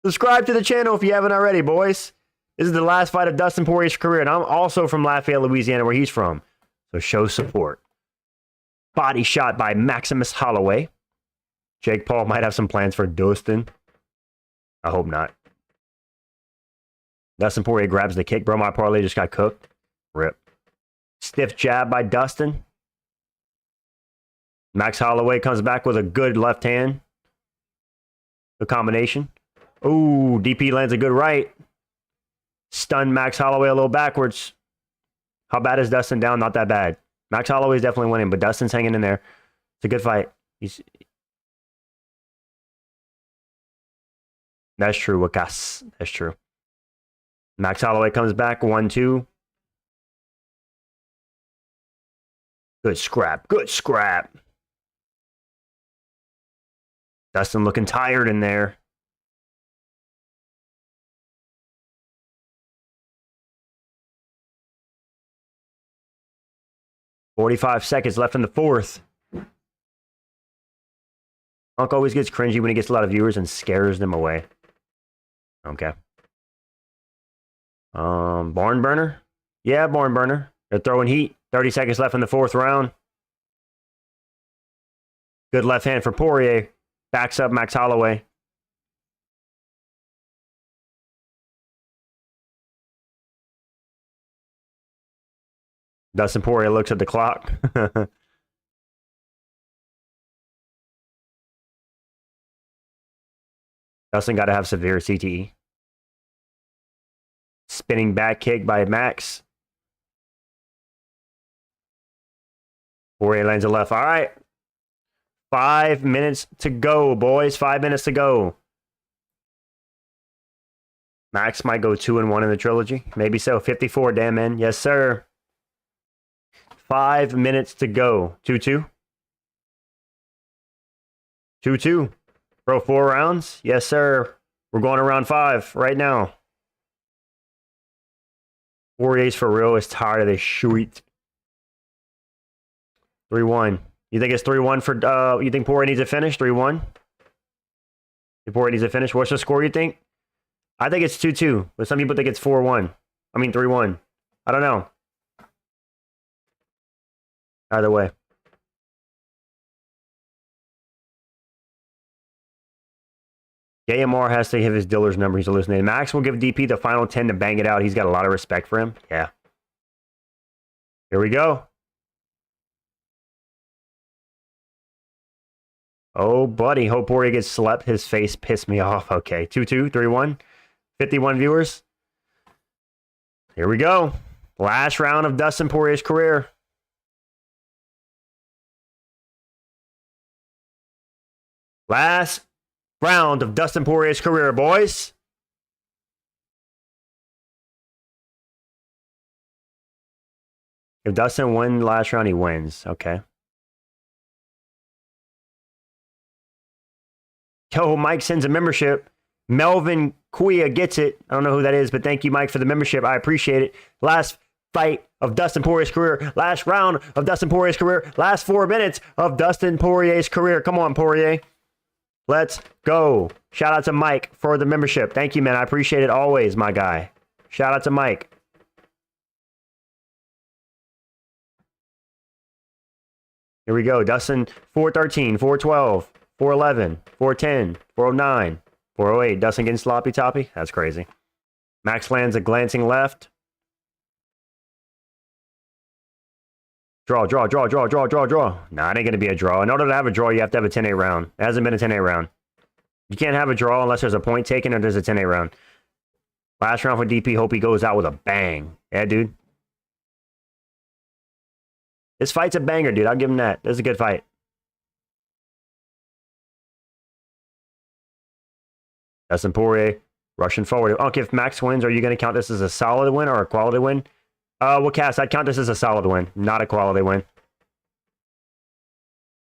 Subscribe to the channel if you haven't already, boys. This is the last fight of Dustin Poirier's career, and I'm also from Lafayette, Louisiana, where he's from. So show support. Body shot by Maximus Holloway. Jake Paul might have some plans for Dustin. I hope not. Dustin Poirier grabs the kick. Bro, my parlay just got cooked. Rip. Stiff jab by Dustin. Max Holloway comes back with a good left hand. The combination. Ooh, DP lands a good right. Stunned Max Holloway a little backwards. How bad is Dustin down? Not that bad. Max Holloway's definitely winning, but Dustin's hanging in there. It's a good fight. That's true, Wakas. That's true. Max Holloway comes back. 1-2. Good scrap. Good scrap. Dustin looking tired in there. "45 seconds left in the 4th. Unc always gets cringy when he gets a lot of viewers and scares them away. Okay. Barn burner? Yeah, barn burner. They're throwing heat. 30 seconds left in the 4th round. Good left hand for Poirier. Backs up Max Holloway. Dustin Poirier looks at the clock. Dustin got to have severe CTE. Spinning back kick by Max. Poirier lands a left. All right. 5 minutes to go, boys. 5 minutes to go. Max might go 2-1 in the trilogy. Maybe so. 54, damn man. Yes, sir. 5 minutes to go. 2-2. 2-2. Bro, 4 rounds? Yes, sir. We're going to round 5 right now. Poirier's for real is tired of this shit. 3-1. You think it's 3-1 for, you think Poirier needs a finish? 3-1? Poirier needs a finish. What's the score you think? I think it's 2-2, but some people think it's 4-1. I mean 3-1. I don't know. Either way. JMR has to have his dealer's number. He's hallucinating. Max will give DP the final 10 to bang it out. He's got a lot of respect for him. Yeah. Here we go. Oh, buddy. Hope Poirier gets slept. His face pissed me off. Okay. 2-2, 3-1. 51 viewers. Here we go. Last round of Dustin Poirier's career. Last round of Dustin Poirier's career, boys. If Dustin wins last round, he wins. Okay. Yo, Mike sends a membership. Melvin Kuya gets it. I don't know who that is, but thank you, Mike, for the membership. I appreciate it. Last fight of Dustin Poirier's career. Last round of Dustin Poirier's career. Last 4 minutes of Dustin Poirier's career. Come on, Poirier. Let's go. Shout out to Mike for the membership. Thank you, man. I appreciate it always, my guy. Shout out to Mike. Here we go. Dustin, 413, 412, 411, 410, 409, 408. Dustin getting sloppy toppy. That's crazy. Max lands a glancing left. Draw, draw, draw, draw, draw, draw, draw. Nah, it ain't going to be a draw. In order to have a draw, you have to have a 10-8 round. It hasn't been a 10-8 round. You can't have a draw unless there's a point taken or there's a 10-8 round. Last round for DP. Hope he goes out with a bang. Yeah, dude. This fight's a banger, dude. I'll give him that. This is a good fight. Dustin Poirier rushing forward. Okay, if Max wins, are you going to count this as a solid win or a quality win? Well, Cass, I'd count this as a solid win, not a quality win.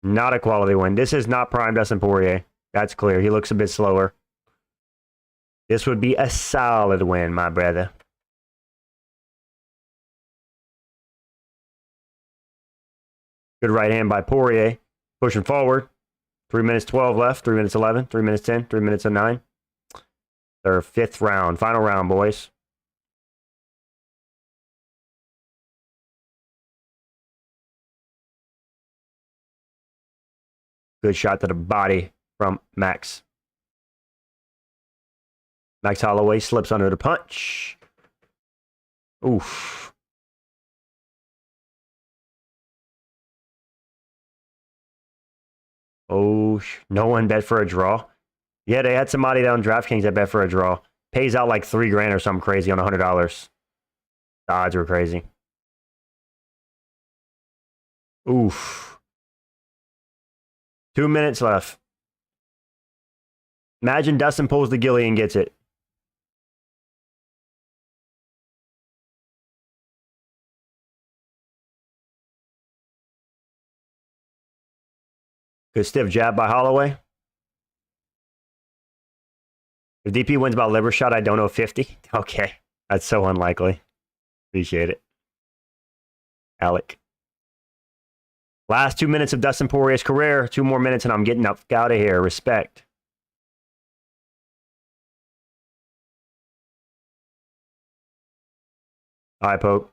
Not a quality win. This is not prime Dustin Poirier. That's clear. He looks a bit slower. This would be a solid win, my brother. Good right hand by Poirier. Pushing forward. 3 minutes 12 left. 3 minutes 11. 3 minutes 10. 3 minutes 9. Their 5th round. Final round, boys. Good shot to the body from Max. Max Holloway slips under the punch. Oof. Oh, no one bet for a draw. Yeah, they had somebody down DraftKings that bet for a draw. Pays out like $3,000 or something crazy on $100. The odds were crazy. Oof. 2 minutes left. Imagine Dustin pulls the ghillie and gets it. Good stiff jab by Holloway. If DP wins by liver shot, I don't know 50. Okay. That's so unlikely. Appreciate it. Alec. Last 2 minutes of Dustin Poirier's career. 2 more minutes and I'm getting up out of here. Respect. All right, Pope.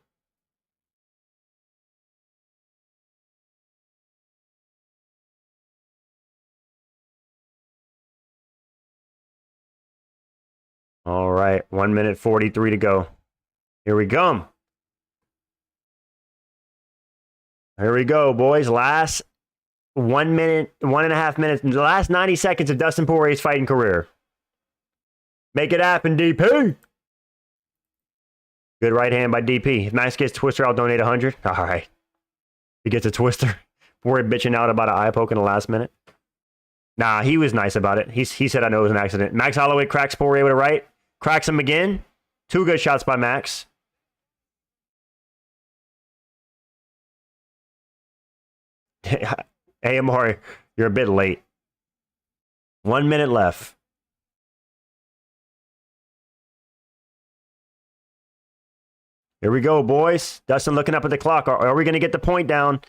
All right. 1 minute 43 to go. Here we go. Here we go, boys. Last 1 minute, 1.5 minutes, the last 90 seconds of Dustin Poirier's fighting career. Make it happen, DP. Good right hand by DP. If Max gets Twister, I'll donate 100. All right. He gets a Twister. We're bitching out about an eye poke in the last minute. Nah, he was nice about it. He said, I know it was an accident. Max Holloway cracks Poirier with a right. Cracks him again. 2 good shots by Max. AMR, you're a bit late. 1 minute left. Here we go, boys. Dustin looking up at the clock. Are we going to get the point down?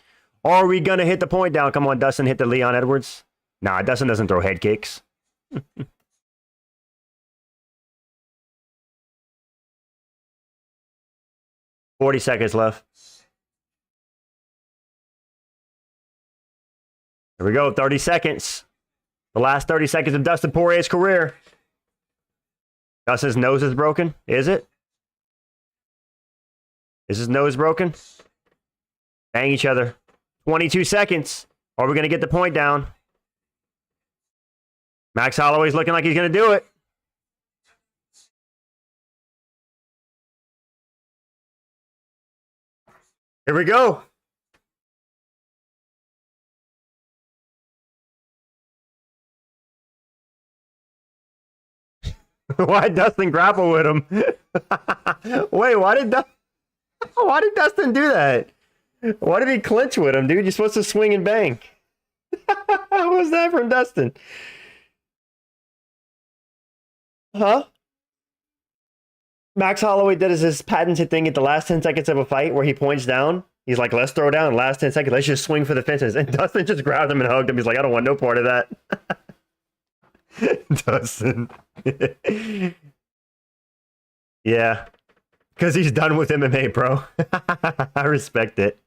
Are we going to hit the point down? Come on, Dustin, hit the Leon Edwards. Nah, Dustin doesn't throw head kicks. 40 seconds left. Here we go, 30 seconds. The last 30 seconds of Dustin Poirier's career. Dustin's nose is broken. Is it? Is his nose broken? Bang each other. 22 seconds. Are we going to get the point down? Max Holloway's looking like he's going to do it. Here we go. Why Dustin grapple with him? Wait, why did Dustin do that? Why did he clinch with him, dude? You're supposed to swing and bang. What was that from Dustin? Huh? Max Holloway did his patented thing at the last 10 seconds of a fight where he points down. He's like, let's throw down. Last 10 seconds, let's just swing for the fences. And Dustin just grabbed him and hugged him. He's like, I don't want no part of that. Dustin. Yeah. Because he's done with MMA, bro. I respect it.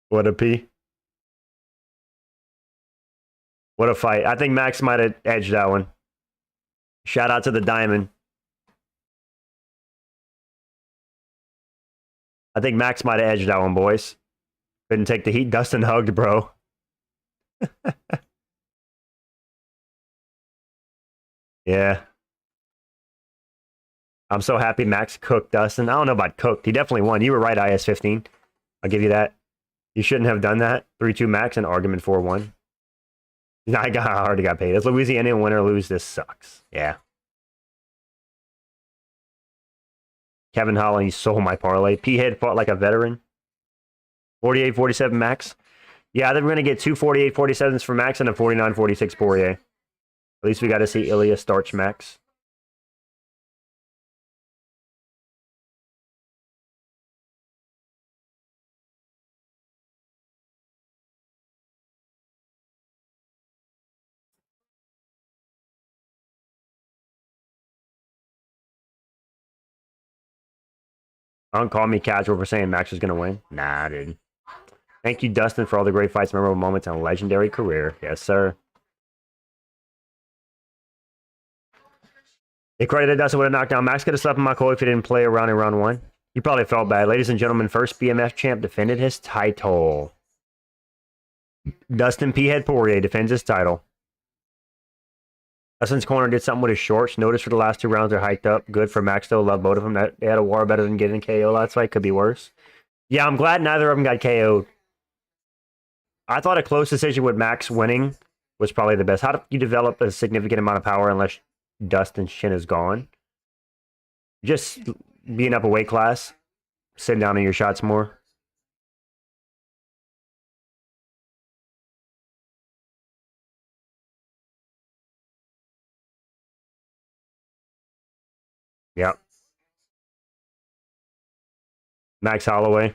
What a P. What a fight. I think Max might have edged that one. Shout out to the Diamond. I think Max might have edged that one, boys. Couldn't take the heat. Dustin hugged, bro. Yeah. I'm so happy Max cooked Dustin. I don't know about cooked. He definitely won. You were right, IS-15. I'll give you that. You shouldn't have done that. 3-2 Max and argument 4-1. I already got paid. As Louisiana win or lose, this sucks. Yeah. Kevin Holland, he stole my parlay. P-Head fought like a veteran. 48-47 Max. Yeah, I think we're going to get 2 48-47s for Max and a 49-46 Poirier. At least we got to see Ilya starch Max. Don't call me casual for saying Max was going to win. Nah, dude. Thank you, Dustin, for all the great fights, memorable moments, and a legendary career. Yes, sir. It credited Dustin with a knockdown. Max could have slept in Micahel if he didn't play around in round 1. He probably felt bad. Ladies and gentlemen, first BMF champ defended his title. Dustin P-Head Poirier defends his title. Dustin's corner did something with his shorts. Notice for the last 2 rounds, they're hiked up. Good for Max, though. Love both of them. They had a war better than getting KO last fight. Could be worse. Yeah, I'm glad neither of them got KO'd. I thought a close decision with Max winning was probably the best. How do you develop a significant amount of power unless Dustin's chin is gone? Just being up a weight class, sitting down on your shots more. Yep. Max Holloway.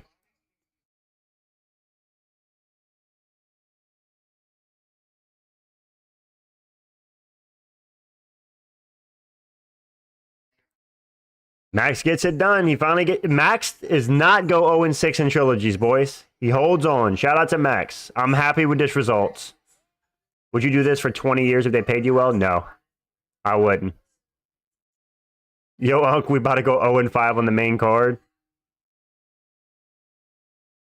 Max gets it done. He finally Max is not go 0-6 in trilogies, boys. He holds on. Shout out to Max. I'm happy with this results. Would you do this for 20 years if they paid you well? No. I wouldn't. Yo, Unc, we about to go 0-5 on the main card.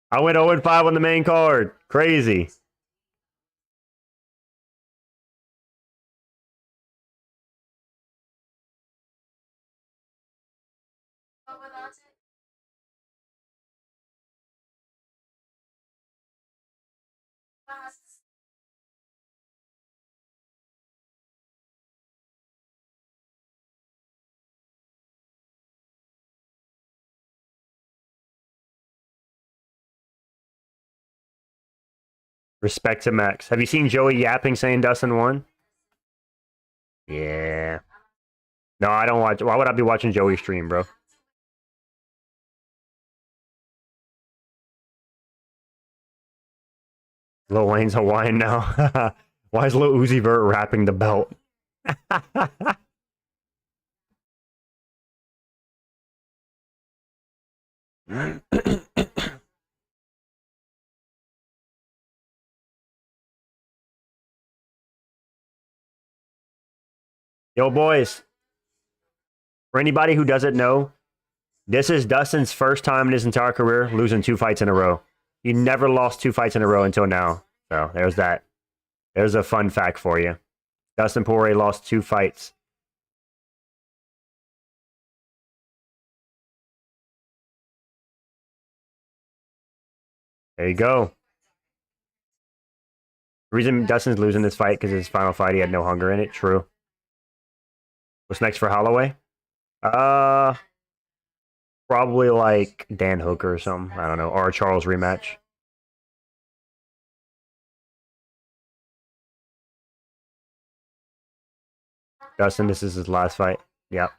I went 0-5 on the main card. Crazy. Respect to Max. Have you seen Joey yapping saying Dustin won? Yeah. No, I don't watch. Why would I be watching Joey stream, bro? Lil Wayne's Hawaiian now. Why is Lil Uzi Vert wrapping the belt? Yo, boys. For anybody who doesn't know, this is Dustin's first time in his entire career losing 2 fights in a row. He never lost 2 fights in a row until now. So there's that. There's a fun fact for you. Dustin Poirier lost 2 fights. There you go. The reason Dustin's losing this fight because his final fight he had no hunger in it. True. What's next for Holloway? Probably like Dan Hooker or something. I don't know. Or a Charles rematch. Dustin, this is his last fight. Yep.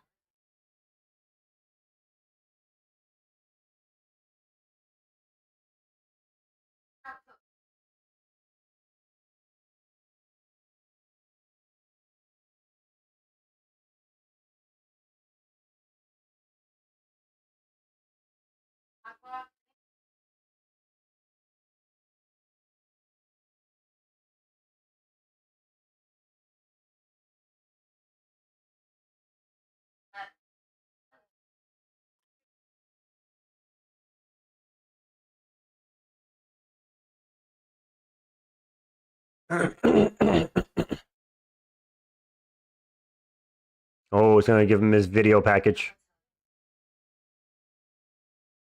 Oh, it's gonna give him his video package.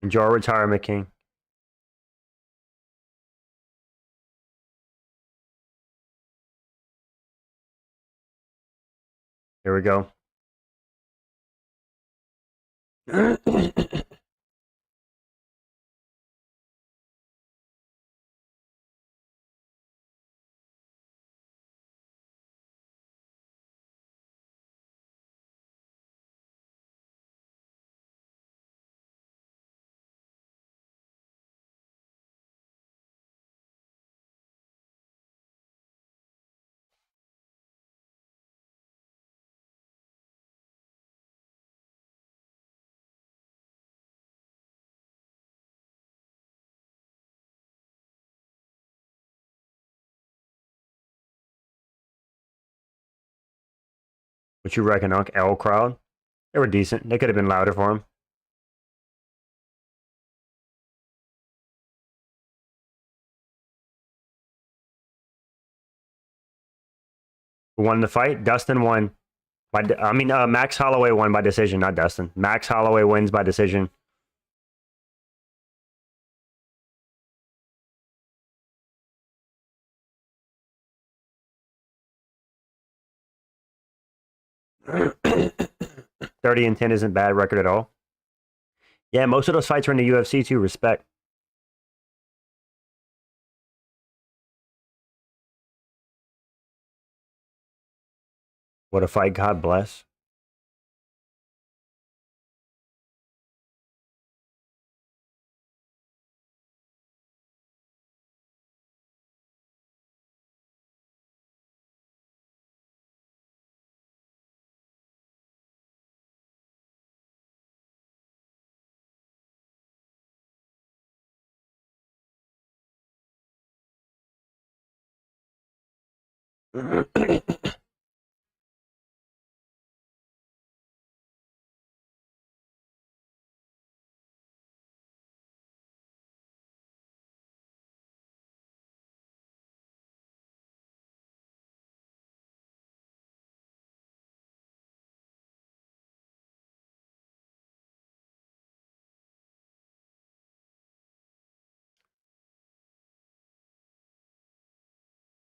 Enjoy retirement, King. Here we go. What you reckon, Unc? L crowd? They were decent. They could have been louder for him. Who won the fight? Dustin won. Max Holloway won by decision, not Dustin. Max Holloway wins by decision. (30-10) isn't bad record at all. Yeah, most of those fights were in the UFC too. Respect. What a fight, God bless.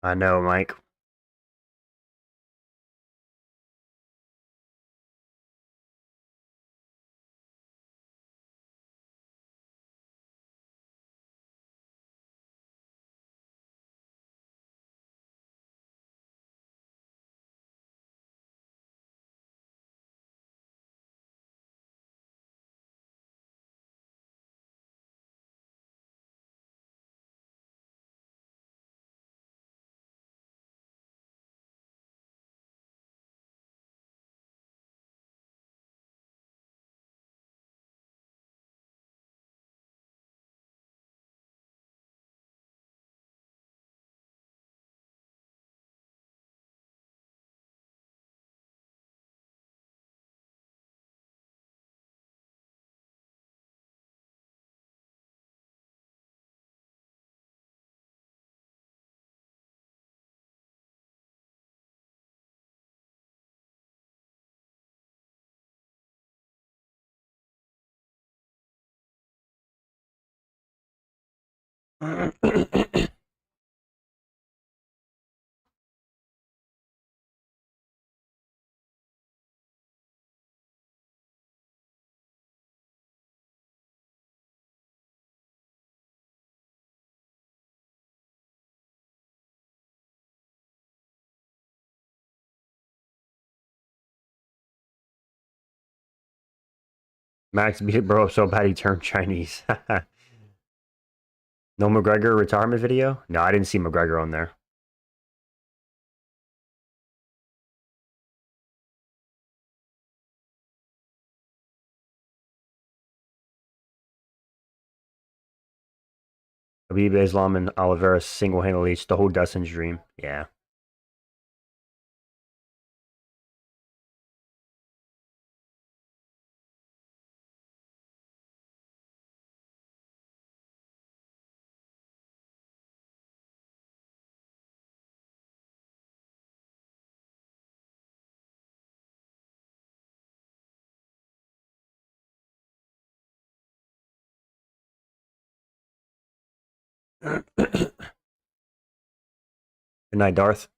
I know, Mike. Max beat bro up so bad he turned Chinese. No McGregor retirement video? No, I didn't see McGregor on there. Khabib, Islam, and Oliveira single-handedly stole Dustin's dream. Yeah. Good night, Darth.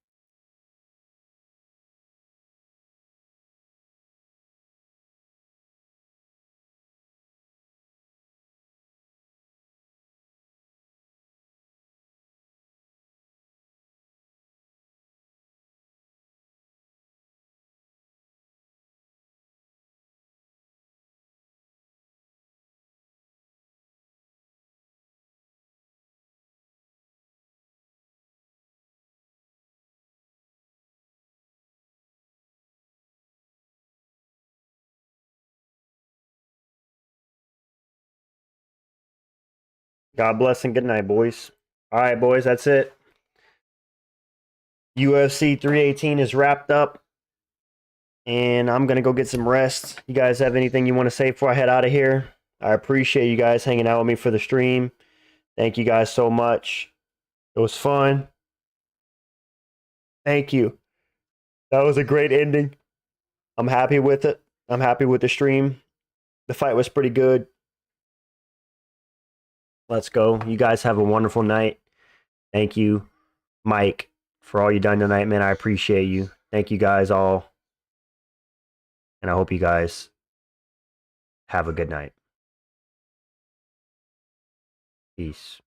God bless and good night, boys. All right, boys, that's it. UFC 318 is wrapped up, and I'm going to go get some rest. You guys have anything you want to say before I head out of here? I appreciate you guys hanging out with me for the stream. Thank you guys so much. It was fun. Thank you. That was a great ending. I'm happy with it. I'm happy with the stream. The fight was pretty good. Let's go. You guys have a wonderful night. Thank you, Mike, for all you done tonight, man. I appreciate you. Thank you guys all. And I hope you guys have a good night. Peace.